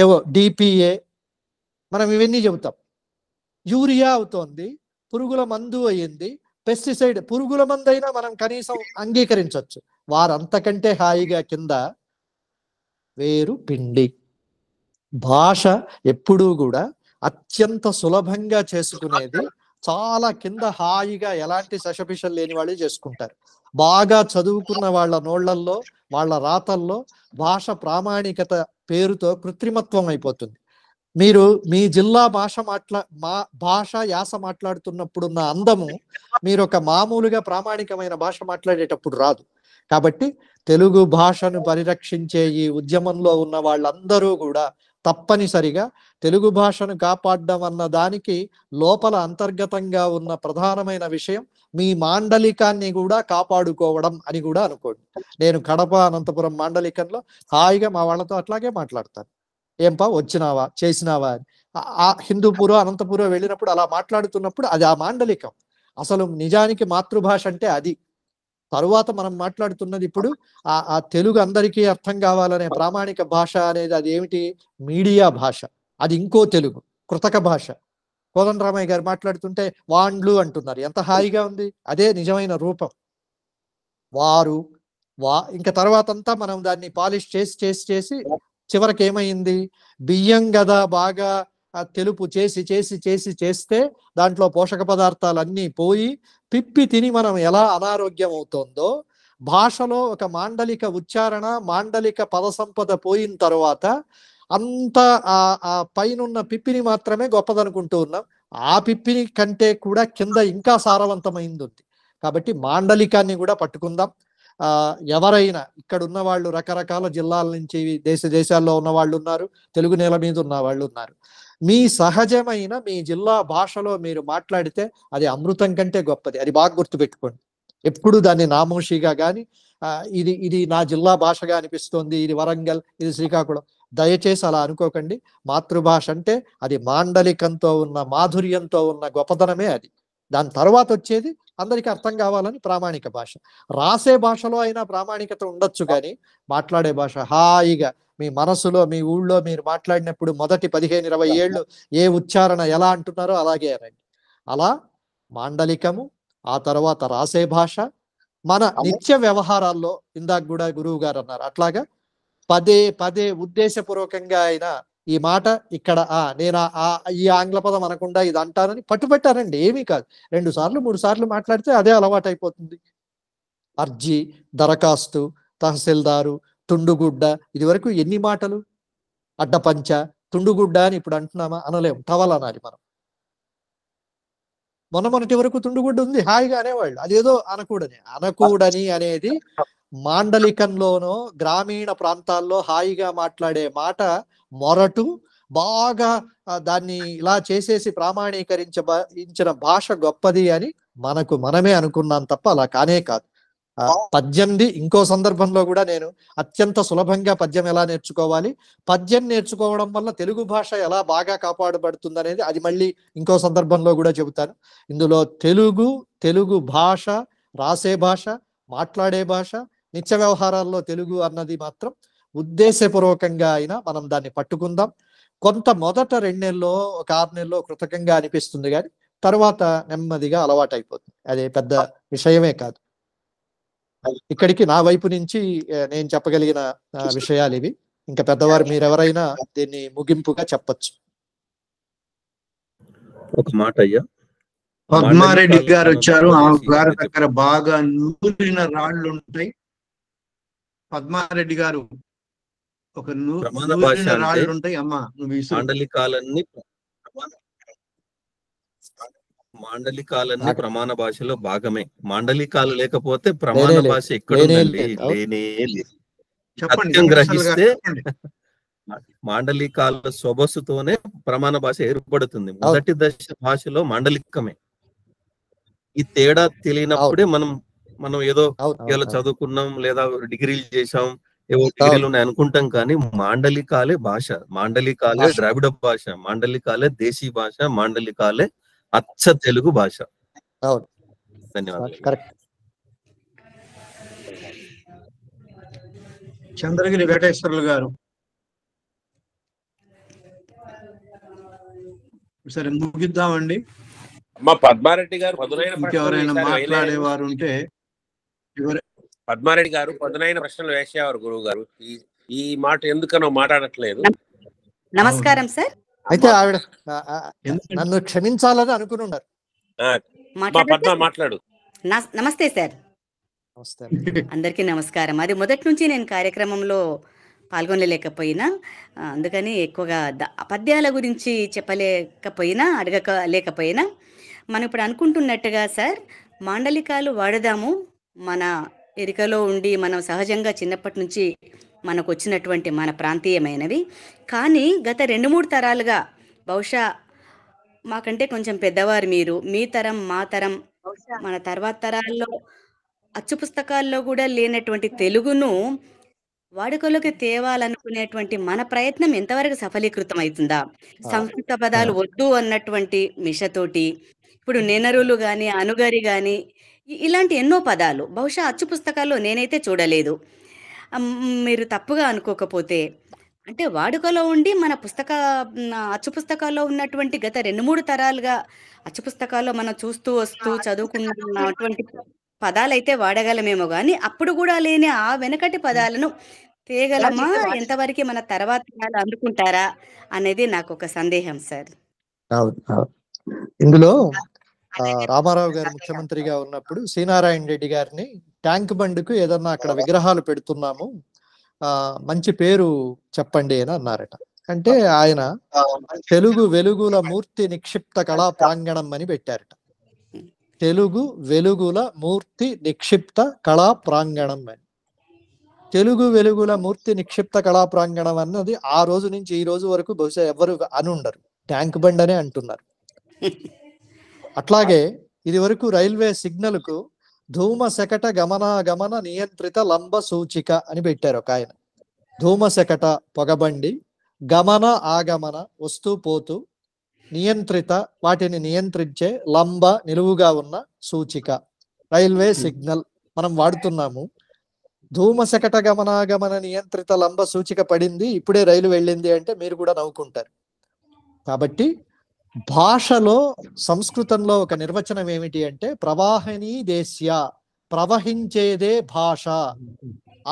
G: ఏవో డిపిఏ, మనం ఇవన్నీ చెబుతాం. యూరియా అవుతోంది, పురుగుల మందు అయ్యింది, పెస్టిసైడ్, పురుగుల మందు అయినా మనం కనీసం అంగీకరించవచ్చు. వారంతకంటే హాయిగా కింద వేరు పిండి. భాష ఎప్పుడూ కూడా అత్యంత సులభంగా చేసుకునేది చాలా కింద హాయిగా ఎలాంటి సశపిషలు లేని వాళ్ళు చేసుకుంటారు. బాగా చదువుకున్న వాళ్ళ నోళ్లల్లో, వాళ్ళ రాతల్లో భాష ప్రామాణికత పేరుతో కృత్రిమత్వం అయిపోతుంది. మీరు మీ జిల్లా భాష యాస మాట్లాడుతున్నప్పుడున్న అందము మీరు ఒక మామూలుగా ప్రామాణికమైన భాష మాట్లాడేటప్పుడు రాదు. కాబట్టి తెలుగు భాషను పరిరక్షించే ఈ ఉద్యమంలో ఉన్న వాళ్ళందరూ కూడా తప్పనిసరిగా తెలుగు భాషను కాపాడడం అన్న దానికి లోపల అంతర్గతంగా ఉన్న ప్రధానమైన విషయం మీ మాండలికాన్ని కూడా కాపాడుకోవడం అని కూడా అనుకోండి. నేను కడప, అనంతపురం మాండలికంలో హాయిగా మా వాళ్ళతో అట్లాగే మాట్లాడతాను. ఏంపా వచ్చినావా, చేసినావా అని. హిందూపూర్, అనంతపురం వెళ్ళినప్పుడు అలా మాట్లాడుతున్నప్పుడు అది ఆ మాండలికం. అసలు నిజానికి మాతృభాష అంటే అది. తరువాత మనం మాట్లాడుతున్నది ఇప్పుడు ఆ తెలుగు అందరికీ అర్థం కావాలనే ప్రామాణిక భాష అనేది అది ఏమిటి? మీడియా భాష. అది ఇంకో తెలుగు, కృతక భాష. కోదండరామయ్య గారు మాట్లాడుతుంటే వాండ్లు అంటున్నారు, ఎంత హాయిగా ఉంది. అదే నిజమైన రూపం. వారు ఇంకా తర్వాత అంతా మనం దాన్ని పాలిష్ చేసి చేసి చేసి చివరికి ఏమైంది? బియ్యం కదా బాగా తెలుపు చేసి చేసి చేసి చేస్తే దాంట్లో పోషక పదార్థాలన్నీ పోయి పిప్పి తిని మనం ఎలా అనారోగ్యం అవుతుందో, భాషలో ఒక మాండలిక ఉచ్చారణ, మాండలిక పద సంపద పోయిన తర్వాత అంతా ఆ పైనున్న పిప్పిని మాత్రమే గొప్పదనుకుంటూ ఉన్నాం. ఆ పిప్పిని కంటే కూడా కింద ఇంకా సారవంతమైంది ఉంది. కాబట్టి మాండలికాన్ని కూడా పట్టుకుందాం. ఎవరైనా ఇక్కడ ఉన్న వాళ్ళు రకరకాల జిల్లాల నుంచి, దేశాల్లో ఉన్న వాళ్ళు ఉన్నారు, తెలుగు నేల మీద ఉన్న వాళ్ళు ఉన్నారు. మీ సహజమైన మీ జిల్లా భాషలో మీరు మాట్లాడితే అది అమృతం కంటే గొప్పది. అది బాగా గుర్తుపెట్టుకోండి. ఎప్పుడు దాన్ని నామోషిగా కానీ ఇది నా జిల్లా భాషగా అనిపిస్తోంది, ఇది వరంగల్, ఇది శ్రీకాకుళం, దయచేసి అలా అనుకోకండి. మాతృభాష అంటే అది మాండలికంతో ఉన్న మాధుర్యంతో ఉన్న గొప్పతనమే అది. దాని తర్వాత వచ్చేది అందరికీ అర్థం కావాలని ప్రామాణిక భాష. రాసే భాషలో అయినా ప్రామాణికత ఉండొచ్చు, కానీ మాట్లాడే భాష హాయిగా మీ మనసులో మీ ఊళ్ళో మీరు మాట్లాడినప్పుడు మొదటి 15-20 ఏళ్ళు ఏ ఉచ్చారణ ఎలా అంటున్నారో అలాగే అనండి. అలా మాండలికము, ఆ తర్వాత రాసే భాష, మన నిత్య వ్యవహారాల్లో ఇందాక కూడా గురువు గారు అన్నారు అట్లాగా పదే పదే ఉద్దేశపూర్వకంగా అయినా ఈ మాట ఇక్కడ నేను ఈ ఆంగ్ల పదం అనకుండా ఇది అంటానని పట్టుబట్టారండి. ఏమీ కాదు. 2 సార్లు 3 సార్లు మాట్లాడితే అదే అలవాటు అయిపోతుంది. అర్జీ, దరఖాస్తు, తహసీల్దారు, తుండుగుడ్డ, ఇది వరకు ఎన్ని మాటలు? అడ్డపంచ, తుండుగుడ్డ అని ఇప్పుడు అంటున్నామా? అనలేము. టవల్ అనాలి మనం. మొన్నటి వరకు తుండుగుడ్డ ఉంది, హాయిగా అనేవాళ్ళు. అదేదో అనకూడని అనేది మాండలికంలోనో గ్రామీణ ప్రాంతాల్లో హాయిగా మాట్లాడే మాట మొరటు, బాగా దాన్ని ఇలా చేసేసి ప్రామాణీకరించిన భాష గొప్పది అని మనమే అనుకున్నాం తప్ప అలా కానే కాదు. పద్యంది ఇంకో సందర్భంలో కూడా నేను అత్యంత సులభంగా పద్యం ఎలా నేర్చుకోవాలి, పద్యం నేర్చుకోవడం వల్ల తెలుగు భాష ఎలా బాగా కాపాడబడుతుంది అనేది అది మళ్ళీ ఇంకో సందర్భంలో కూడా చెబుతాను. ఇందులో తెలుగు భాష, రాసే భాష, మాట్లాడే భాష, నిత్య వ్యవహారాల్లో తెలుగు అన్నది మాత్రం ఉద్దేశపూర్వకంగా అయినా మనం దాన్ని పట్టుకుందాం. కొంత మొదట 2 నెలల్లో 6 నెలల్లో కృతకంగా అనిపిస్తుంది, కానీ తర్వాత నెమ్మదిగా అలవాటు అయిపోతుంది. అదే పెద్ద విషయమే కాదు. ఇక్కడికి నా వైపు నుంచి నేను చెప్పగలిగిన విషయాలు ఇవి. ఇంకా పెద్దవారు మీరెవరైనా దీన్ని ముగింపుగా చెప్పచ్చు.
O: ఒక మాట అయ్యా,
B: పద్మారెడ్డి గారు వచ్చారు. ఆ గారి దగ్గర బాగా నూరిన రాళ్ళు ఉంటాయి. పద్మారెడ్డి గారు ఒక నూరిన రాళ్ళు ఉంటాయి. అమ్మా
O: మాండలికాలన్నీ ప్రమాణ భాషలో భాగమే. మాండలికాలు లేకపోతే ప్రమాణ భాష ఎక్కడుందండి? లేనే లేదు. సత్యం గ్రహిస్తే మాండలికాల సొబసుతోనే ప్రమాణ భాష ఏర్పడుతుంది. మొదటి దశ భాషలో మాండలికమే. ఈ తేడా తెలియనప్పుడే మనం ఏదో ఇలా చదువుకున్నాం లేదా డిగ్రీలు చేసాం, ఏవో డిగ్రీలు ఉన్నాయి అనుకుంటాం, కానీ మాండలికాలే భాష, మాండలికాలే ద్రావిడ భాష, మాండలికాలే దేశీ భాష, మాండలికాలే అచ్చ తెలుగు భాష. ధన్యవాదాలు.
B: చంద్రగిరి వెంకటేశ్వర్లు గారు. సరే ముగిద్దామండి.
E: మా పద్మారెడ్డి గారు పదునైన
B: ఇంకెవరైనా మాట్లాడేవారు ఉంటే
E: పద్మారెడ్డి గారు పదునైన ప్రశ్నలు వేసేవారు గురువు గారు. ఈ మాట ఎందుకనో మాట్లాడట్లేదు.
P: నమస్కారం సార్.
G: అయితే ఆవిడ నన్ను క్షమించాలని అనుకున్నారు.
E: మాట్లాడు.
P: నమస్తే సార్. అందరికీ నమస్కారం. అది మొదటి నుంచి నేను కార్యక్రమంలో పాల్గొనలేకపోయినా, అందుకని ఎక్కువగా పద్యాల గురించి చెప్పలేకపోయినా అడగలేకపోయినా, మనం ఇప్పుడు అనుకుంటున్నట్టుగా సార్ మాండలికాలు వాడదాము. మన ఎరికలో ఉండి మనం సహజంగా చిన్నప్పటి నుంచి మనకు వచ్చినటువంటి మన ప్రాంతీయమైనవి. కానీ గత 2-3 తరాలుగా, బహుశా మాకంటే కొంచెం పెద్దవారు మీరు, మీ తరం మా తరం, మన తర్వాత తరాల్లో అచ్చు పుస్తకాల్లో కూడా లేనటువంటి తెలుగును వాడుకలోకి తేవాలనుకునేటువంటి మన ప్రయత్నం ఎంతవరకు సఫలీకృతం అవుతుందా? సంస్కృత పదాలు వద్దు అన్నటువంటి మిషతోటి ఇప్పుడు నెనరులు కానీ అనుగరి కానీ ఇలాంటి ఎన్నో పదాలు బహుశా అచ్చు పుస్తకాల్లో నేనైతే చూడలేదు. మీరు తప్పుగా అనుకోకపోతే, అంటే వాడుకలో ఉండి మన అచ్చు పుస్తకాల్లో ఉన్నటువంటి గత 2-3 తరాలుగా అచ్చు పుస్తకాల్లో మనం చూస్తూ వస్తూ చదువుకున్నటువంటి పదాలైతే వాడగలమేమో కానీ అప్పుడు కూడా లేని ఆ వెనకటి పదాలను తేగలమా, ఎంతవరకు మన తర్వాత తరాలు అందుకుంటారా అనేది నాకు ఒక సందేహం సార్.
G: ఇందులో రామారావు గారు ముఖ్యమంత్రిగా ఉన్నప్పుడు శ్రీనారాయణ రెడ్డి గారిని ట్యాంక్ బండ్కు ఏదన్నా అక్కడ విగ్రహాలు పెడుతున్నాము, మంచి పేరు చెప్పండి అని అన్నారట. అంటే ఆయన తెలుగు వెలుగుల మూర్తి నిక్షిప్త కళా ప్రాంగణం అని పెట్టారట. తెలుగు వెలుగుల మూర్తి నిక్షిప్త కళా ప్రాంగణం అని. తెలుగు వెలుగుల మూర్తి నిక్షిప్త కళా ప్రాంగణం అన్నది ఆ రోజు నుంచి ఈ రోజు వరకు బహుశా ఎవరు అని ఉండరు, ట్యాంక్ బండ్ అనే అంటున్నారు. అట్లాగే ఇది వరకు రైల్వే సిగ్నల్ కు ధూమశకట గమనాగమన నియంత్రిత లంబ సూచిక అని పెట్టారు ఒక ఆయన. ధూమశకట పొగబండి, గమన ఆగమన వస్తూ పోతూ, నియంత్రిత వాటిని నియంత్రించే, లంబ నిలువుగా ఉన్న సూచిక రైల్వే సిగ్నల్ మనం వాడుతున్నాము. ధూమశకట గమనాగమన నియంత్రిత లంబ సూచిక పడింది, ఇప్పుడే రైలు వెళ్ళింది అంటే మీరు కూడా నవ్వుకుంటారు. కాబట్టి భాషలో సంస్కృతంలో ఒక నిర్వచనం ఏమిటి అంటే ప్రవాహినీ దేశ్య, ప్రవహించేదే భాష.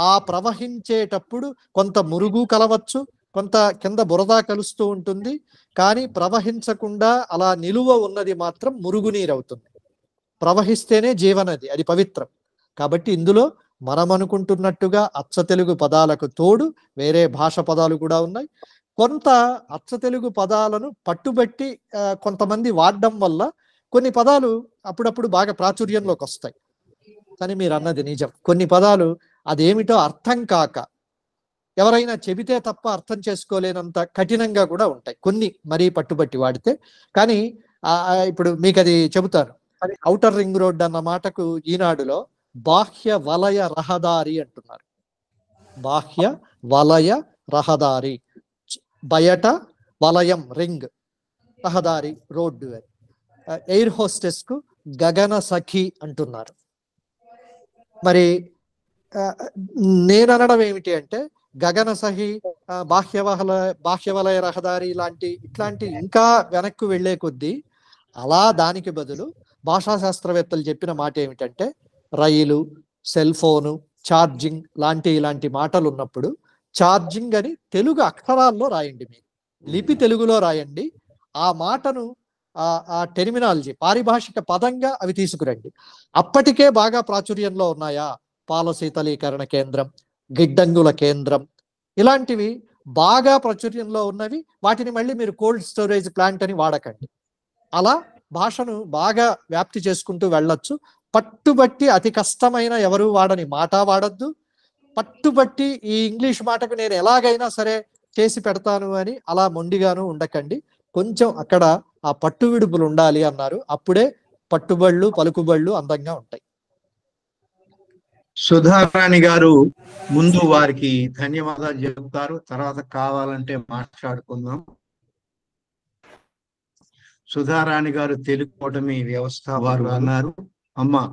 G: ఆ ప్రవహించేటప్పుడు కొంత మురుగు కలవచ్చు, కొంత కింద బురద కలుస్తూ ఉంటుంది, కానీ ప్రవహించకుండా అలా నిలువ ఉన్నది మాత్రం మురుగునీరు అవుతుంది. ప్రవహిస్తేనే జీవనది, అది పవిత్రం. కాబట్టి ఇందులో మనం అనుకుంటున్నట్టుగా అచ్చ తెలుగు పదాలకు తోడు వేరే భాష పదాలు కూడా ఉన్నాయి. కొంత అచ్చ తెలుగు పదాలను పట్టుబట్టి కొంతమంది వాడడం వల్ల కొన్ని పదాలు అప్పుడప్పుడు బాగా ప్రాచుర్యంలోకి వస్తాయి. కానీ మీరు అన్నది నిజం, కొన్ని పదాలు అదేమిటో అర్థం కాక ఎవరైనా చెబితే తప్ప అర్థం చేసుకోలేనంత కఠినంగా కూడా ఉంటాయి కొన్ని, మరీ పట్టుబట్టి వాడితే. కానీ ఇప్పుడు మీకు అది చెబుతాను. ఔటర్ రింగ్ రోడ్ అన్న మాటకు ఈనాడులో బాహ్య వలయ రహదారి అంటున్నారు. బాహ్య వలయ రహదారి, బయట వలయం రింగ్, రహదారి రోడ్డు. ఎయిర్ హోస్టెస్ కు గగన సఖి అంటున్నారు. మరి నేను అనడం ఏమిటి అంటే గగన సఖి, బాహ్యవలయ రహదారి ఇట్లాంటి ఇంకా వెనక్కు వెళ్లే కొద్దీ అలా దానికి బదులు భాషా శాస్త్రవేత్తలు చెప్పిన మాట ఏమిటంటే రైలు, సెల్ ఫోను, ఛార్జింగ్ ఇలాంటి మాటలు ఉన్నప్పుడు ఛార్జింగ్ అని తెలుగు అక్షరాల్లో రాయండి, మీరు లిపి తెలుగులో రాయండి. ఆ మాటను ఆ టెర్మినాలజీ పారిభాషిక పదంగా అవి తీసుకురండి. అప్పటికే బాగా ప్రాచుర్యంలో ఉన్నాయా పాల శీతలీకరణ కేంద్రం, గిడ్డంగుల కేంద్రం, ఇలాంటివి బాగా ప్రాచుర్యంలో ఉన్నవి. వాటిని మళ్ళీ మీరు కోల్డ్ స్టోరేజ్ ప్లాంట్ అని వాడకండి. అలా భాషను బాగా వ్యాప్తి చేసుకుంటూ వెళ్ళొచ్చు. పట్టుబట్టి అతి కష్టమైన ఎవరు వాడని మాట వాడద్దు. పట్టుబట్టి ఈ ఇంగ్లీష్ మాటకు నేను ఎలాగైనా సరే చేసి పెడతాను అని అలా మొండిగాను ఉండకండి. కొంచెం అక్కడ ఆ పట్టు విడుపులు ఉండాలి అన్నారు. అప్పుడే పట్టుబళ్ళు పలుకుబళ్ళు అందంగా ఉంటాయి.
B: సుధారాణి గారు ముందు వారికి ధన్యవాదాలు చెబుతారు, తర్వాత కావాలంటే మాట్లాడుకుందాం. సుధారాణి గారు తెలుగు కూటమి వ్యవస్థ వారు అన్నారు. అమ్మా,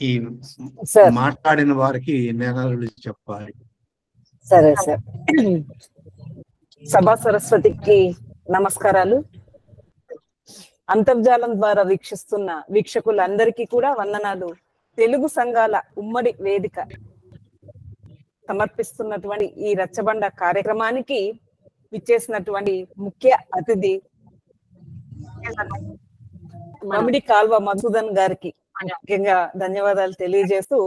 B: ఈ మాట్లాడిన వారికి నెలలు చెప్పాలి.
Q: సరే సార్. సభా సరస్వతికి నమస్కారాలు. అంతర్జాలం ద్వారా వీక్షిస్తున్న వీక్షకులందరికీ కూడా వందనాలు. తెలుగు సంఘాల ఉమ్మడి వేదిక సమర్పిస్తున్నటువంటి ఈ రచ్చబండ కార్యక్రమానికి విచ్చేసినటువంటి ముఖ్య అతిథి మమిడి కాల్వ మధుసూదన్ గారికి ముఖ్యంగా ధన్యవాదాలు తెలియజేస్తూ,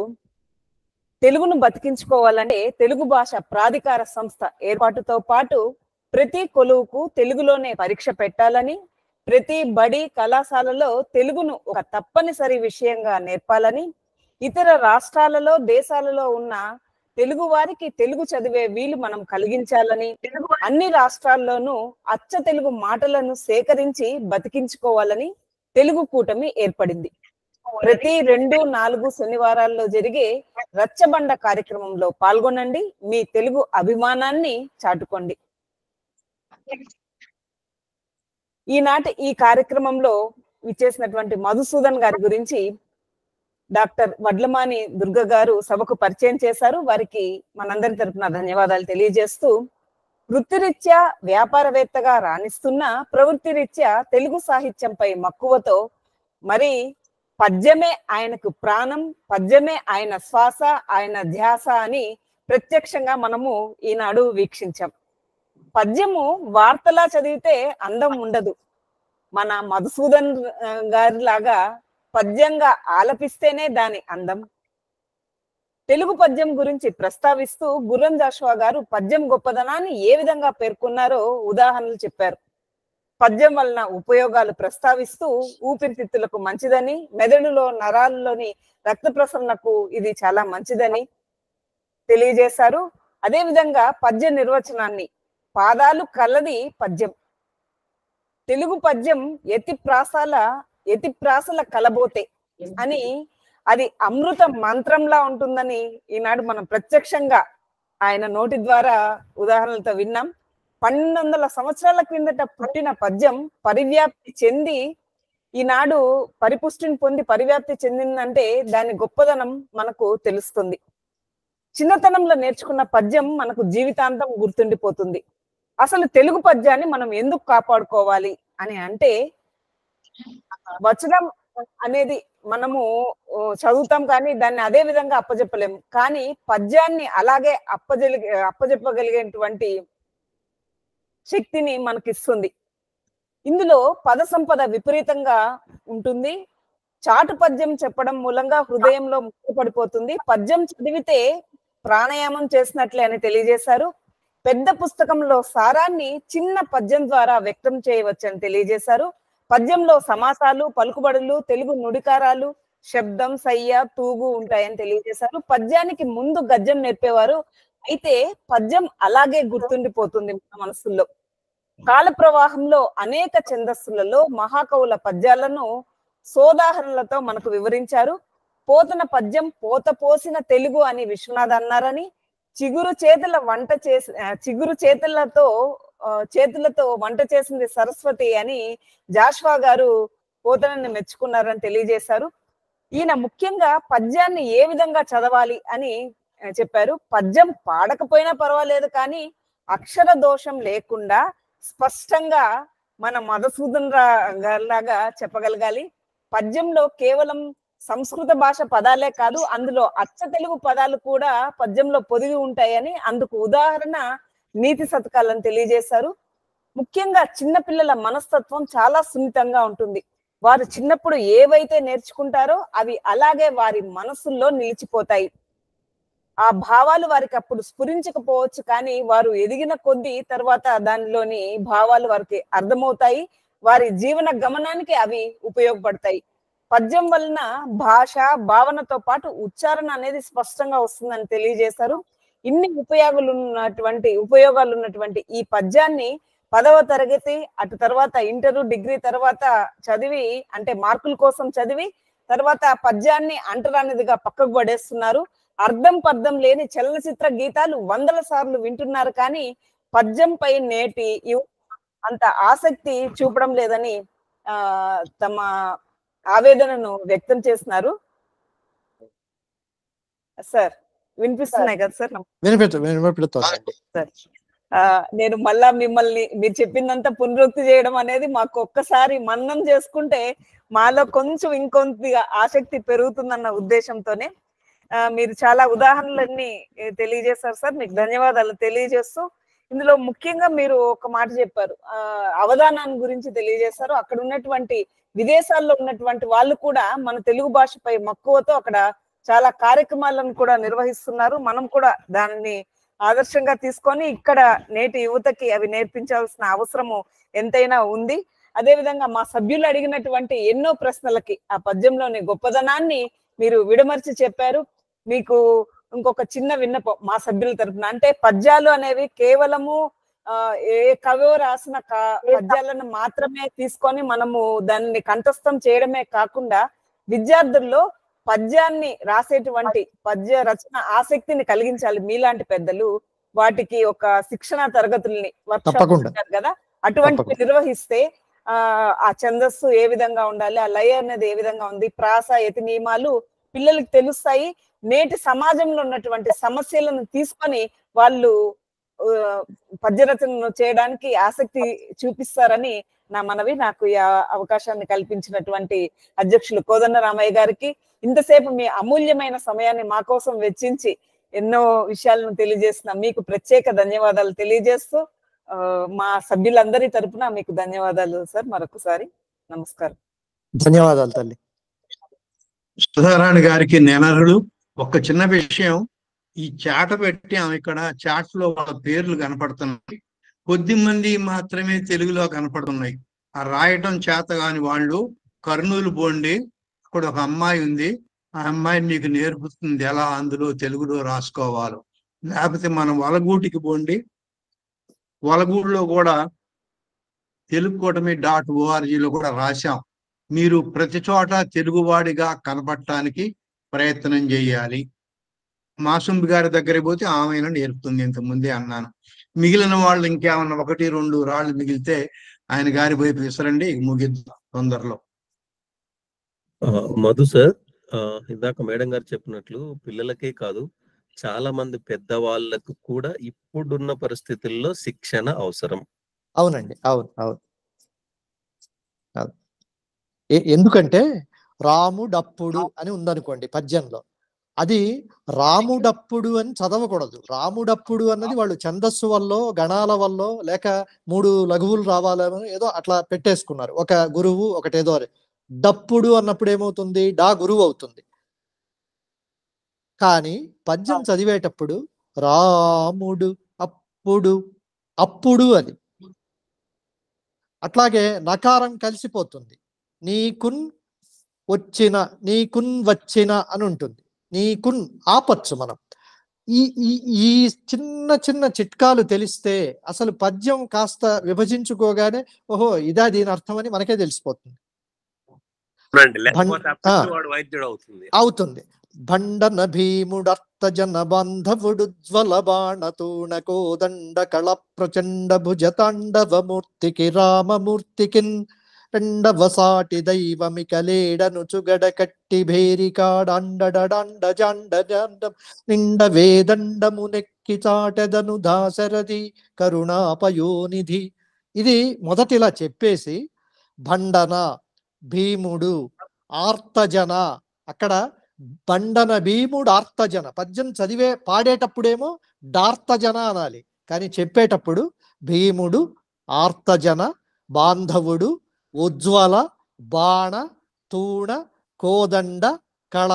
Q: తెలుగును బతికించుకోవాలంటే తెలుగు భాష ప్రాధికార సంస్థ ఏర్పాటుతో పాటు ప్రతి కొలువుకు తెలుగులోనే పరీక్ష పెట్టాలని, ప్రతి బడి కళాశాలలో తెలుగును ఒక తప్పనిసరి విషయంగా నేర్పాలని, ఇతర రాష్ట్రాలలో దేశాలలో ఉన్న తెలుగు వారికి తెలుగు చదివే వీలు మనం కలిగించాలని, అన్ని రాష్ట్రాల్లోనూ అచ్చ తెలుగు మాటలను సేకరించి బతికించుకోవాలని తెలుగు కూటమి ఏర్పడింది. ప్రతి 2-4 శనివారాల్లో జరిగే రచ్చబండ కార్యక్రమంలో పాల్గొనండి, మీ తెలుగు అభిమానాన్ని చాటుకోండి. ఈనాటి ఈ కార్యక్రమంలో విచ్చేసినటువంటి మధుసూదన్ గారి గురించి డాక్టర్ వడ్లమాని దుర్గ గారు సభకు పరిచయం చేశారు. వారికి మనందరి తరపున ధన్యవాదాలు తెలియజేస్తూ, వృత్తిరీత్యా వ్యాపారవేత్తగా రాణిస్తున్న ప్రవృత్తి రీత్యా తెలుగు సాహిత్యంపై మక్కువతో మరి పద్యమే ఆయనకు ప్రాణం, పద్యమే ఆయన శ్వాస, ఆయన ధ్యాస అని ప్రత్యక్షంగా మనము ఈనాడు వీక్షించాం. పద్యము వార్తలా చదివితే అందం ఉండదు. మన మధుసూదన్ గారి లాగా పద్యంగా ఆలపిస్తేనే దాని అందం. తెలుగు పద్యం గురించి ప్రస్తావిస్తూ గుర్రం జాషువా గారు పద్యం గొప్పదనాన్ని ఏ విధంగా పేర్కొన్నారో ఉదాహరణలు చెప్పారు. పద్యం వలన ఉపయోగాలు ప్రస్తావిస్తూ ఊపిరితిత్తులకు మంచిదని, మెదడులో నరాల్లోని రక్త ప్రసరణకు ఇది చాలా మంచిదని తెలియజేశారు. అదే విధంగా పద్య నిర్వచనాన్ని, పాదాలు కలది పద్యం, తెలుగు పద్యం ఎతి ప్రాసల కలబోతే అని, అది అమృత మంత్రంలా ఉంటుందని ఈనాడు మనం ప్రత్యక్షంగా ఆయన నోటి ద్వారా ఉదాహరణలతో విన్నాం. 1200 సంవత్సరాల క్రిందట పుట్టిన పద్యం పరివ్యాప్తి చెంది ఈనాడు పరిపుష్టిని పొంది పరివ్యాప్తి చెందిందంటే దాని గొప్పదనం మనకు తెలుస్తుంది. చిన్నతనంలో నేర్చుకున్న పద్యం మనకు జీవితాంతం గుర్తుండిపోతుంది. అసలు తెలుగు పద్యాన్ని మనం ఎందుకు కాపాడుకోవాలి అని అంటే, వచనం అనేది మనము చదువుతాం కానీ దాన్ని అదే విధంగా అప్పజెప్పలేము. కానీ పద్యాన్ని అలాగే అప్పజెప్పగలిగేటువంటి శక్తిని మనకిస్తుంది. ఇందులో పద సంపద విపరీతంగా ఉంటుంది. చాటు పద్యం చెప్పడం మూలంగా హృదయంలో ముక్కుపడిపోతుంది. పద్యం చదివితే ప్రాణాయామం చేసినట్లే అని తెలియజేశారు. పెద్ద పుస్తకంలో సారాన్ని చిన్న పద్యం ద్వారా వ్యక్తం చేయవచ్చని తెలియజేశారు. పద్యంలో సమాసాలు, పలుకుబడులు, తెలుగు నుడికారాలు, శబ్దం, సయ్య, తూగు ఉంటాయని తెలియజేశారు. పద్యానికి ముందు గద్యం నేర్పేవారు. అయితే పద్యం అలాగే గుర్తుండిపోతుంది మన మనసుల్లో. కాల ప్రవాహంలో అనేక ఛందస్సులలో మహాకవుల పద్యాలను సోదాహరణలతో మనకు వివరించారు. పోతన పద్యం పోత పోసిన తెలుగు అని విశ్వనాథ్ అన్నారని, చేతులతో వంట చేసింది సరస్వతి అని జాషువా గారు పోతనని మెచ్చుకున్నారని తెలియజేశారు. ఈయన ముఖ్యంగా పద్యాన్ని ఏ విధంగా చదవాలి అని చెప్పారు. పద్యం పాడకపోయినా పర్వాలేదు, కానీ అక్షర దోషం లేకుండా స్పష్టంగా మన మధుసూదన్ గారిలాగా చెప్పగలగాలి. పద్యంలో కేవలం సంస్కృత భాష పదాలే కాదు, అందులో అచ్చ తెలుగు పదాలు కూడా పద్యంలో పొదిగి ఉంటాయని అందుకు ఉదాహరణ నీతి శతకాలను తెలియజేశారు. ముఖ్యంగా చిన్నపిల్లల మనస్తత్వం చాలా సున్నితంగా ఉంటుంది. వారు చిన్నప్పుడు ఏవైతే నేర్చుకుంటారో అవి అలాగే వారి మనసుల్లో నిలిచిపోతాయి. ఆ భావాలు వారికి అప్పుడు స్ఫురించకపోవచ్చు, కానీ వారు ఎదిగిన కొద్దీ తర్వాత దానిలోని భావాలు వారికి అర్థమవుతాయి. వారి జీవన గమనానికి అవి ఉపయోగపడతాయి. పద్యం వలన భాష, భావనతో పాటు ఉచ్చారణ అనేది స్పష్టంగా వస్తుందని తెలియజేశారు. ఇన్ని ఉపయోగాలు ఉన్నటువంటి ఈ పద్యాన్ని 10వ తరగతి అటు తర్వాత ఇంటరు, డిగ్రీ తర్వాత చదివి, అంటే మార్కుల కోసం చదివి తర్వాత పద్యాన్ని అంటరానిదిగా పక్కకు పడేస్తున్నారు. అర్థం పర్థం లేని చలనచిత్ర గీతాలు 100ల సార్లు వింటున్నారు, కానీ పద్యంపై నేటి అంత ఆసక్తి చూపడం లేదని తమ ఆవేదనను వ్యక్తం చేస్తున్నారు. సార్ వినిపిస్తున్నాయి కదా సార్?
G: వినిపిస్తుంది.
Q: సార్ నేను మళ్ళా మిమ్మల్ని మీరు చెప్పిందంతా పునరుక్తి చేయడం అనేది మాకు ఒక్కసారి మన్నం చేసుకుంటే మాలో కొంచెం ఇంకొంతగా ఆసక్తి పెరుగుతుందన్న ఉద్దేశంతోనే మీరు చాలా ఉదాహరణలన్నీ తెలియజేశారు సార్. మీకు ధన్యవాదాలు తెలియజేస్తూ, ఇందులో ముఖ్యంగా మీరు ఒక మాట చెప్పారు, అవధానాన్ని గురించి తెలియజేశారు. అక్కడ ఉన్నటువంటి విదేశాల్లో ఉన్నటువంటి వాళ్ళు కూడా మన తెలుగు భాషపై మక్కువతో అక్కడ చాలా కార్యక్రమాలను కూడా నిర్వహిస్తున్నారు. మనం కూడా దానిని ఆదర్శంగా తీసుకొని ఇక్కడ నేటి యువతకి అవి నేర్పించాల్సిన అవసరము ఎంతైనా ఉంది. అదే విధంగా మా సభ్యులు అడిగినటువంటి ఎన్నో ప్రశ్నలకి ఆ పద్యంలోని గొప్పదనాన్ని మీరు విడమర్చి చెప్పారు. మీకు ఇంకొక చిన్న విన్నపం మా సభ్యుల తరపున, అంటే పద్యాలు అనేవి కేవలము ఏ కవో రాసిన పద్యాలను మాత్రమే తీసుకొని మనము దాన్ని కంఠస్థం చేయడమే కాకుండా విద్యార్థుల్లో పద్యాన్ని రాసేటువంటి పద్య రచన ఆసక్తిని కలిగించాలి. మీలాంటి పెద్దలు వాటికి ఒక శిక్షణ తరగతుల్ని వర్క్షాప్ ఉంటారు కదా, అటువంటివి నిర్వహిస్తే ఆ ఛందస్సు ఏ విధంగా ఉండాలి, ఆ లయ అనేది ఏ విధంగా ఉంది, ప్రాస యతి నియమాలు పిల్లలకి తెలుస్తాయి. నేటి సమాజంలో ఉన్నటువంటి సమస్యలను తీసుకొని వాళ్ళు పద్యరచనను చేయడానికి ఆసక్తి చూపిస్తారని నా మనవి. నాకు ఈ అవకాశాన్ని కల్పించినటువంటి అధ్యక్షులు కోదండ రామయ్య గారికి, ఇంతసేపు మీ అమూల్యమైన సమయాన్ని మా కోసం వెచ్చించి ఎన్నో విషయాలను తెలియజేసిన మీకు ప్రత్యేక ధన్యవాదాలు తెలియజేస్తూ మా సభ్యులందరి తరపున మీకు ధన్యవాదాలు సార్. మరొకసారి నమస్కారం.
G: ధన్యవాదాలు తల్లి.
B: సుధారాణి గారికి నెనరుడు. ఒక చిన్న విషయం, ఈ చాట పెట్టి ఆమె ఇక్కడ చాట్ లో వాళ్ళ పేర్లు కనపడుతున్నాయి, కొద్ది మంది మాత్రమే తెలుగులో కనపడుతున్నాయి. ఆ రాయటం చేత కాని వాళ్ళు కర్నూలు పోండి, అక్కడ ఒక అమ్మాయి ఉంది, ఆ అమ్మాయి నీకు నేర్పుతుంది ఎలా అందులో తెలుగులో రాసుకోవాలో. లేకపోతే మనం వలగూటికి పోండి, వలగూడులో కూడా తెలుగుకూటమి.org కూడా రాశాం. మీరు ప్రతి చోట తెలుగువాడిగా కనపడటానికి ప్రయత్నం చేయాలి. మాసుంబి గారి దగ్గరికి పోతే ఆమె నేర్పుతుంది, ఇంతకుముందే అన్నాను. మిగిలిన వాళ్ళు ఇంకేమన్నా 1-2 రాళ్ళు మిగిలితే ఆయన గారి వైపు విసరండి, ముగిద్దాం తొందరలో.
O: మధు సార్, ఇందాక మేడం గారు చెప్పినట్లు పిల్లలకే కాదు చాలా మంది పెద్దవాళ్ళకు కూడా ఇప్పుడున్న పరిస్థితుల్లో శిక్షణ అవసరం.
G: అవునండి, అవును అవును. ఎందుకంటే రాముడప్పుడు అని ఉందనుకోండి పద్యంలో, అది రాముడప్పుడు అని చదవకూడదు. రాముడప్పుడు అన్నది వాళ్ళు ఛందస్సు వల్ల, గణాల వల్ల, లేక 3 లఘువులు రావాలని ఏదో అట్లా పెట్టేసుకున్నారు. ఒక గురువు ఒకటేదో డప్పుడు అన్నప్పుడు ఏమవుతుంది, డా గురువు అవుతుంది. కానీ పద్యం చదివేటప్పుడు రాముడు అప్పుడు, అప్పుడు అని, అట్లాగే నకారం కలిసిపోతుంది. నీకున్ వచ్చిన, నీకున్ వచ్చిన అని ఉంటుంది. నీకున్ ఆపచ్చు మనం. ఈ చిన్న చిన్న చిట్కాలు తెలిస్తే అసలు పద్యం కాస్త విభజించుకోగానే ఓహో ఇదా దీని అర్థం అని మనకే తెలిసిపోతుంది. అవుతుంది. భండన భీముడర్థజన బాంధవుడు జ్వల బాణతూణ కోదండ కళ ప్రచండ భుజతాండవ మూర్తికి రామమూర్తికిన్ రెండవ సాటి దైవమికలేడను చుగడ కట్టి భేరికాడాండ జాండం నిండ వేదండము నెక్కి చాటెదను దాశరథి కరుణాపయోనిధి. ఇది మొదటిలా చెప్పేసి భండన భీముడు ఆర్తజన, అక్కడ బండన భీముడు ఆర్తజన, పద్యం చదివే పాడేటప్పుడేమో డార్తజన అనాలి, కానీ చెప్పేటప్పుడు భీముడు ఆర్తజన బాంధవుడు ఉజ్వల బాణ తూణ కోదండ కళ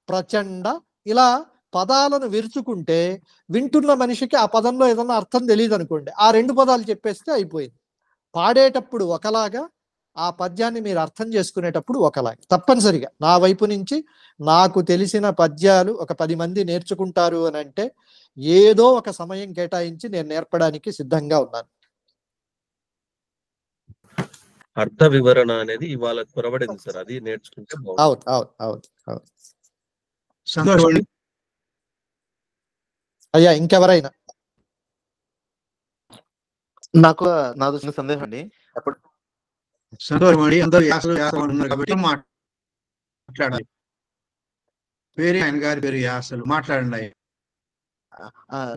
G: ప్రచండ, ఇలా పదాలను విరుచుకుంటే వింటున్న మనిషికి ఆ పదంలో ఏదన్నా అర్థం తెలియదు అనుకోండి, ఆ 2 పదాలు చెప్పేస్తే అయిపోయింది. పాడేటప్పుడు ఒకలాగా, ఆ పద్యాన్ని మీరు అర్థం చేసుకునేటప్పుడు ఒకలాగా. తప్పనిసరిగా నా వైపు నుంచి నాకు తెలిసిన పద్యాలు ఒక 10 మంది నేర్చుకుంటారు అని అంటే ఏదో ఒక సమయం కేటాయించి నేను నేర్పడానికి సిద్ధంగా ఉన్నాను.
O: అర్థ వివరణ అనేది ఇవాళ పొరబడింది సార్, అది నేర్చుకుంటే
G: అవును అవును అవును అవును. అయ్యా ఇంకెవరైనా?
R: నాకు చిన్న సందేహం అండి. అప్పుడు
B: సంతోషమండి, అందరూ యాసలు కాబట్టి మాట్లాడాలి. పేరు ఆయన గారి పేరు యాసలు, మాట్లాడండి.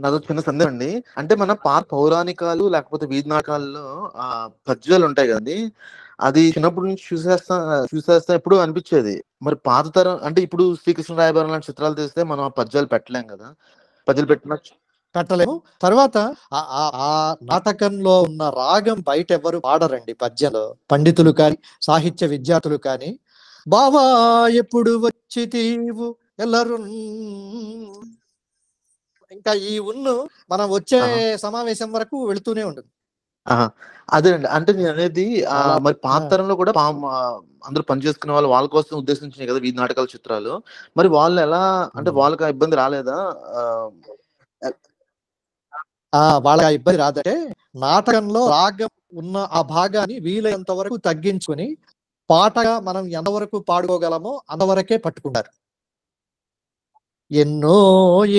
R: నాదో చిన్న సందేహం అండి. అంటే మన పాత పౌరాణికాలు లేకపోతే వీధి నాటకాల్లో పద్యాలు ఉంటాయి కదండి, అది చిన్నప్పటి నుంచి చూసేస్తా ఎప్పుడు అనిపించేది. మరి పాత తరం అంటే ఇప్పుడు శ్రీకృష్ణ రాయబారం లాంటి చిత్రాలు తీస్తే మనం ఆ పద్యాలు పెట్టలేం కదా, పద్యాలు
G: పెట్టలేము. తర్వాత ఆ నాటకంలో ఉన్న రాగం బయట ఎవరు పాడరండి. పద్యంలో పండితులు కానీ సాహిత్య విద్యార్థులు కానీ బావా ఎప్పుడు వచ్చి తీవు ఎల్లరు, ఇంకా ఈ ఉన్ను మనం వచ్చే సమావేశం వరకు వెళుతూనే ఉంటుంది.
R: అదేనండి. అంటే నేను అనేది మరి పాత తరంలో కూడా అందరూ పనిచేసుకునే వాళ్ళ కోసం ఉద్దేశించినాయి కదా వీధి నాటకాల చిత్రాలు. మరి వాళ్ళు ఎలా, అంటే వాళ్ళకి ఆ ఇబ్బంది రాలేదా?
G: వాళ్ళకి ఆ ఇబ్బంది రాదంటే నాటకంలో రాగం ఉన్న ఆ భాగాన్ని వీలైనంత వరకు తగ్గించుకొని పాటగా మనం ఎంతవరకు పాడుకోగలమో అంతవరకే పట్టుకున్నారు. ఎన్నో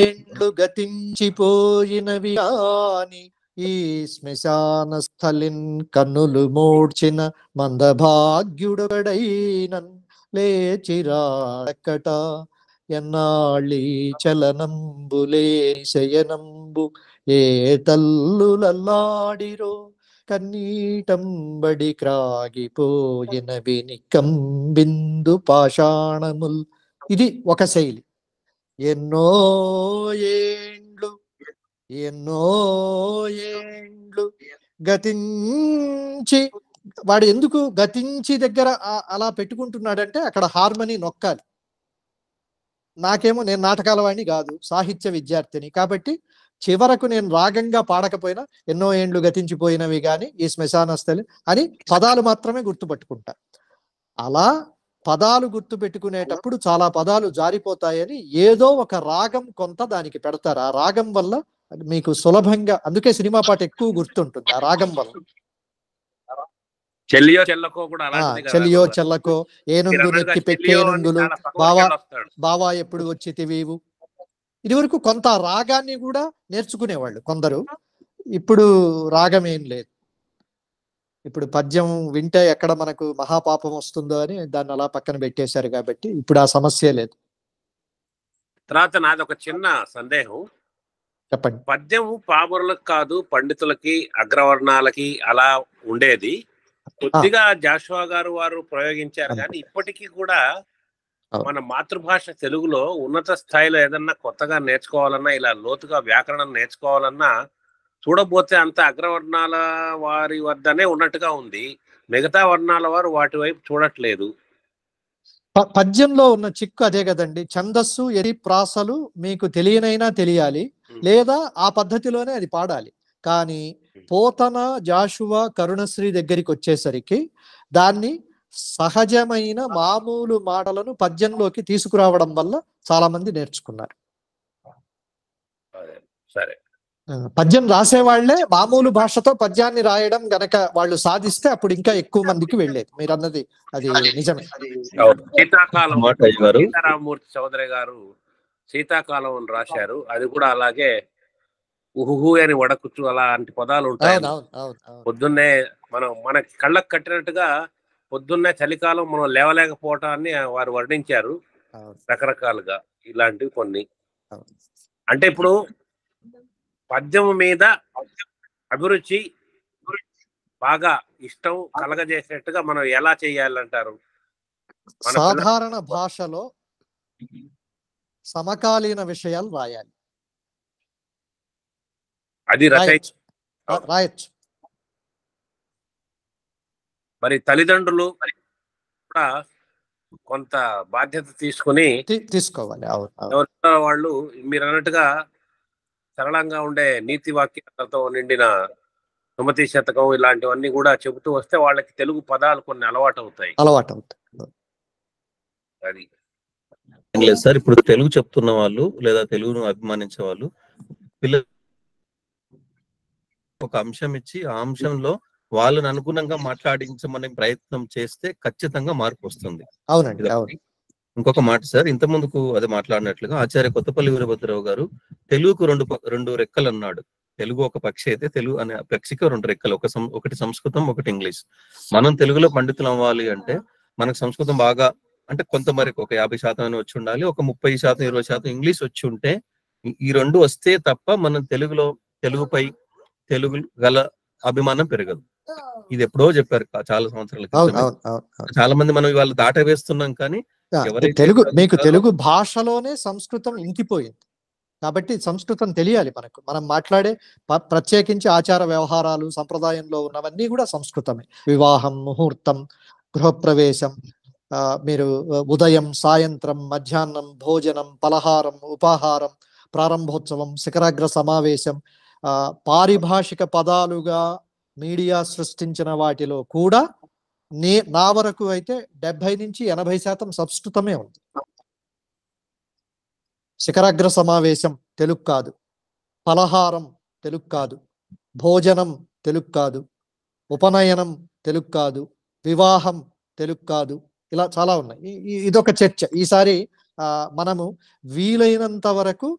G: ఏండ్లు గతించిపోయినవి కాని ఈ శ్మశాన స్థలిన్ కన్నులు మోడ్చిన మందభాగ్యుడొకడైనన్ లేచిరాడకట ఎన్నాళ్ళీ చలనంబులే శయనంబు ఏ తల్లులల్లాడిరో కన్నీటంబడి క్రాగిపోయినవి నికంబిందు పాషాణముల్. ఇది ఒక శైలి. ఎన్నో ఏండ్లు గతించి, వాడు ఎందుకు గతించి దగ్గర అలా పెట్టుకుంటున్నాడంటే అక్కడ హార్మనీ నొక్కాలి. నాకేమో నేను నాటకాల వాడిని కాదు, సాహిత్య విద్యార్థిని కాబట్టి చివరకు నేను రాగంగా పాడకపోయినా ఎన్నో ఏండ్లు గతించిపోయినవి కానీ ఈ శ్మశాన స్థలి అని పదాలు మాత్రమే గుర్తుపట్టుకుంటా. అలా పదాలు గుర్తు పెట్టుకునేటప్పుడు చాలా పదాలు జారిపోతాయని ఏదో ఒక రాగం కొంత దానికి పెడతారు. ఆ రాగం వల్ల మీకు సులభంగా, అందుకే సినిమా పాట ఎక్కువ గుర్తుంటుంది ఆ రాగం వల్ల.
E: చెల్లియో చెల్లకో కూడా అలాంటిదే కదా.
G: చెల్లియో చెల్లకో ఏనుంగు నెక్కి పెట్టేనుంగులు బావా ఎప్పుడు వచ్చితివీవు. ఇది వరకు కొంత రాగాన్ని కూడా నేర్చుకునేవాళ్ళు కొందరు. ఇప్పుడు రాగం ఏం లేదు. ఇప్పుడు పద్యం వింటే ఎక్కడ మనకు మహాపాపం వస్తుందో అని దాన్ని అలా పక్కన పెట్టేశారు కాబట్టి ఇప్పుడు ఆ సమస్య లేదు.
E: తర్వాత నాది ఒక చిన్న సందేహం.
G: చెప్పండి.
E: పద్యం పామరులకు కాదు పండితులకి అగ్రవర్ణాలకి అలా ఉండేది. కొద్దిగా జాషువా గారు వారు ప్రయోగించారు కానీ ఇప్పటికీ కూడా మన మాతృభాష తెలుగులో ఉన్నత స్థాయిలో ఏదన్నా కొత్తగా నేర్చుకోవాలన్నా, ఇలా లోతుగా వ్యాకరణం నేర్చుకోవాలన్నా చూడబోతే అంత అగ్రవర్ణాల వారి వద్దనే ఉన్నట్టుగా ఉంది. మిగతా వర్ణాల వారు వాటి వైపు చూడట్లేదు.
G: పద్యంలో ఉన్న చిక్కు అదే కదండి. ఛందస్సు ఎరి ప్రాసలు మీకు తెలియనైనా తెలియాలి, లేదా ఆ పద్ధతిలోనే అది పాడాలి. కానీ పోతన, జాషువా, కరుణశ్రీ దగ్గరికి వచ్చేసరికి దాన్ని సహజమైన మామూలు మాటలను పద్యంలోకి తీసుకురావడం వల్ల చాలా మంది నేర్చుకున్నారు.
E: సరే,
G: పద్యం రాసేవాళ్లే మామూలు భాషతో పద్యాన్ని రాయడం గనక వాళ్ళు సాధిస్తే అప్పుడు ఇంకా ఎక్కువ మందికి వెళ్ళేది. మీరు అన్నది అది నిజమే.
E: శీతాకాలం సీతారామమూర్తి చౌదరి గారు శీతాకాలం అని రాశారు. అది కూడా అలాగే ఉహుహు అని వడకుచ్చు అలాంటి పదాలు ఉంటాయి. పొద్దున్నే మన కళ్ళకు కట్టినట్టుగా పొద్దున్నే చలికాలం మనం లేవలేకపోవటాన్ని వారు వర్ణించారు రకరకాలుగా. ఇలాంటివి కొన్ని. అంటే ఇప్పుడు పద్యం మీద అభిరుచి బాగా ఇష్టం కలగజేసేట్టుగా మనం ఎలా చేయాలంటారు?
G: సాధారణ భాషలో సమకాలీన విషయాలు రాయాలి.
E: అది
G: రాయొచ్చు.
E: మరి తల్లిదండ్రులు కూడా కొంత బాధ్యత
G: తీసుకోవాలి.
E: వాళ్ళు మీరు అన్నట్టుగా సరళంగా ఉండే నీతి వాక్యాలతో నిండిన సుమతి శతకం ఇలాంటివన్నీ కూడా చెబుతూ వస్తే వాళ్ళకి తెలుగు పదాలు కొన్ని అలవాటు అవుతాయి. అది
O: లేదు సార్. ఇప్పుడు తెలుగు చెప్తున్న వాళ్ళు లేదా తెలుగును అభిమానించే వాళ్ళు పిల్లలు ఒక అంశం ఇచ్చి ఆ అంశంలో వాళ్ళని అనుగుణంగా మాట్లాడించమనే ప్రయత్నం చేస్తే ఖచ్చితంగా మార్పు వస్తుంది.
G: అవునండి.
O: ఇంకొక మాట సార్, ఇంత ముందుకు అది మాట్లాడినట్లుగా ఆచార్య కొత్తపల్లి వీరభద్రరావు గారు తెలుగుకు రెండు రెక్కలు అన్నాడు. తెలుగు ఒక పక్షి అయితే తెలుగు అనే పక్షికి రెండు రెక్కలు, ఒకటి సంస్కృతం, ఒకటి ఇంగ్లీష్. మనం తెలుగులో పండితులు అవ్వాలి అంటే మనకు సంస్కృతం బాగా, అంటే కొంతమరికి ఒక 50% వచ్చి ఉండాలి, ఒక 30%, 20% ఇంగ్లీష్ వచ్చి ఉంటే ఈ రెండు వస్తే తప్ప మనం తెలుగుపై తెలుగు గల అభిమానం పెరగదు. ఇది ఎప్పుడో చెప్పారు చాలా సంవత్సరాల క్రితమే. చాలా మంది మనం ఇవాళ దాటవేస్తున్నాం, కానీ
G: మీకు తెలుగు భాషలోనే సంస్కృతం ఇంకిపోయింది. కాబట్టి సంస్కృతం తెలియాలి మనకు. మనం మాట్లాడే ప్రత్యేకించి ఆచార వ్యవహారాలు సంప్రదాయంలో ఉన్నవన్నీ కూడా సంస్కృతమే. వివాహం, ముహూర్తం, గృహప్రవేశం, మీరు ఉదయం, సాయంత్రం, మధ్యాహ్నం, భోజనం, పలహారం, ఉపాహారం, ప్రారంభోత్సవం, శిఖరాగ్ర సమావేశం, పారిభాషిక పదాలుగా మీడియా సృష్టించిన వాటిలో కూడా నా వరకు అయితే 70 నుంచి 80% సంస్కృతమే ఉంది. శిఖరాగ్ర సమావేశం తెలుగు కాదు, పలహారం తెలుగు కాదు, భోజనం తెలుగు కాదు, ఉపనయనం తెలుగు కాదు, వివాహం తెలుగు కాదు, ఇలా చాలా ఉన్నాయి. ఇదొక చర్చ. ఈసారి మనము వీలైనంత వరకు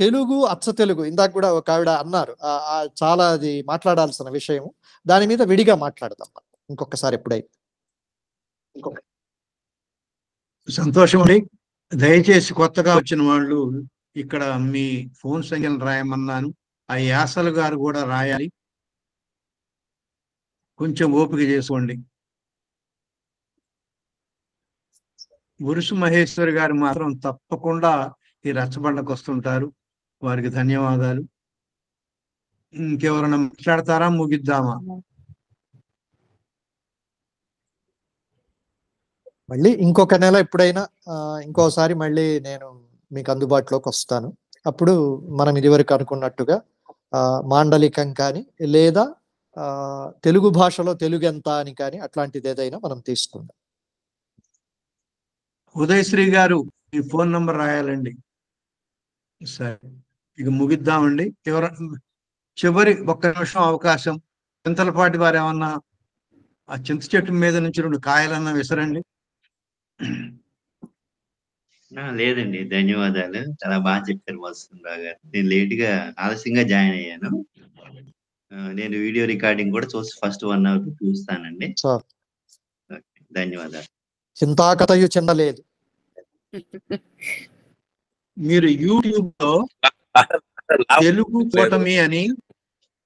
G: తెలుగు, అచ్చ తెలుగు, ఇందాక కూడా ఒక ఆవిడ అన్నారు, చాలా అది మాట్లాడాల్సిన విషయం, దాని మీద విడిగా మాట్లాడదాం ఇంకొకసారి ఎప్పుడైతే.
B: సంతోషం అండి. దయచేసి కొత్తగా వచ్చిన వాళ్ళు ఇక్కడ మీ ఫోన్ సంఖ్యను రాయమన్నాను. ఆ యాసలు గారు కూడా రాయాలి, కొంచెం ఓపిక చేసుకోండి. గురుసు మహేశ్వరి గారు మాత్రం తప్పకుండా ఈ రచ్చబండకు వస్తుంటారు, వారికి ధన్యవాదాలు. ఇంకెవరైనా మాట్లాడతారా, ముగిద్దామా?
G: మళ్ళీ ఇంకొక నెల ఎప్పుడైనా ఇంకోసారి మళ్ళీ నేను మీకు అందుబాటులోకి వస్తాను. అప్పుడు మనం ఇదివరకు అనుకున్నట్టుగా మాండలికం కానీ లేదా తెలుగు భాషలో తెలుగు ఎంత అని కానీ అట్లాంటిది ఏదైనా మనం తీసుకుందాం.
B: ఉదయశ్రీ గారు ఈ ఫోన్ నంబర్ రాయాలండి. సరే, ఇక ముగిద్దామండి. చివరి ఒక్క నిమిషం అవకాశం. చింతలపాటి వారు ఏమన్నా ఆ చింత చెట్టు మీద నుంచి 2 కాయలన్నా విసరండి.
S: లేదండి, ధన్యవాదాలు. చాలా బాగా చెప్పారు మధుసూదన్ గారు. నేను లేట్గా ఆలస్యంగా జాయిన్ అయ్యాను. నేను వీడియో రికార్డింగ్ కూడా చూసి ఫస్ట్ 1 hour చూస్తానండి. ధన్యవాదాలు.
G: చింతాకతయు చెందలేదు.
B: మీరు యూట్యూబ్ లో తెలుగు కూటమి అని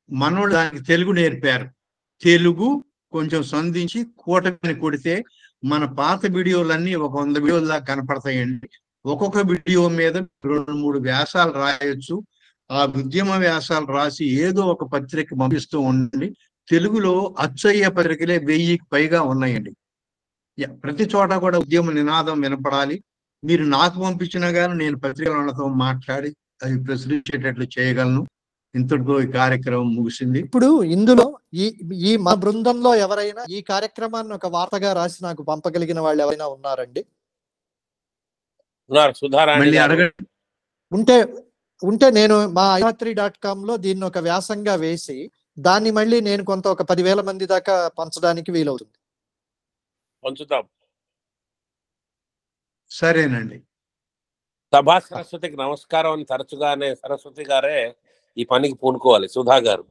B: మనోళ్ళు దానికి తెలుగు నేర్పారు. తెలుగు కొంచెం సంధించి కూటమిని కొడితే మన పాత వీడియోలన్నీ ఒక 100 వీడియోల దాకా కనపడతాయండి. ఒక్కొక్క వీడియో మీద 2-3 వ్యాసాలు రాయొచ్చు. ఆ ఉద్యమ వ్యాసాలు రాసి ఏదో ఒక పత్రిక పంపిస్తూ ఉండండి. తెలుగులో అచ్చయ్య పత్రికలే 1000కి పైగా ఉన్నాయండి. ప్రతి చోట కూడా ఉద్యమ నినాదం వినపడాలి. మీరు నాకు పంపించినా కానీ నేను పత్రికలతో మాట్లాడి అవి ప్రచురించేటట్లు చేయగలను. ఇంతటితో ఈ కార్యక్రమం ముగిసింది.
G: ఇప్పుడు ఇందులో ఈ మా బృందంలో ఎవరైనా ఈ కార్యక్రమాన్ని ఒక వార్తగా రాసి నాకు పంపగలిగిన వాళ్ళు ఎవరైనా ఉన్నారండి? ఉంటే నేను మా imatri.com లో దీన్ని ఒక వ్యాసంగా వేసి దాన్ని మళ్ళీ నేను కొంత ఒక 10,000 మంది దాకా పంచడానికి వీలవుతుంది.
E: పంచుతాం.
B: సరేనండి.
E: సభా సరస్వతికి నమస్కారం అని తరచుగానే సరస్వతి గారే ఈ పనికి పూనుకోవాలి. సుధా గారు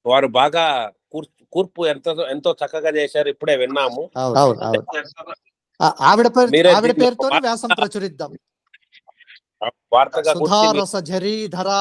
E: వారు బాగా కూర్పు ఎంతో చక్కగా చేశారు. ఇప్పుడే విన్నాము.
G: ఆవిడ పేరుతో వ్యాసం ప్రచురిద్దాం. సుధారస ఝరీ ధరా